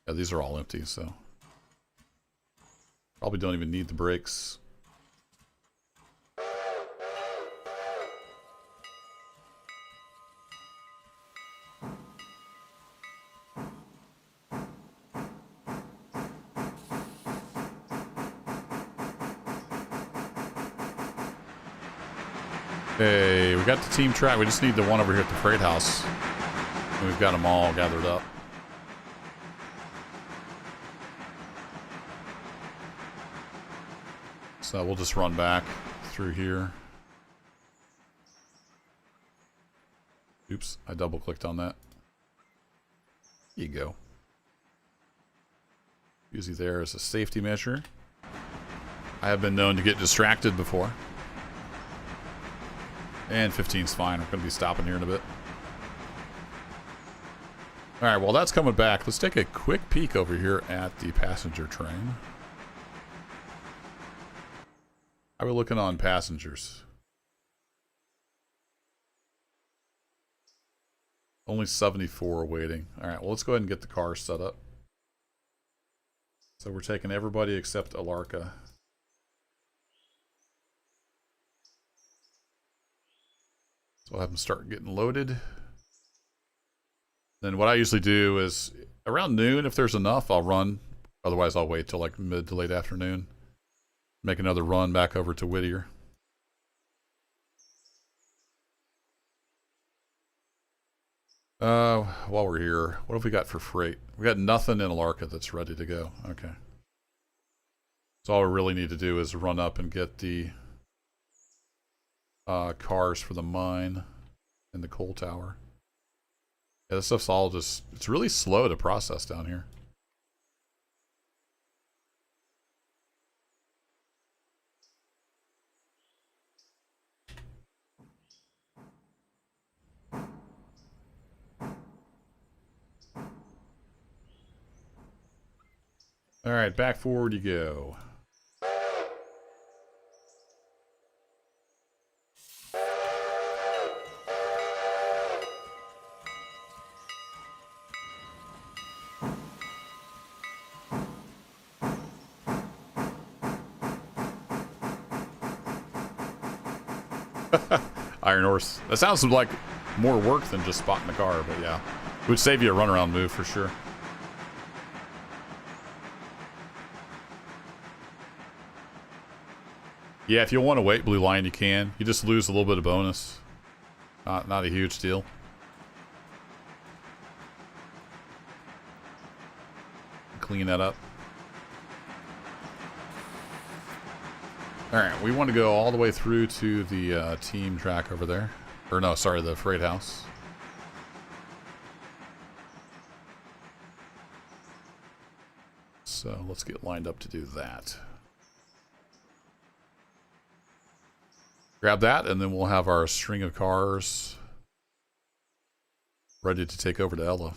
S1: Yeah, these are all empty, so probably don't even need the brakes. Okay, we got the team track. We just need the one over here at the freight house. And we've got them all gathered up. So we'll just run back through here. Oops, I double clicked on that. There you go. Usually there as a safety measure. I have been known to get distracted before. And 15's fine. We're going to be stopping here in a bit. Alright, well that's coming back. Let's take a quick peek over here at the passenger train. How are we looking on passengers? Only 74 waiting. Alright, well let's go ahead and get the car set up. So we're taking everybody except Appalachia. So I'll have them start getting loaded. Then what I usually do is around noon, if there's enough, I'll run. Otherwise, I'll wait till like mid to late afternoon. Make another run back over to Whittier. While we're here, what have we got for freight? We got nothing in Appalachia that's ready to go. Okay. So all we really need to do is run up and get the cars for the mine and the coal tower. Yeah, this stuff's all just, it's really slow to process down here. Alright, back forward you go. Iron Horse. That sounds like more work than just spotting the car, but yeah. It would save you a runaround move for sure. Yeah, if you want to wait Blue Line, you can. You just lose a little bit of bonus. Not a huge deal. Clean that up. Alright, we want to go all the way through to the team track over there. Or no, sorry, the freight house. So let's get lined up to do that. Grab that, and then we'll have our string of cars ready to take over to Ella.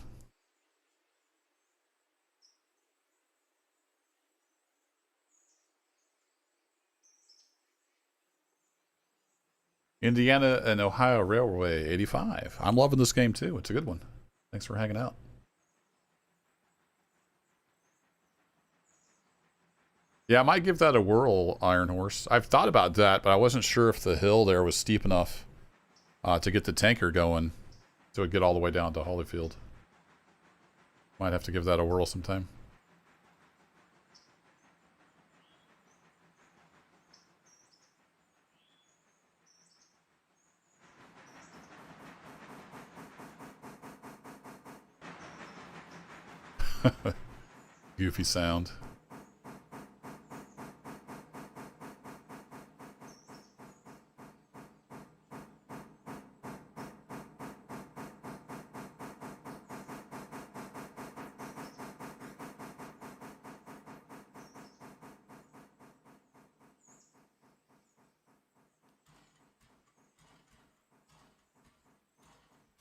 S1: Indiana and Ohio Railway 85. I'm loving this game too. It's a good one. Thanks for hanging out. Yeah, I might give that a whirl, Iron Horse. I've thought about that, but I wasn't sure if the hill there was steep enough to get the tanker going so it'd get all the way down to Holyfield. Might have to give that a whirl sometime. Goofy sound.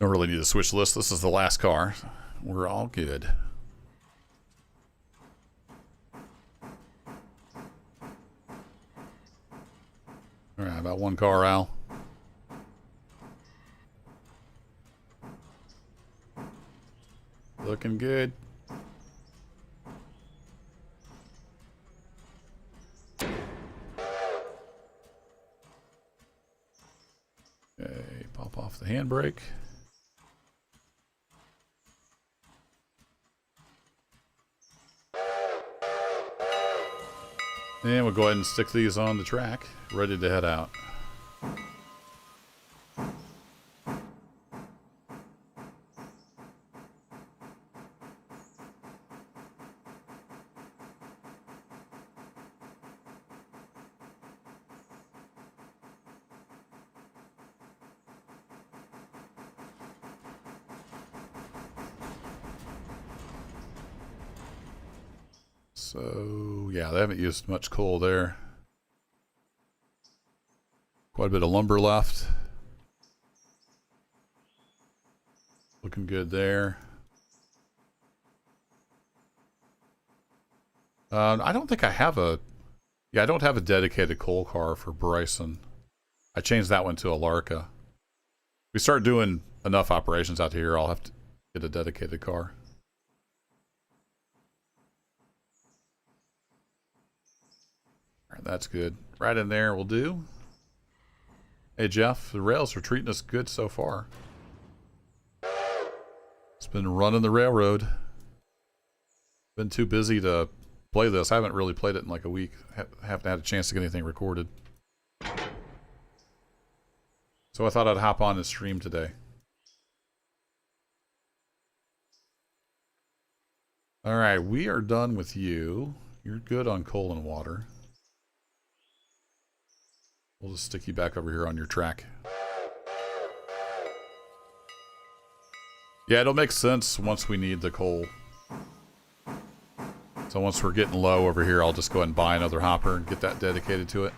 S1: Don't really need to switch lists. This is the last car. We're all good. Alright, about one car, Al. Looking good. Okay, pop off the handbrake. And we'll go ahead and stick these on the track, ready to head out. So, yeah, they haven't used much coal there. Quite a bit of lumber left. Looking good there. I don't think I have a... Yeah, I don't have a dedicated coal car for Bryson. I changed that one to a Larka. If we start doing enough operations out here, I'll have to get a dedicated car. All right, that's good. Right in there will do. Hey, Jeff, the rails are treating us good so far. It's been running the railroad. Been too busy to play this. I haven't really played it in like a week. Haven't had a chance to get anything recorded. So I thought I'd hop on and stream today. Alright, we are done with you. You're good on coal and water. We'll just stick you back over here on your track. Yeah, it'll make sense once we need the coal. So once we're getting low over here, I'll just go ahead and buy another hopper and get that dedicated to it.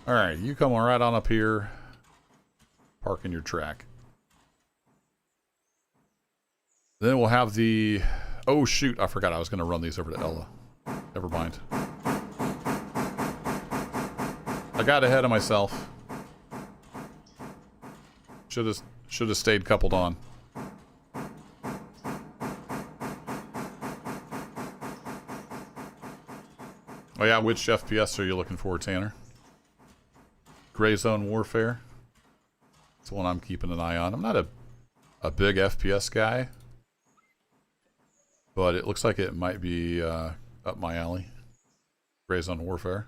S1: Alright, you come right on up here. Park in your track. Then we'll have the... Oh shoot, I forgot I was going to run these over to Ella. Never mind. I got ahead of myself. Should have stayed coupled on. Oh yeah, which FPS are you looking for, Tanner? Gray Zone Warfare. That's the one I'm keeping an eye on. I'm not a big FPS guy, but it looks like it might be up my alley. Gray Zone Warfare.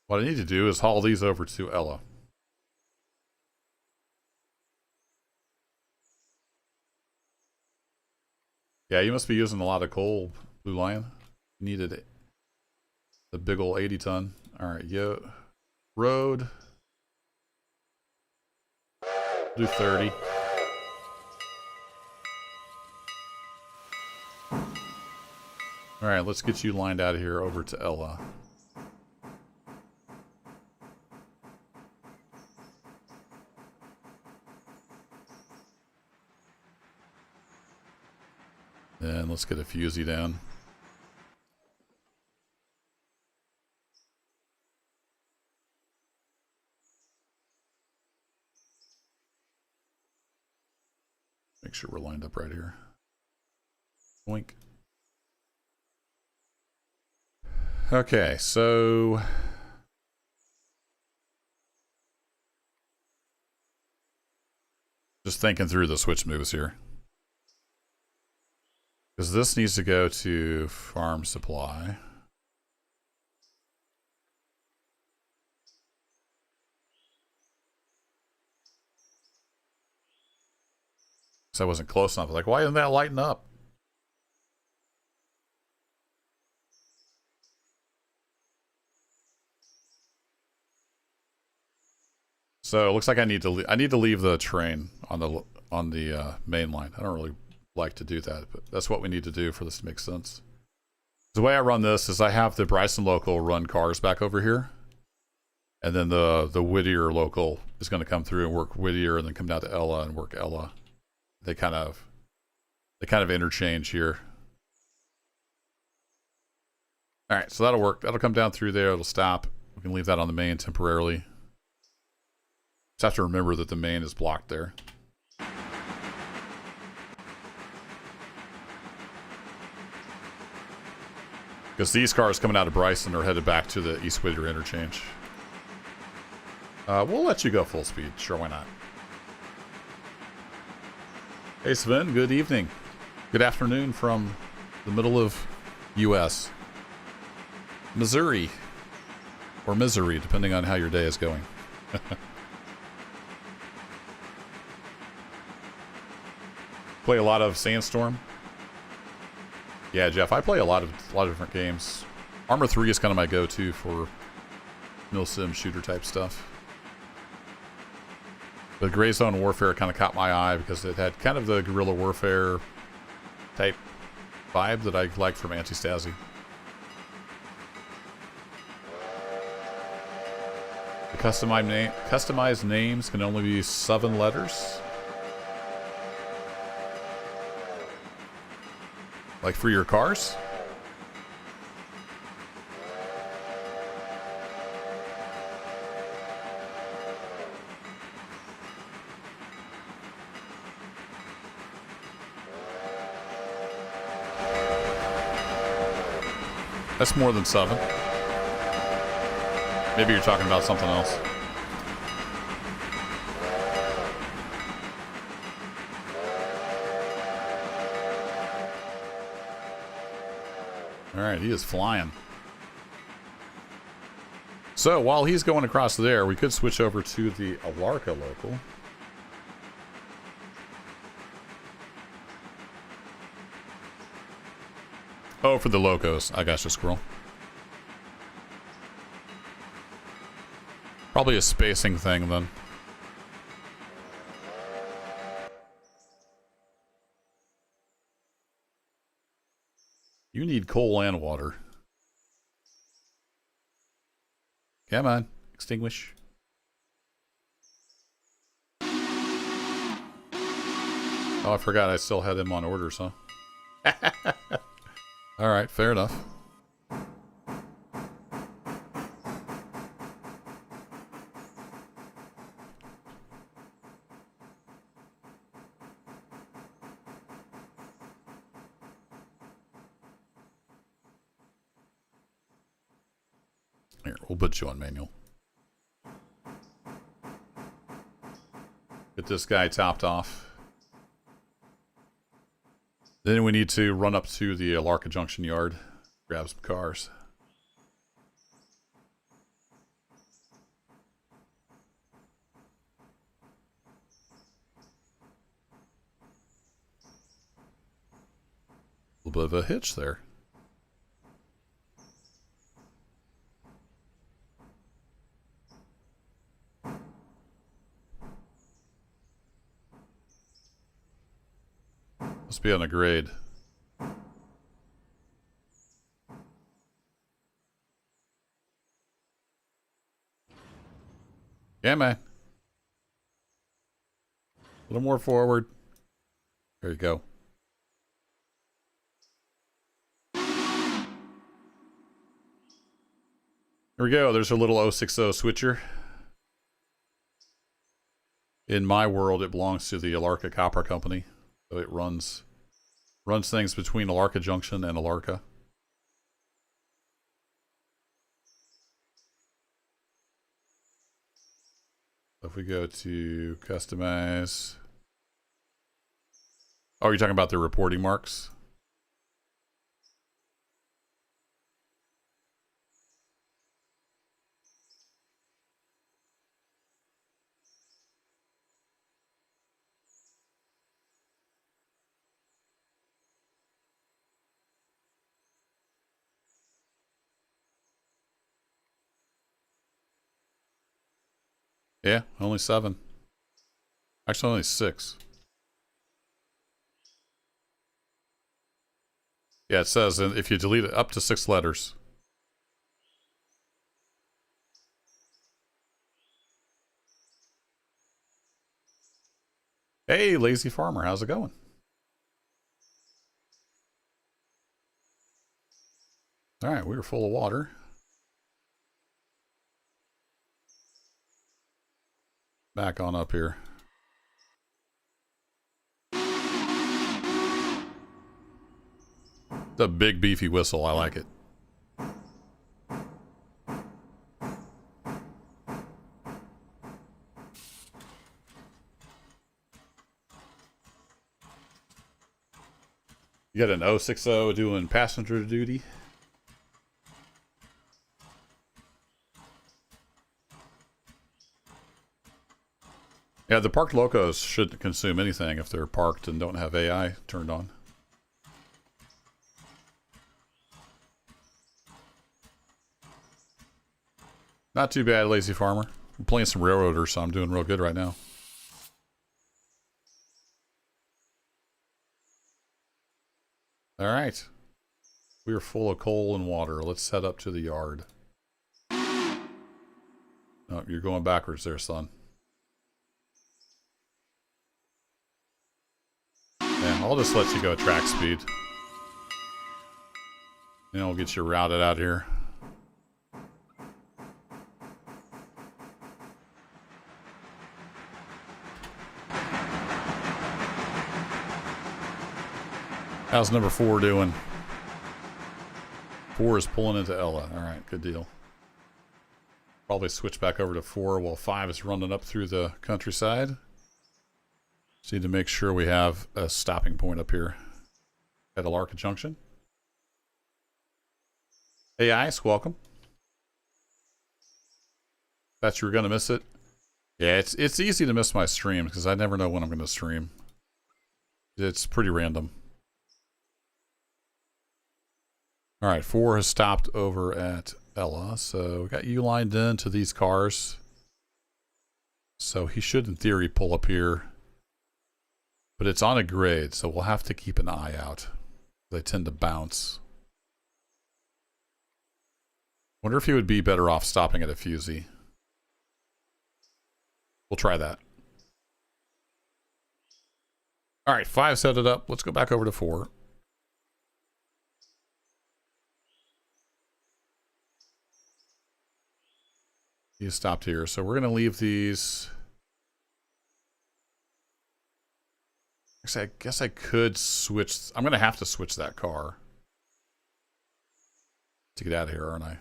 S1: What I need to do is haul these over to Ella. Yeah, you must be using a lot of coal, Blue Lion. You needed it. The big ol' 80 ton. Alright, yo. Road. Do 30. Alright, let's get you lined out of here over to Ella. And let's get a fusey down. Make sure we're lined up right here. Boink. Okay, so just thinking through the switch moves here. Because this needs to go to farm supply. So I wasn't close enough. Like, why isn't that lighting up? So it looks like I need to leave the train on the main line. I don't really like to do that, but that's what we need to do for this to make sense. The way I run this is I have the Bryson local run cars back over here, and then the Whittier local is going to come through and work Whittier, and then come down to Ella and work Ella. They kind of interchange here. All right, so that'll work. That'll come down through there. It'll stop. We can leave that on the main temporarily. Just have to remember that the main is blocked there. Because these cars coming out of Bryson are headed back to the East Whittier interchange. We'll let you go full speed. Sure, why not? Hey Sven, good evening. Good afternoon from the middle of U.S. Missouri. Or misery, depending on how your day is going. Play a lot of Sandstorm. Yeah, Jeff, I play a lot of different games. Armor 3 is kind of my go-to for milsim shooter type stuff. But Gray Zone Warfare kind of caught my eye because it had kind of the guerrilla warfare type vibe that I like from Anti-Stasi. The customized names can only be 7 letters. Like for your cars? That's more than 7. Maybe you're talking about something else. Alright, he is flying. So, while he's going across there, we could switch over to the Appalachia local. Oh, for the locos. I got you, squirrel. Probably a spacing thing, then. You need coal and water. Come on. Extinguish. Oh, I forgot I still had him on orders, huh? Alright, fair enough. Here, we'll put you on manual. Get this guy topped off. Then we need to run up to the Appalachia Junction yard, grab some cars. A little bit of a hitch there. Must be on a grade. Yeah, man. A little more forward. There you go. Here we go. There's a little 060 switcher. In my world, it belongs to the Appalachia Copper Company. So it runs things between Appalachia Junction and Appalachia. If we go to customize. Oh, you're talking about the reporting marks? Yeah, only 7. Actually, only 6. Yeah, it says if you delete it up to 6 letters. Hey, lazy farmer, how's it going? All right, we were full of water. Back on up here. It's a big beefy whistle. I like it. You got an 060 doing passenger duty. Yeah, the parked locos shouldn't consume anything if they're parked and don't have AI turned on. Not too bad, lazy farmer. I'm playing some railroaders, so I'm doing real good right now. All right. We are full of coal and water. Let's head up to the yard. Oh, you're going backwards there, son. Yeah, I'll just let you go at track speed. And I'll get you routed out here. How's number 4 doing? 4 is pulling into Ella. All right, good deal. Probably switch back over to 4 while 5 is running up through the countryside. Just need to make sure we have a stopping point up here at Appalachia Junction. Hey, Ice, welcome. Thought you were going to miss it. Yeah, it's easy to miss my streams because I never know when I'm going to stream. It's pretty random. All right, 4 has stopped over at Ella, so we got you lined into these cars. So he should, in theory, pull up here. But it's on a grade, so we'll have to keep an eye out. They tend to bounce. Wonder if he would be better off stopping at a Fusey. We'll try that. All right, 5 set it up. Let's go back over to 4. He stopped here, so we're going to leave these. Actually, I guess I could switch. I'm going to have to switch that car to get out of here, aren't I?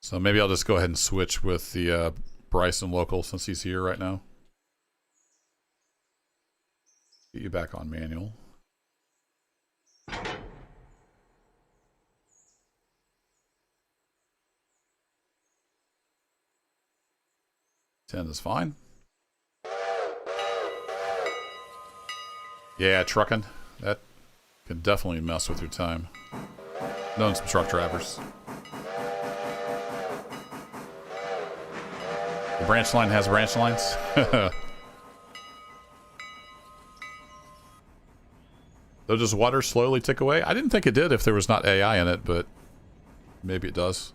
S1: So maybe I'll just go ahead and switch with the Bryson local since he's here right now. Get you back on manual. 10 is fine. Yeah, trucking. That can definitely mess with your time. Known some truck drivers. The branch line has branch lines. Though, does water slowly tick away? I didn't think it did if there was not AI in it, but maybe it does.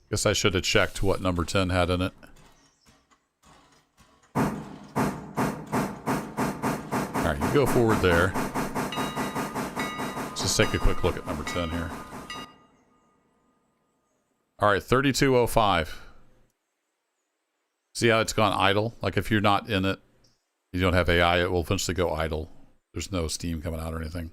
S1: Guess I should have checked what number 10 had in it. Alright, you go forward there. Let's just take a quick look at number 10 here. Alright, 3205. See how it's gone idle? Like if you're not in it, you don't have AI, it will eventually go idle. There's no steam coming out or anything.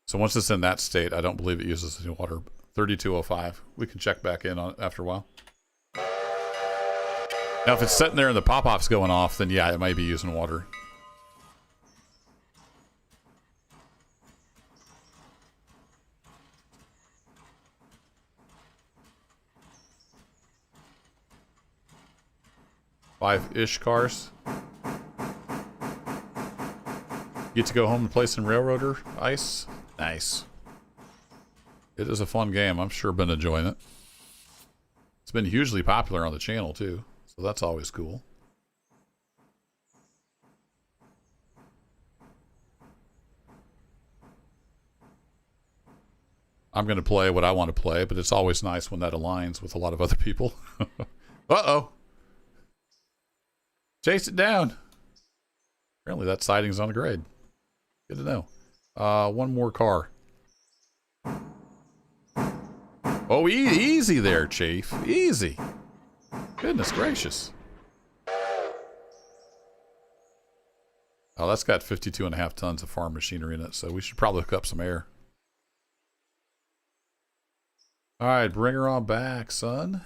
S1: So once it's in that state, I don't believe it uses any water. 3205. We can check back in on it after a while. Now, if it's sitting there and the pop-off's going off, then yeah, it might be using water. Five-ish cars. Get to go home and play some Railroader Ice. Nice. It is a fun game. I'm sure been enjoying it. It's been hugely popular on the channel too, so that's always cool. I'm going to play what I want to play, but it's always nice when that aligns with a lot of other people. Uh-oh. Chase it down. Apparently that siding's on the grade. Good to know. One more car. Oh, easy there, Chief. Easy. Goodness gracious. Oh, that's got 52.5 tons of farm machinery in it, so we should probably hook up some air. All right, bring her on back, son.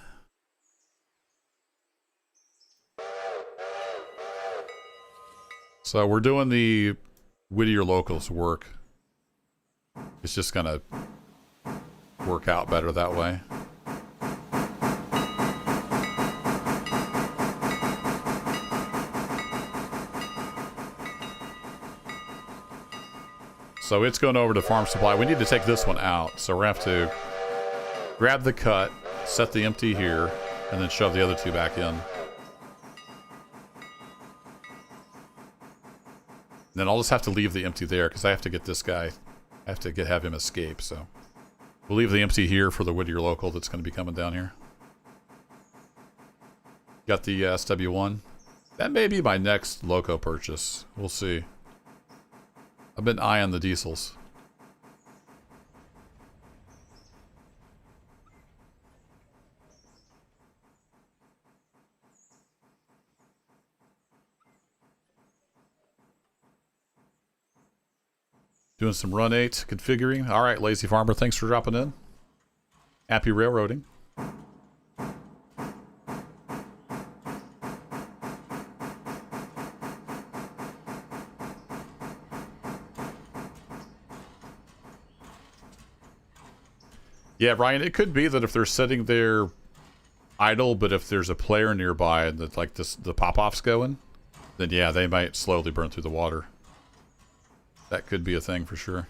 S1: So we're doing the Whittier Locals work. It's just gonna work out better that way. So it's going over to farm supply. We need to take this one out. So we're going to have to grab the cut, set the empty here, and then shove the other two back in. And then I'll just have to leave the empty there because I have to get this guy, I have to have him escape. So we'll leave the empty here for the Whittier Local that's going to be coming down here. Got the SW1. That may be my next Loco purchase. We'll see. I've been eyeing the diesels. Doing some run 8 configuring. All right, Lazy Farmer, thanks for dropping in. Happy railroading. Yeah, Ryan, it could be that if they're sitting there idle, but if there's a player nearby and that like this, the pop-off's going, then yeah, they might slowly burn through the water. That could be a thing for sure.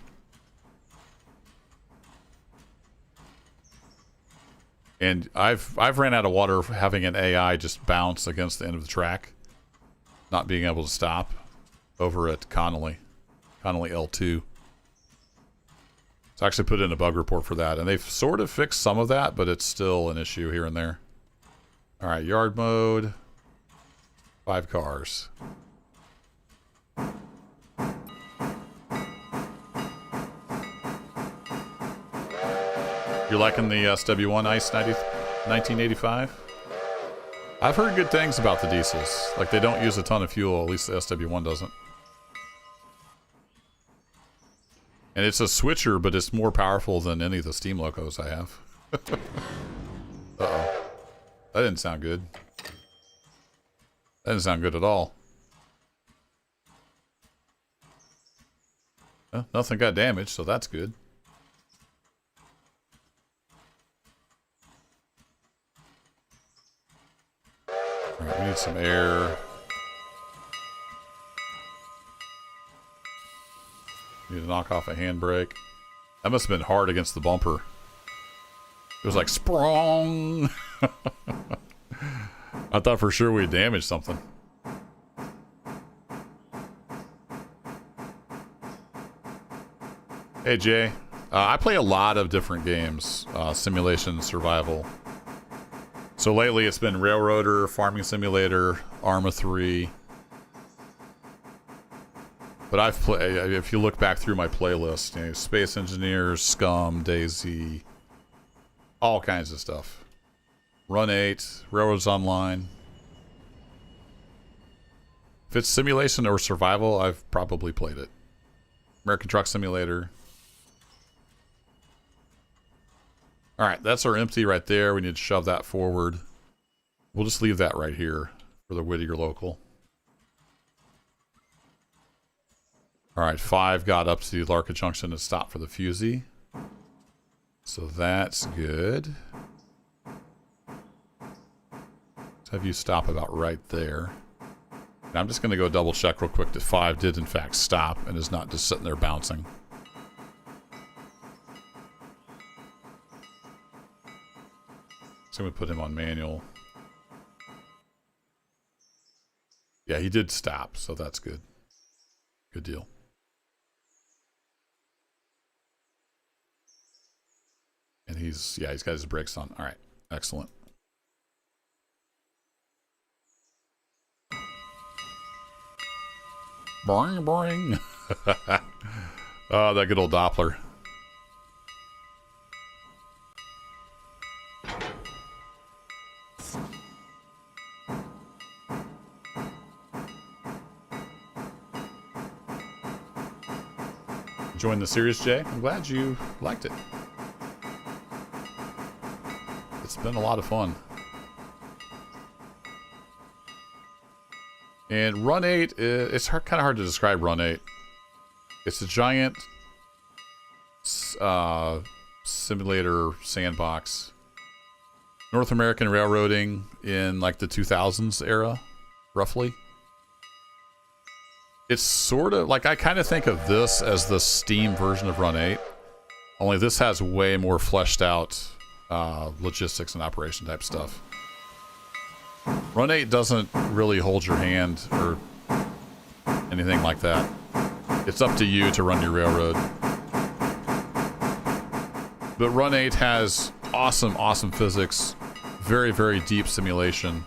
S1: And I've ran out of water having an AI just bounce against the end of the track, not being able to stop over at Connolly L2. So I actually put in a bug report for that, and they've sort of fixed some of that, but it's still an issue here and there. All right, yard mode, 5 cars. You're liking the SW1 Ice 1985? I've heard good things about the diesels. Like, they don't use a ton of fuel, at least the SW1 doesn't. And it's a switcher, but it's more powerful than any of the steam locos I have. Uh-oh. That didn't sound good. That didn't sound good at all. Well, nothing got damaged, so that's good. Alright, we need some air. Need to knock off a handbrake. That must have been hard against the bumper. It was like, sprong! I thought for sure we damaged something. Hey, Jay. I play a lot of different games. Simulation, survival. So lately it's been Railroader, Farming Simulator, Arma 3. But I've played, if you look back through my playlist, you know, Space Engineers, Scum, DayZ, all kinds of stuff. Run 8, Railroads Online. If it's simulation or survival, I've probably played it. American Truck Simulator. Alright, that's our empty right there. We need to shove that forward. We'll just leave that right here for the Whittier Local. Alright, 5 got up to the Larka Junction and stopped for the Fusey. So that's good. Let's have you stop about right there. Now I'm just going to go double check real quick that 5 did in fact stop and is not just sitting there bouncing. So I'm going to put him on manual. Yeah, he did stop, so that's good. Good deal. And he's got his brakes on. All right, excellent. Boing, boing. Oh, that good old Doppler. Enjoying the series, Jay? I'm glad you liked it. It's been a lot of fun. And Run 8, it's kind of hard to describe Run 8. It's a giant simulator sandbox. North American railroading in like the 2000s era, roughly. It's sort of like, I kind of think of this as the Steam version of Run 8. Only this has way more fleshed out logistics and operation type stuff. Run 8 doesn't really hold your hand or anything like that. It's up to you to run your railroad. But Run 8 has awesome, awesome physics. Very, very deep simulation.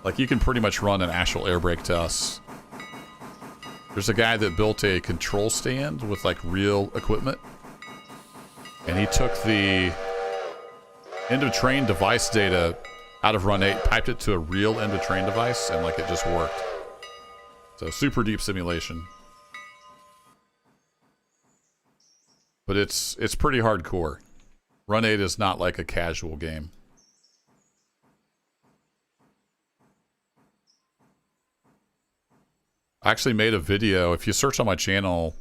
S1: Like, you can pretty much run an actual air brake test. There's a guy that built a control stand with, like, real equipment. And he took the end-of-train device data out of Run 8, piped it to a real end-of-train device, and, like, it just worked. So, super deep simulation. But it's pretty hardcore. Run 8 is not like a casual game. I actually made a video. If you search on my channel,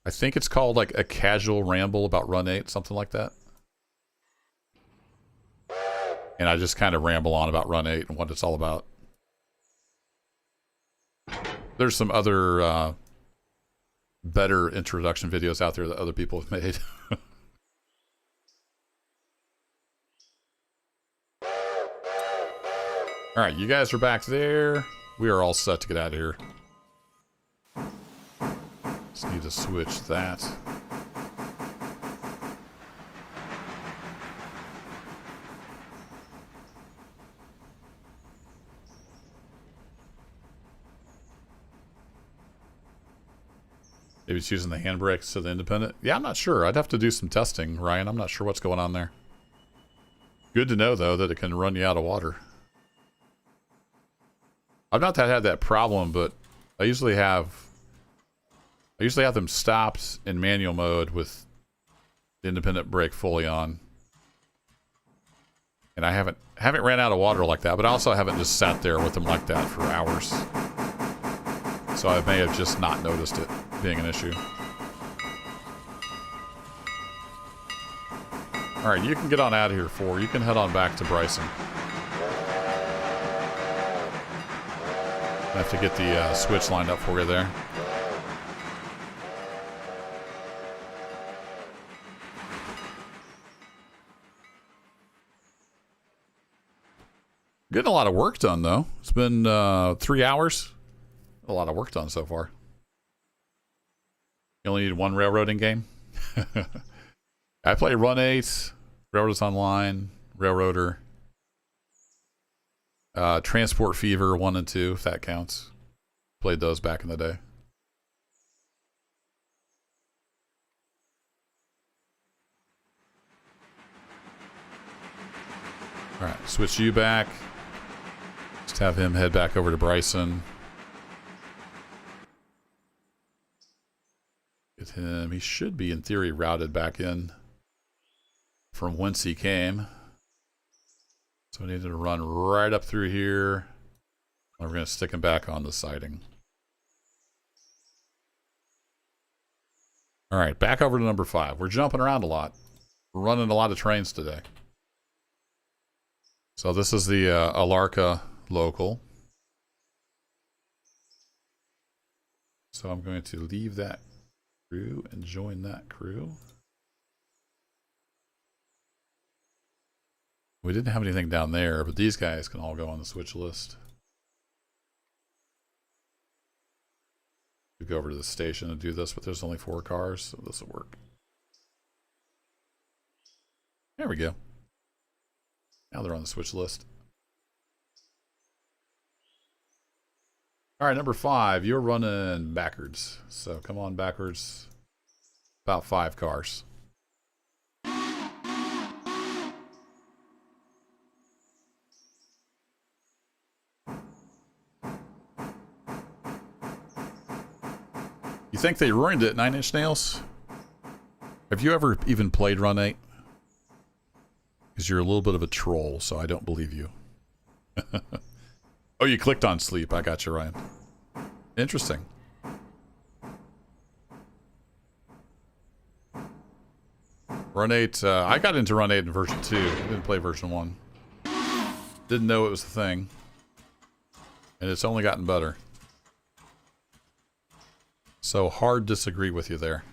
S1: I think it's called like a casual ramble about Run 8, something like that. And I just kind of ramble on about Run 8 and what it's all about. There's some other better introduction videos out there that other people have made. All right, you guys are back there. We are all set to get out of here. Just need to switch that. Maybe it's using the handbrakes to the independent. Yeah, I'm not sure. I'd have to do some testing, Ryan. I'm not sure what's going on there. Good to know, though, that it can run you out of water. I've not had that problem, but I usually have them stopped in manual mode with the independent brake fully on. And I haven't ran out of water like that, but I also haven't just sat there with them like that for hours. So I may have just not noticed it being an issue. Alright, you can get on out of here, 4. You can head on back to Bryson. I have to get the switch lined up for you there. Getting a lot of work done, though. It's been 3 hours. A lot of work done so far. You only need one railroading game. I play Run 8, Railroads Online, Railroader, Transport Fever 1 and 2, if that counts. Played those back in the day. Alright, switch you back. Just have him head back over to Bryson. Get him. He should be, in theory, routed back in from whence he came. So we need to run right up through here. And we're going to stick him back on the siding. All right, back over to number 5. We're jumping around a lot. We're running a lot of trains today. So this is the Appalachia local. So I'm going to leave that crew and join that crew. We didn't have anything down there, but these guys can all go on the switch list. We go over to the station and do this, but there's only 4 cars, so this will work. There we go. Now they're on the switch list. All right, number 5, you're running backwards. So come on backwards. About 5 cars. You think they ruined it, 9 Inch Nails? Have you ever even played Run 8? Because you're a little bit of a troll, so I don't believe you. Oh, you clicked on sleep. I got you, Ryan. Interesting. Run 8. I got into Run 8 in version 2. I didn't play version 1. Didn't know it was a thing. And it's only gotten better. So hard disagree with you there.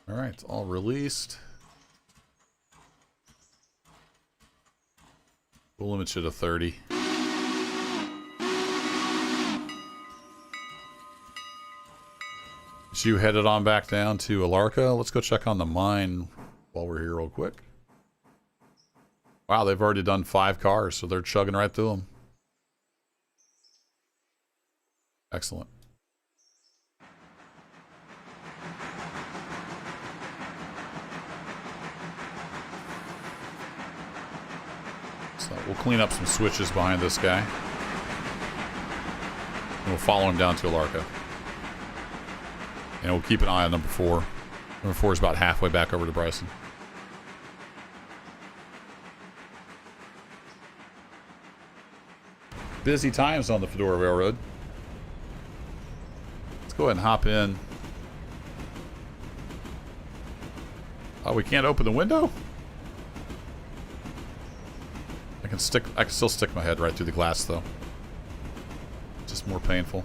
S1: Alright, it's all released. We'll limit you to 30. So you headed on back down to Appalachia. Let's go check on the mine while we're here real quick. Wow, they've already done 5 cars, so they're chugging right through them. Excellent. So we'll clean up some switches behind this guy. And we'll follow him down to Appalachia. And we'll keep an eye on number 4. Number 4 is about halfway back over to Bryson. Busy times on the Fedora Railroad. Let's go ahead and hop in. Oh, we can't open the window? I can still stick my head right through the glass though. Just more painful.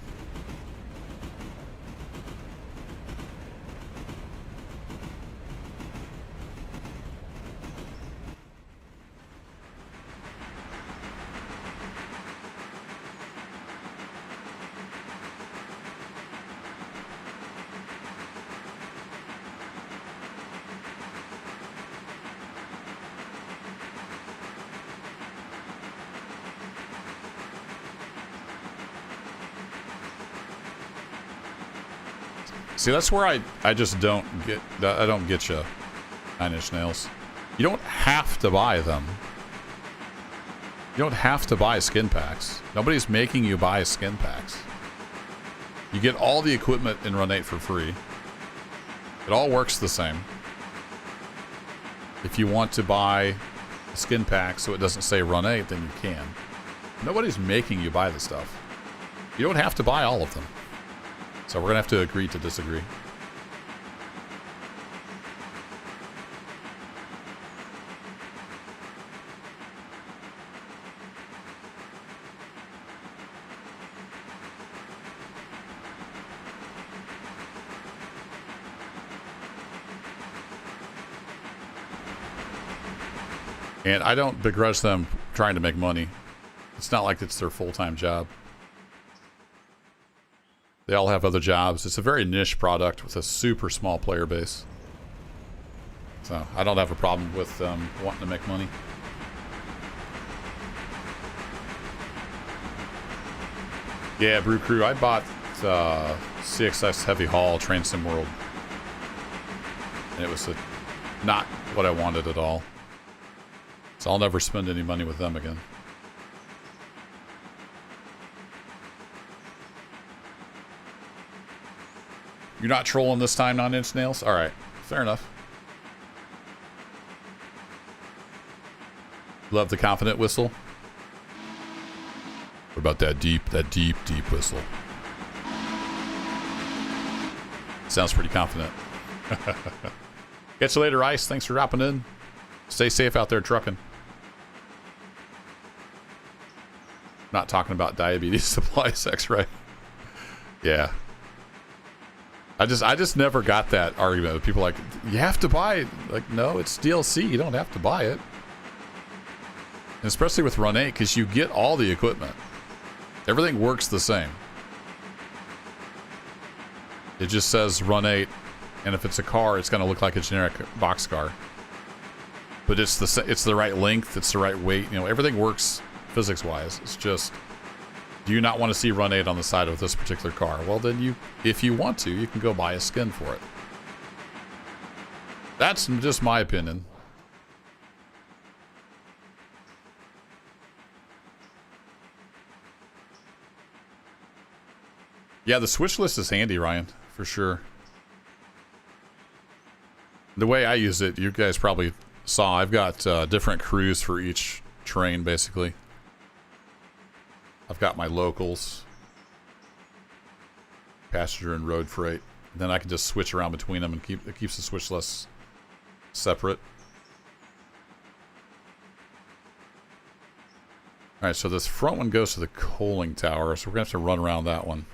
S1: See, that's where I just don't get, I don't get you, 9 Inch Nails. You don't have to buy them. You don't have to buy skin packs. Nobody's making you buy skin packs. You get all the equipment in Run 8 for free. It all works the same. If you want to buy a skin pack so it doesn't say Run 8, then you can. Nobody's making you buy the stuff. You don't have to buy all of them. So we're going to have to agree to disagree. And I don't begrudge them trying to make money. It's not like it's their full-time job. They all have other jobs. It's a very niche product with a super small player base. So I don't have a problem with wanting to make money. Yeah, Brew Crew. I bought CXS Heavy Haul Train Sim World. And it was not what I wanted at all. So I'll never spend any money with them again. You're not trolling this time, 9 Inch Nails? Alright, fair enough. Love the confident whistle. What about that deep whistle? Sounds pretty confident. Catch you later, Ice. Thanks for dropping in. Stay safe out there trucking. Not talking about diabetes supply sex, right? Yeah. I just never got that argument with people like, you have to buy it. Like, no, it's DLC. You don't have to buy it. And especially with Run 8, because you get all the equipment. Everything works the same. It just says Run 8, and if it's a car, it's going to look like a generic box car. But it's the right length, it's the right weight. You know, everything works physics-wise. It's just, do you not want to see Run 8 on the side of this particular car? Well, then if you want to, you can go buy a skin for it. That's just my opinion. Yeah, the switch list is handy, Ryan, for sure. The way I use it, you guys probably saw, I've got different crews for each train, basically. I've got my locals, passenger and road freight. Then I can just switch around between them and it keeps the switch lists separate. Alright, so this front one goes to the coaling tower, so we're going to have to run around that one.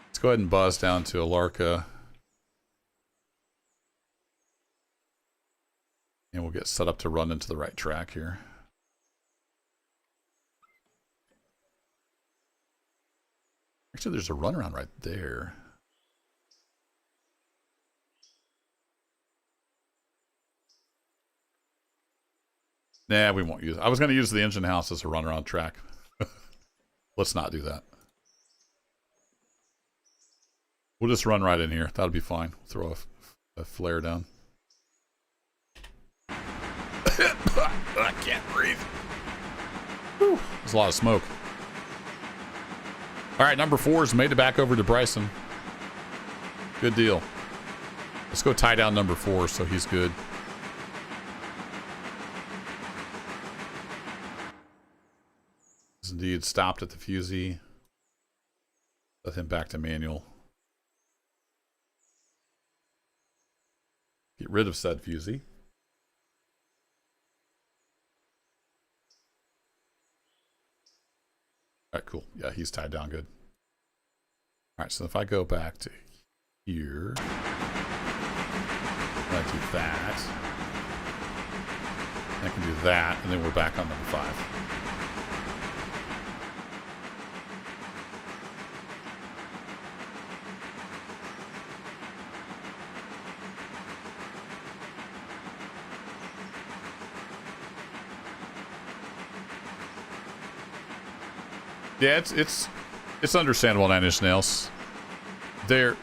S1: Let's go ahead and buzz down to Appalachia. And we'll get set up to run into the right track here. Actually, there's a runaround right there. Nah, we won't use it. I was going to use the engine house as a runaround track. Let's not do that. We'll just run right in here. That'll be fine. Throw a flare down. I can't breathe. Whew. There's a lot of smoke. All right, number 4's made it back over to Bryson. Good deal. Let's go tie down number 4 so he's good. He's indeed stopped at the fusee. Let him back to manual. Get rid of said fusee. All right, cool. Yeah, he's tied down good. All right, so if I go back to here, I do that. I can do that, and then we're back on number 5. Yeah, it's understandable, 9 Inch Nails. I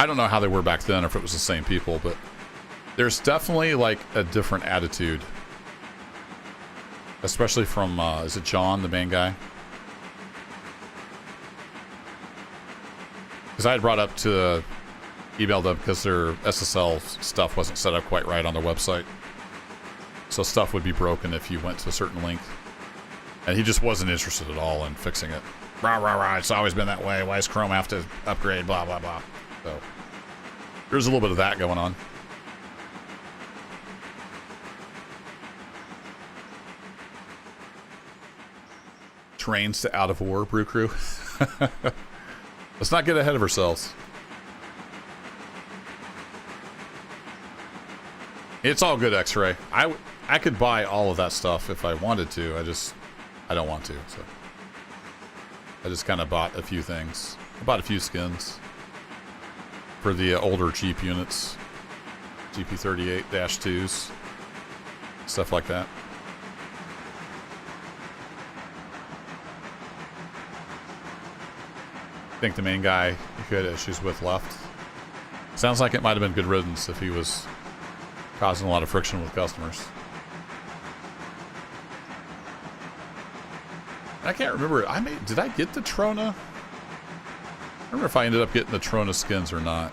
S1: don't know how they were back then, or if it was the same people, but there's definitely like a different attitude, especially from is it John, the main guy? Because I had brought up to email them because their SSL stuff wasn't set up quite right on their website, so stuff would be broken if you went to a certain link. And he just wasn't interested at all in fixing it. Rah, rah, rah, it's always been that way. Why does Chrome have to upgrade? Blah, blah, blah. So, there's a little bit of that going on. Trains to Out of War, Brew Crew. Let's not get ahead of ourselves. It's all good, X-Ray. I could buy all of that stuff if I wanted to. I don't want to, so I just kind of bought a few things. I bought a few skins for the older Jeep units, GP38-2s, stuff like that. I think the main guy you had issues with left. Sounds like it might have been good riddance if he was causing a lot of friction with customers. I can't remember. Did I get the Trona? I don't remember if I ended up getting the Trona skins or not.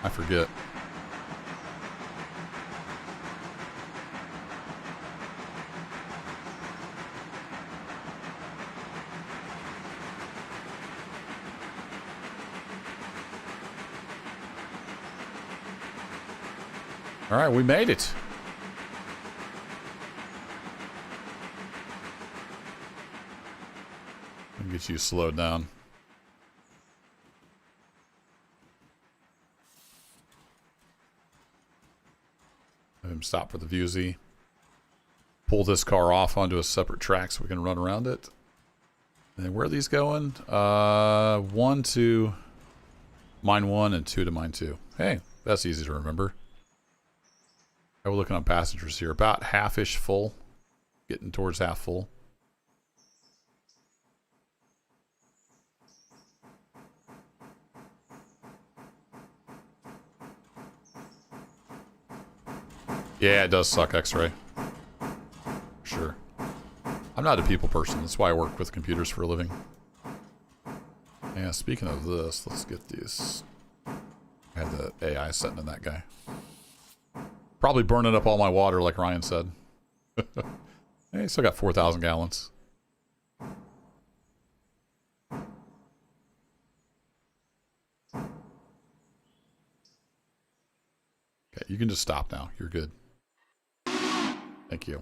S1: I forget. All right, we made it. Get you slowed down. Have him stop for the Vusey. Pull this car off onto a separate track so we can run around it. And then where are these going? 1 to mine 1 and 2 to mine 2. Hey, that's easy to remember. We're looking on passengers here. About half-ish full. Getting towards half full. Yeah, it does suck, X-Ray. Sure. I'm not a people person. That's why I work with computers for a living. Yeah, speaking of this, let's get these. I I had the AI setting in that guy. Probably burning up all my water, like Ryan said. Hey, still got 4,000 gallons. Okay, you can just stop now. You're good. Thank you.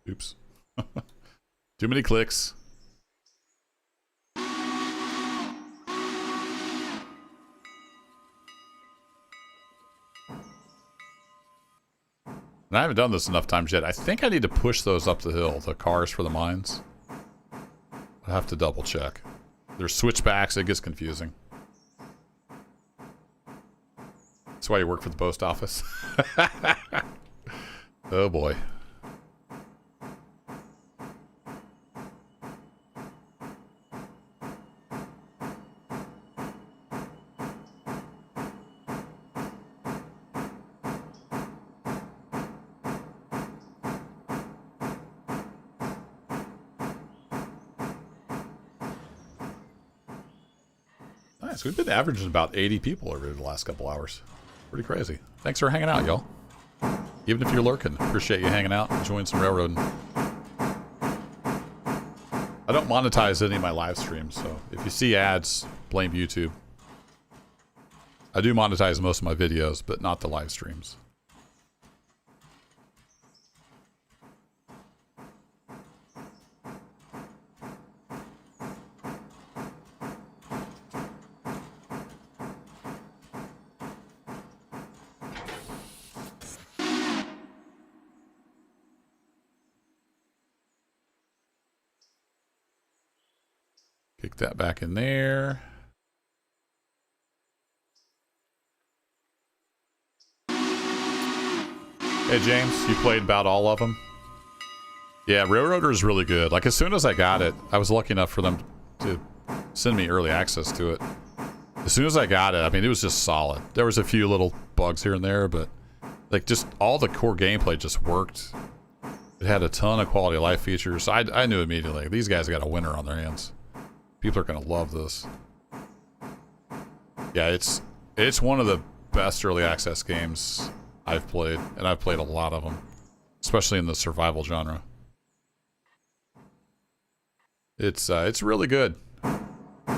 S1: Oops. Too many clicks. And I haven't done this enough times yet. I think I need to push those up the hill, the cars for the mines. I have to double check. There's switchbacks, it gets confusing. That's why you work for the post office. Oh boy. Nice. We've been averaging about 80 people over the last couple hours. Pretty crazy. Thanks for hanging out, y'all. Even if you're lurking, appreciate you hanging out, enjoying some railroading. I don't monetize any of my live streams, so if you see ads, blame YouTube. I do monetize most of my videos, but not the live streams. Kick that back in there. Hey James, you played about all of them? Yeah, Railroader is really good. Like as soon as I got it, I was lucky enough for them to send me early access to it. As soon as I got it, I mean, it was just solid. There was a few little bugs here and there, but like just all the core gameplay just worked. It had a ton of quality of life features. I knew immediately, these guys got a winner on their hands. People are going to love this. Yeah, it's one of the best early access games I've played, and I've played a lot of them, especially in the survival genre. It's really good. I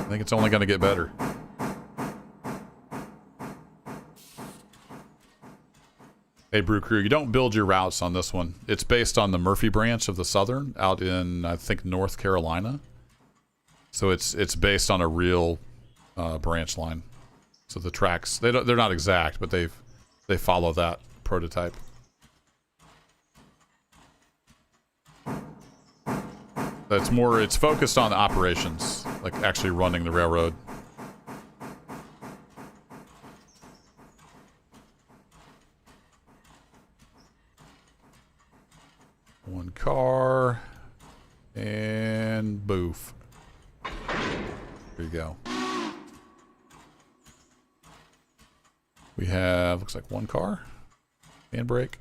S1: think it's only going to get better. Hey, Brew Crew, you don't build your routes on this one. It's based on the Murphy branch of the Southern out in, I think, North Carolina. So it's based on a real branch line. So the tracks, they're not exact, but they follow that prototype. It's focused on the operations, like actually running the railroad. One car and boof. There you go. We have, looks like one car. Handbrake.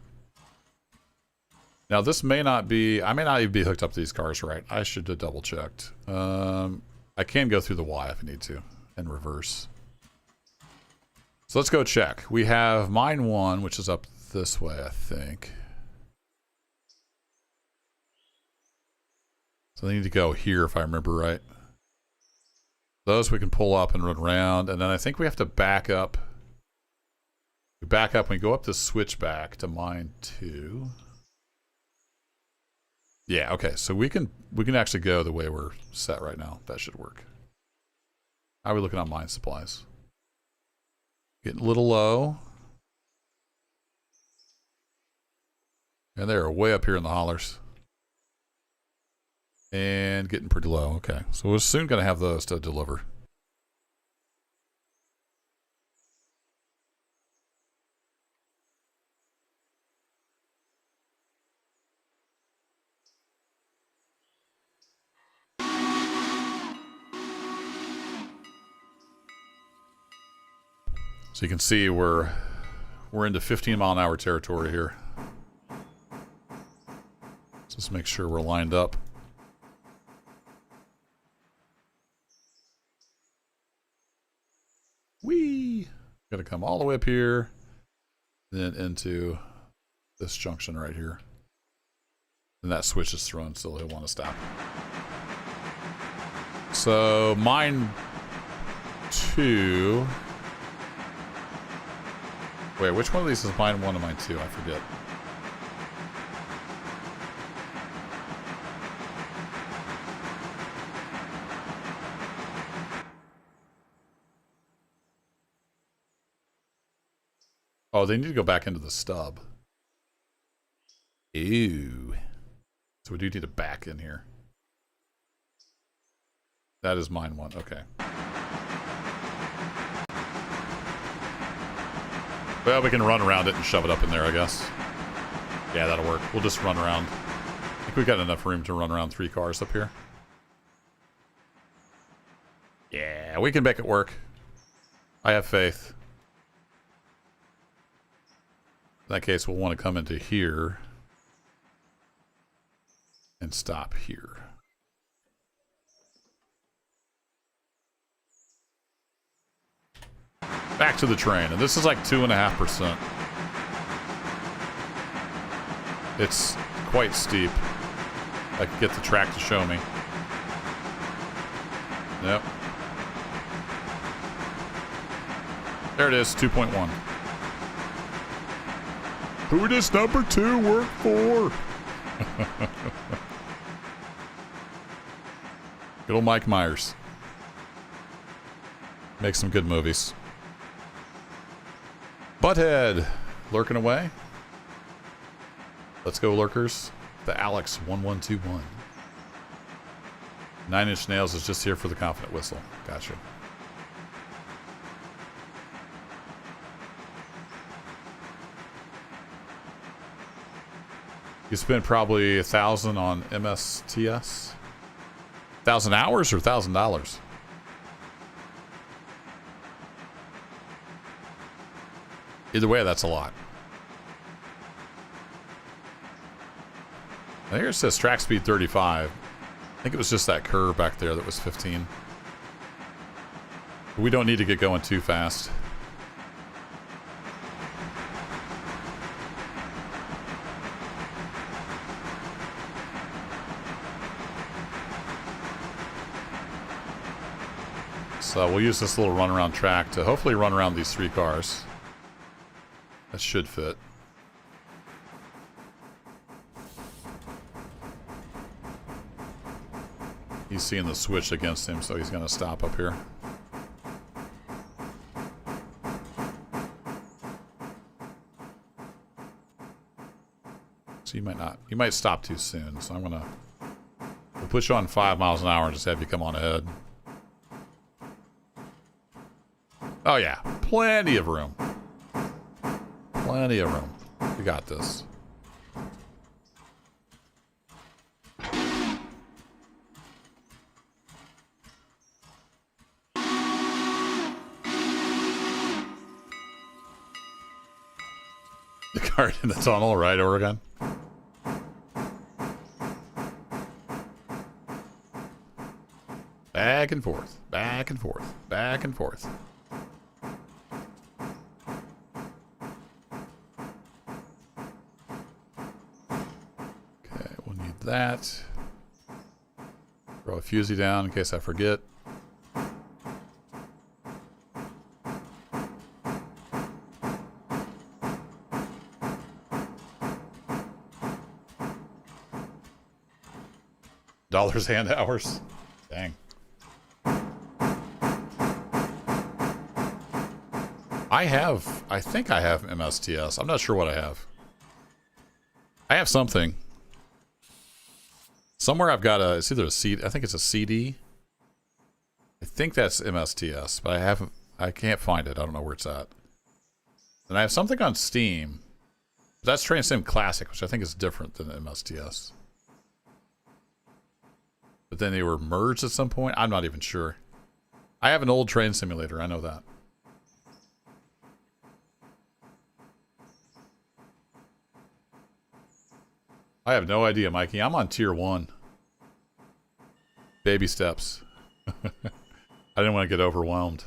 S1: Now this may not be, I may not even be hooked up to these cars right. I should have double checked. I can go through the Y if I need to, and reverse. So let's go check. We have mine 1, which is up this way, I think. So they need to go here if I remember right. Those we can pull up and run around, and then I think we have to back up. We back up and we go up the switchback to mine 2. Yeah, okay, so we can actually go the way we're set right now. That should work. How are we looking on mine supplies? Getting a little low. And they're way up here in the hollers. And getting pretty low. Okay, so we're soon going to have those to deliver. So you can see we're into 15-mile-an-hour territory here. Just make sure we're lined up. Whee! Gonna come all the way up here, then into this junction right here. And that switch is thrown, so he'll want to stop. So, mine 2. Wait, which one of these is mine 1 and mine 2? I forget. Oh, they need to go back into the stub. Ew. So we do need to back in here. That is mine 1. Okay. Well, we can run around it and shove it up in there, I guess. Yeah, that'll work. We'll just run around. I think we've got enough room to run around 3 cars up here. Yeah, we can make it work. I have faith. In that case, we'll want to come into here and stop here. Back to the train, and this is like 2.5%. It's quite steep. I can get the track to show me. Yep. There it is, 2.1. Who does number 2 work for? Good old Mike Myers. Makes some good movies. Butthead, lurking away. Let's go, lurkers. The Alex 1121. 9 Inch Nails is just here for the confident whistle. Gotcha. You spent probably 1,000 on MSTS. 1,000 hours or $1,000? Either way, that's a lot. I think it says track speed 35. I think it was just that curve back there that was 15. We don't need to get going too fast. So we'll use this little runaround track to hopefully run around these 3 cars. That should fit. He's seeing the switch against him, so he's going to stop up here. So you might not. You might stop too soon, so I'm going to... We'll put you on 5 miles an hour and just have you come on ahead. Oh yeah, plenty of room. Plenty of room. We got this. The car in the tunnel, right, Oregon? Back and forth, back and forth, back and forth. That. Throw a fusee down in case I forget. Dollars and hours. Dang. I think I have MSTS. I'm not sure what I have. I have something. Somewhere I've got it's either a CD, I think it's a CD. I think that's MSTS, but I can't find it. I don't know where it's at. And I have something on Steam. That's Train Sim Classic, which I think is different than MSTS. But then they were merged at some point. I'm not even sure. I have an old train simulator. I know that. I have no idea, Mikey. I'm on tier 1. Baby steps. I didn't want to get overwhelmed.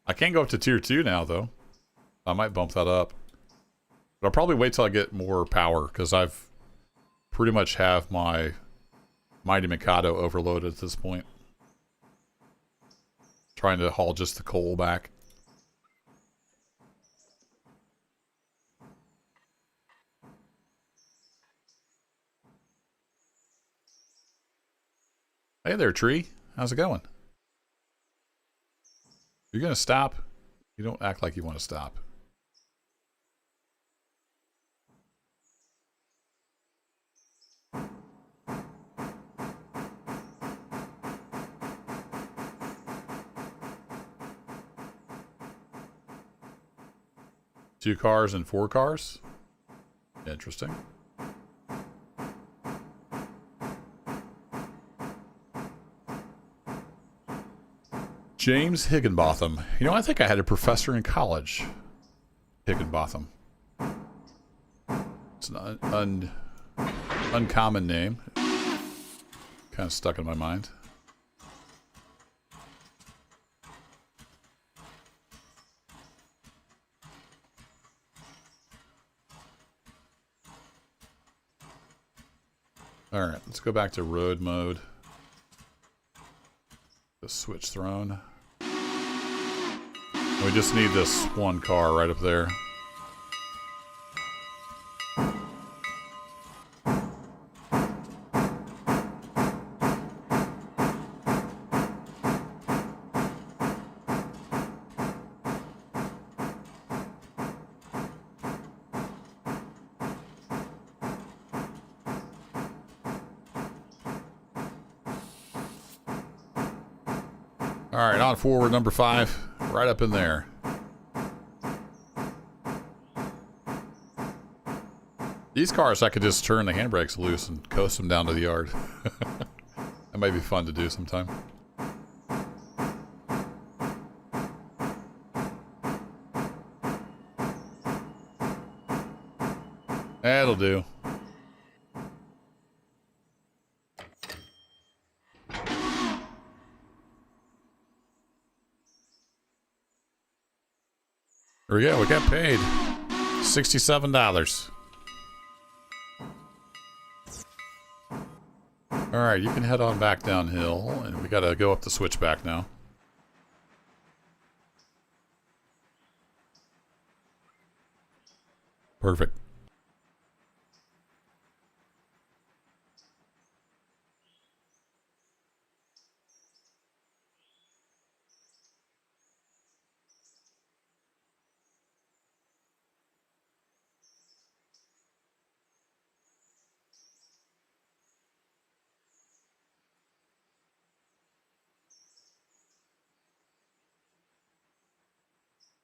S1: I can go up to tier 2 now, though. I might bump that up. But I'll probably wait till I get more power, because I've pretty much have my Mighty Mikado overloaded at this point. Trying to haul just the coal back. Hey there, tree. How's it going? You're gonna stop? You don't act like you want to stop. Two cars and 4 cars? Interesting. James Higginbotham. You know, I think I had a professor in college. Higginbotham. It's an uncommon name. Kind of stuck in my mind. Alright, let's go back to road mode. The switch throne. We just need this one car right up there. Alright, on forward, number 5. Right up in there. These cars, I could just turn the handbrakes loose and coast them down to the yard. That might be fun to do sometime. That'll do. There we go, we got paid. $67. Alright, you can head on back downhill, and we gotta go up the switchback now. Perfect.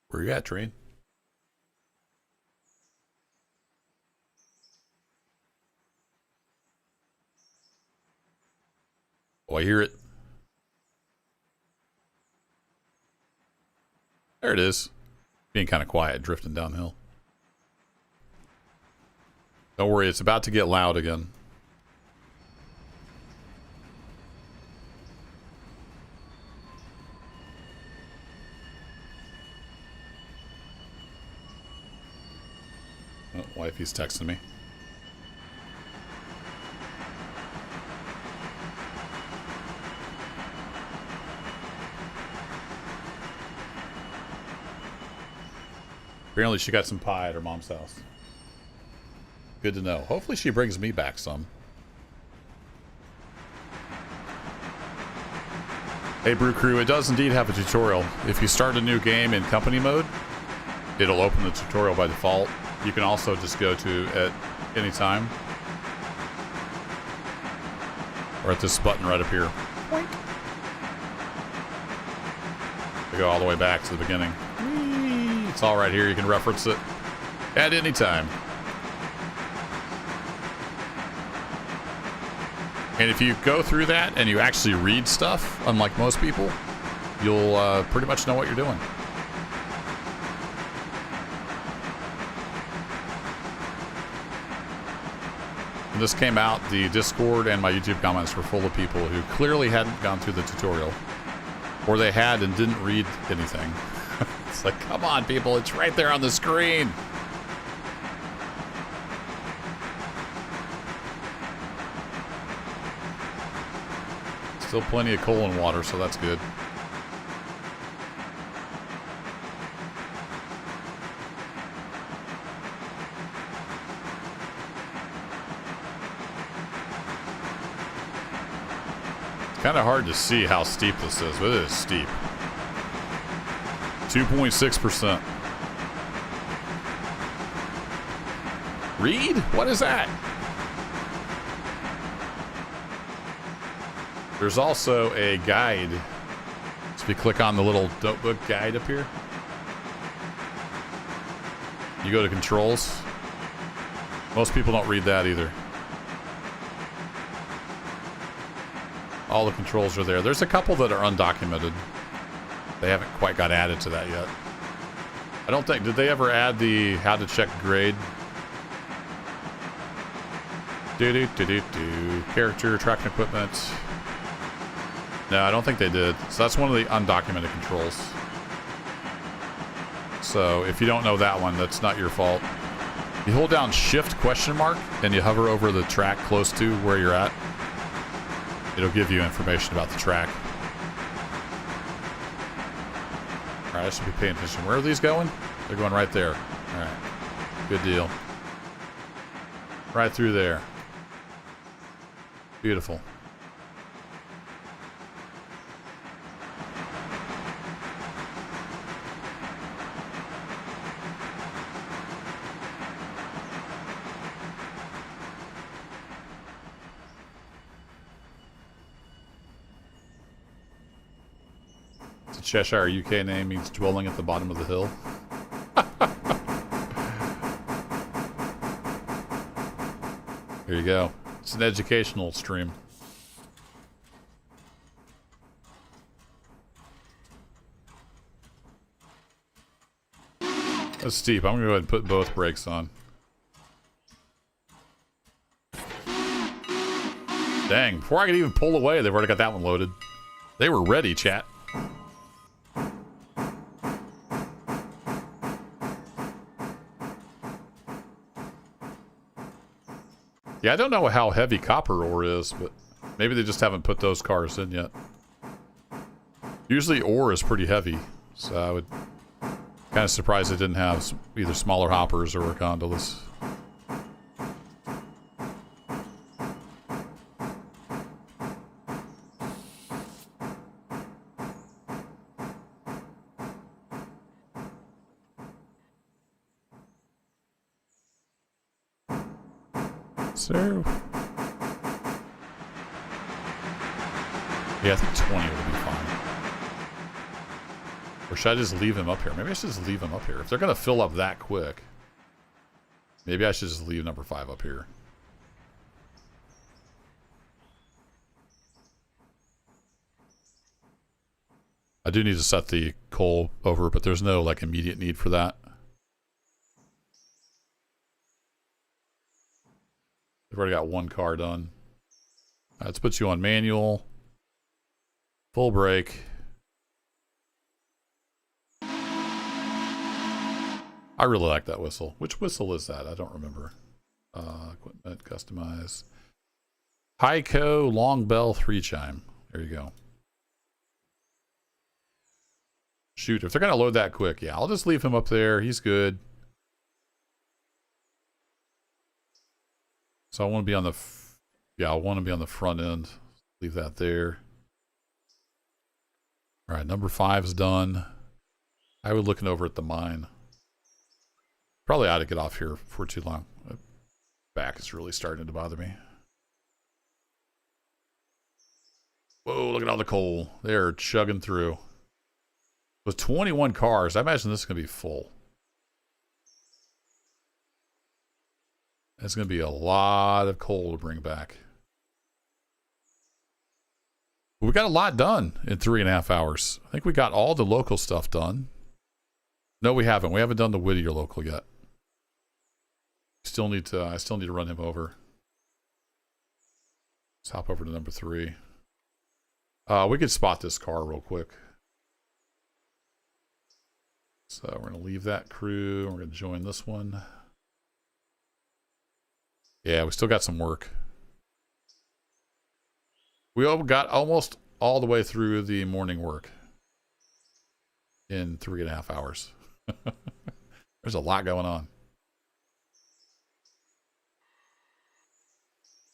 S1: Where you at, train? Oh, I hear it. There it is. Being kind of quiet, drifting downhill. Don't worry, it's about to get loud again. Oh, wifey's texting me. Apparently she got some pie at her mom's house. Good to know. Hopefully she brings me back some. Hey, Brew Crew, it does indeed have a tutorial. If you start a new game in company mode, it'll open the tutorial by default. You can also just go to at any time. Or at this button right up here. Boink. To go all the way back to the beginning. Whee! It's all right here. You can reference it at any time. And if you go through that and you actually read stuff, unlike most people, you'll pretty much know what you're doing. When this came out, the Discord and my YouTube comments were full of people who clearly hadn't gone through the tutorial. Or they had and didn't read anything. It's like, come on, people, it's right there on the screen. Still plenty of coal and water, so that's good. Kind of hard to see how steep this is, but it is steep. 2.6%. Read? What is that? There's also a guide. So if you click on the little notebook guide up here, you go to controls. Most people don't read that either. All the controls are there. There's a couple that are undocumented. They haven't quite got added to that yet. I don't think, did they ever add the how to check grade? Character, tracking equipment. No, I don't think they did. So that's one of the undocumented controls. So if you don't know that one, that's not your fault. You hold down Shift ? And you hover over the track close to where you're at. It'll give you information about the track. Alright, I should be paying attention. Where are these going? They're going right there. Alright. Good deal. Right through there. Beautiful. Cheshire, UK name means dwelling at the bottom of the hill. Here you go. It's an educational stream. That's steep. I'm going to go ahead and put both brakes on. Dang, before I could even pull away, they've already got that one loaded. They were ready, chat. Yeah, I don't know how heavy copper ore is, but maybe they just haven't put those cars in yet. Usually ore is pretty heavy, so I would kind of surprised they didn't have either smaller hoppers or gondolas. So, yeah, I think 20 will be fine. Or should I just leave him up here? Maybe I should just leave him up here. If they're going to fill up that quick, maybe I should just leave number 5 up here. I do need to set the coal over, but there's no like immediate need for that. We've already got one car done. Let's put you on manual. Full brake. I really like that whistle. Which whistle is that? I don't remember. Equipment, customize. Heiko long bell 3 chime. There you go. Shoot, if they're going to load that quick, yeah, I'll just leave him up there. He's good. So I want to be on the, yeah, I want to be on the front end. Leave that there. All right, number 5 is done. I was looking over at the mine. Probably ought to get off here for too long. My back is really starting to bother me. Whoa, look at all the coal. They're chugging through. With 21 cars, I imagine this is going to be full. It's going to be a lot of coal to bring back. We got a lot done in 3.5 hours. I think we got all the local stuff done. No, we haven't. We haven't done the Whittier local yet. Still need to. I still need to run him over. Let's hop over to number 3. We could spot this car real quick. So we're going to leave that crew. We're going to join this one. Yeah, we still got some work. We all got almost all the way through the morning work in 3.5 hours. There's a lot going on.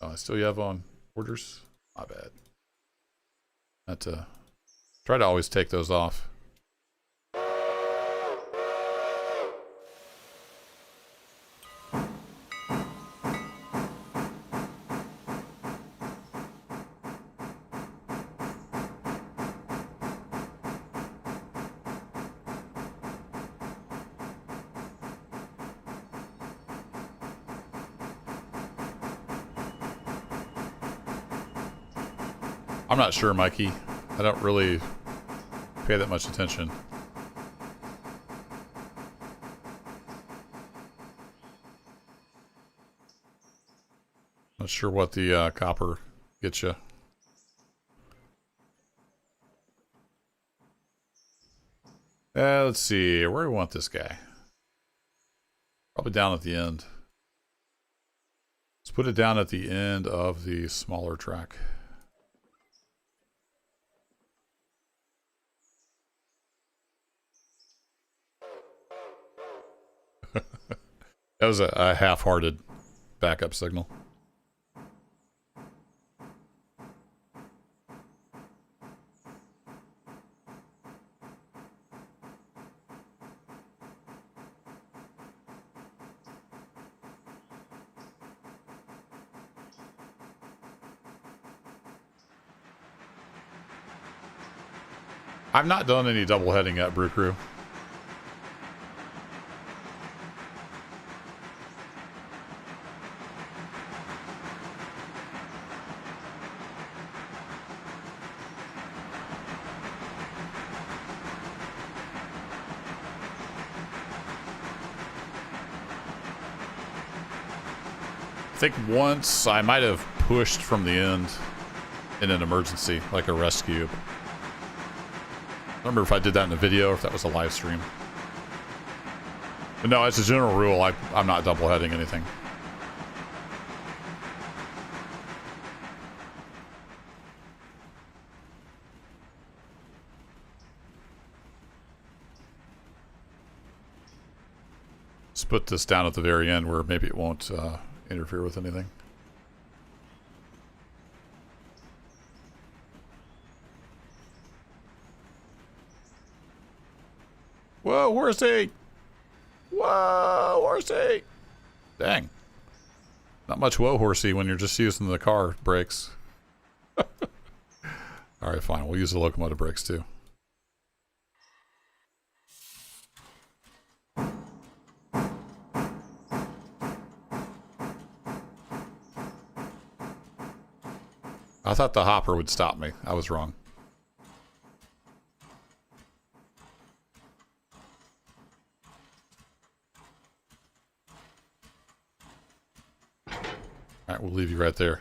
S1: Oh, I still have on orders? My bad. I have to try to always take those off. I'm not sure, Mikey. I don't really pay that much attention. Not sure what the copper gets you. Let's see. Where do we want this guy? Probably down at the end. Let's put it down at the end of the smaller track. That was a half-hearted backup signal. I've not done any double heading yet, Brew Crew. I think once I might have pushed from the end in an emergency, like a rescue. I don't remember if I did that in a video or if that was a live stream. But no, as a general rule, I'm not double heading anything. Let's put this down at the very end where maybe it won't interfere with anything. Whoa, horsey! Whoa, horsey! Dang. Not much whoa, horsey when you're just using the car brakes. Alright, fine. We'll use the locomotive brakes too. I thought the hopper would stop me. I was wrong. Alright, we'll leave you right there.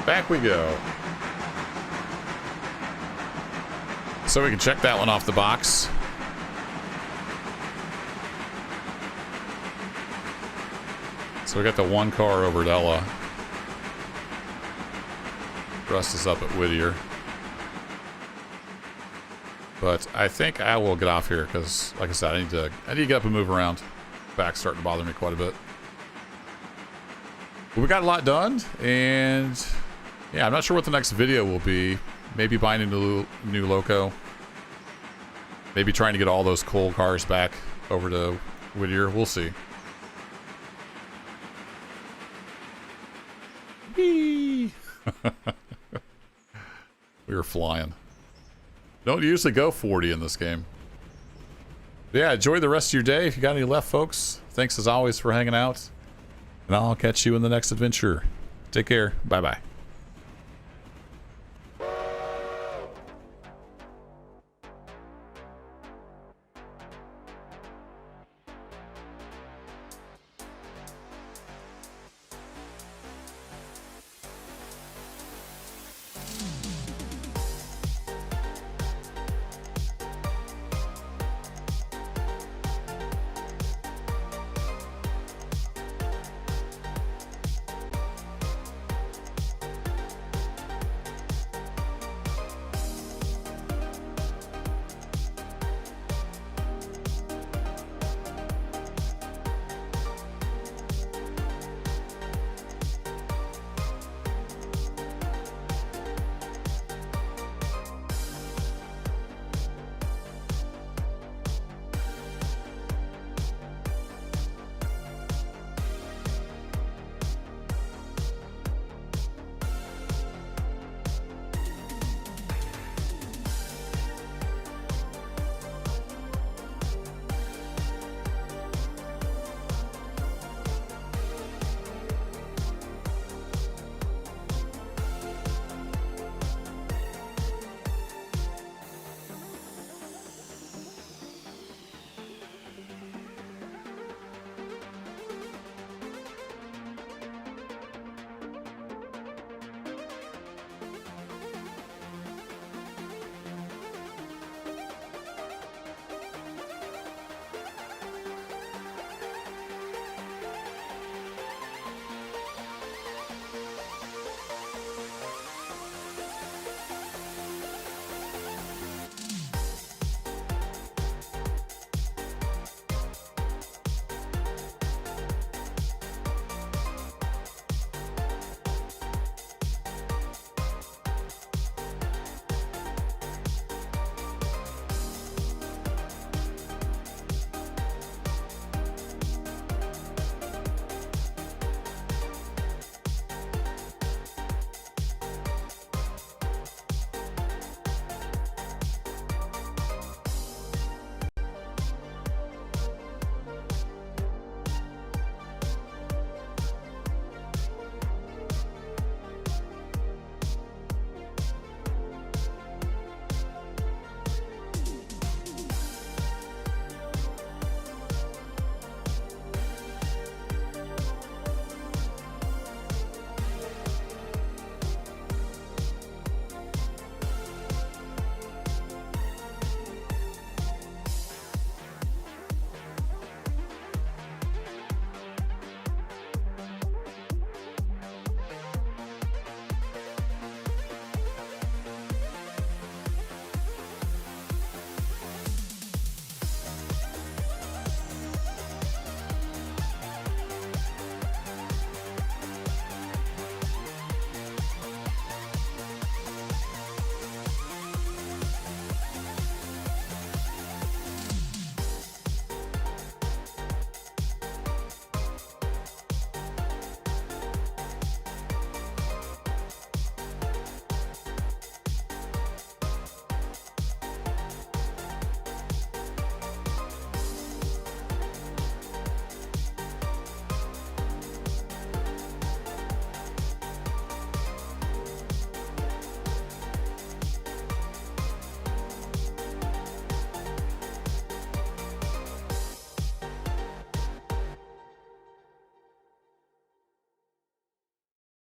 S1: Back we go. So we can check that one off the box. So we got the one car over at Ella. Rust is up at Whittier. But I think I will get off here because, like I said, I need to get up and move around. Back's starting to bother me quite a bit. But we got a lot done, and yeah, I'm not sure what the next video will be. Maybe buying a new loco. Maybe trying to get all those coal cars back over to Whittier. We'll see. Whee! We were flying. Don't usually go 40 in this game. But yeah, enjoy the rest of your day. If you got any left, folks, thanks as always for hanging out. And I'll catch you in the next adventure. Take care. Bye-bye.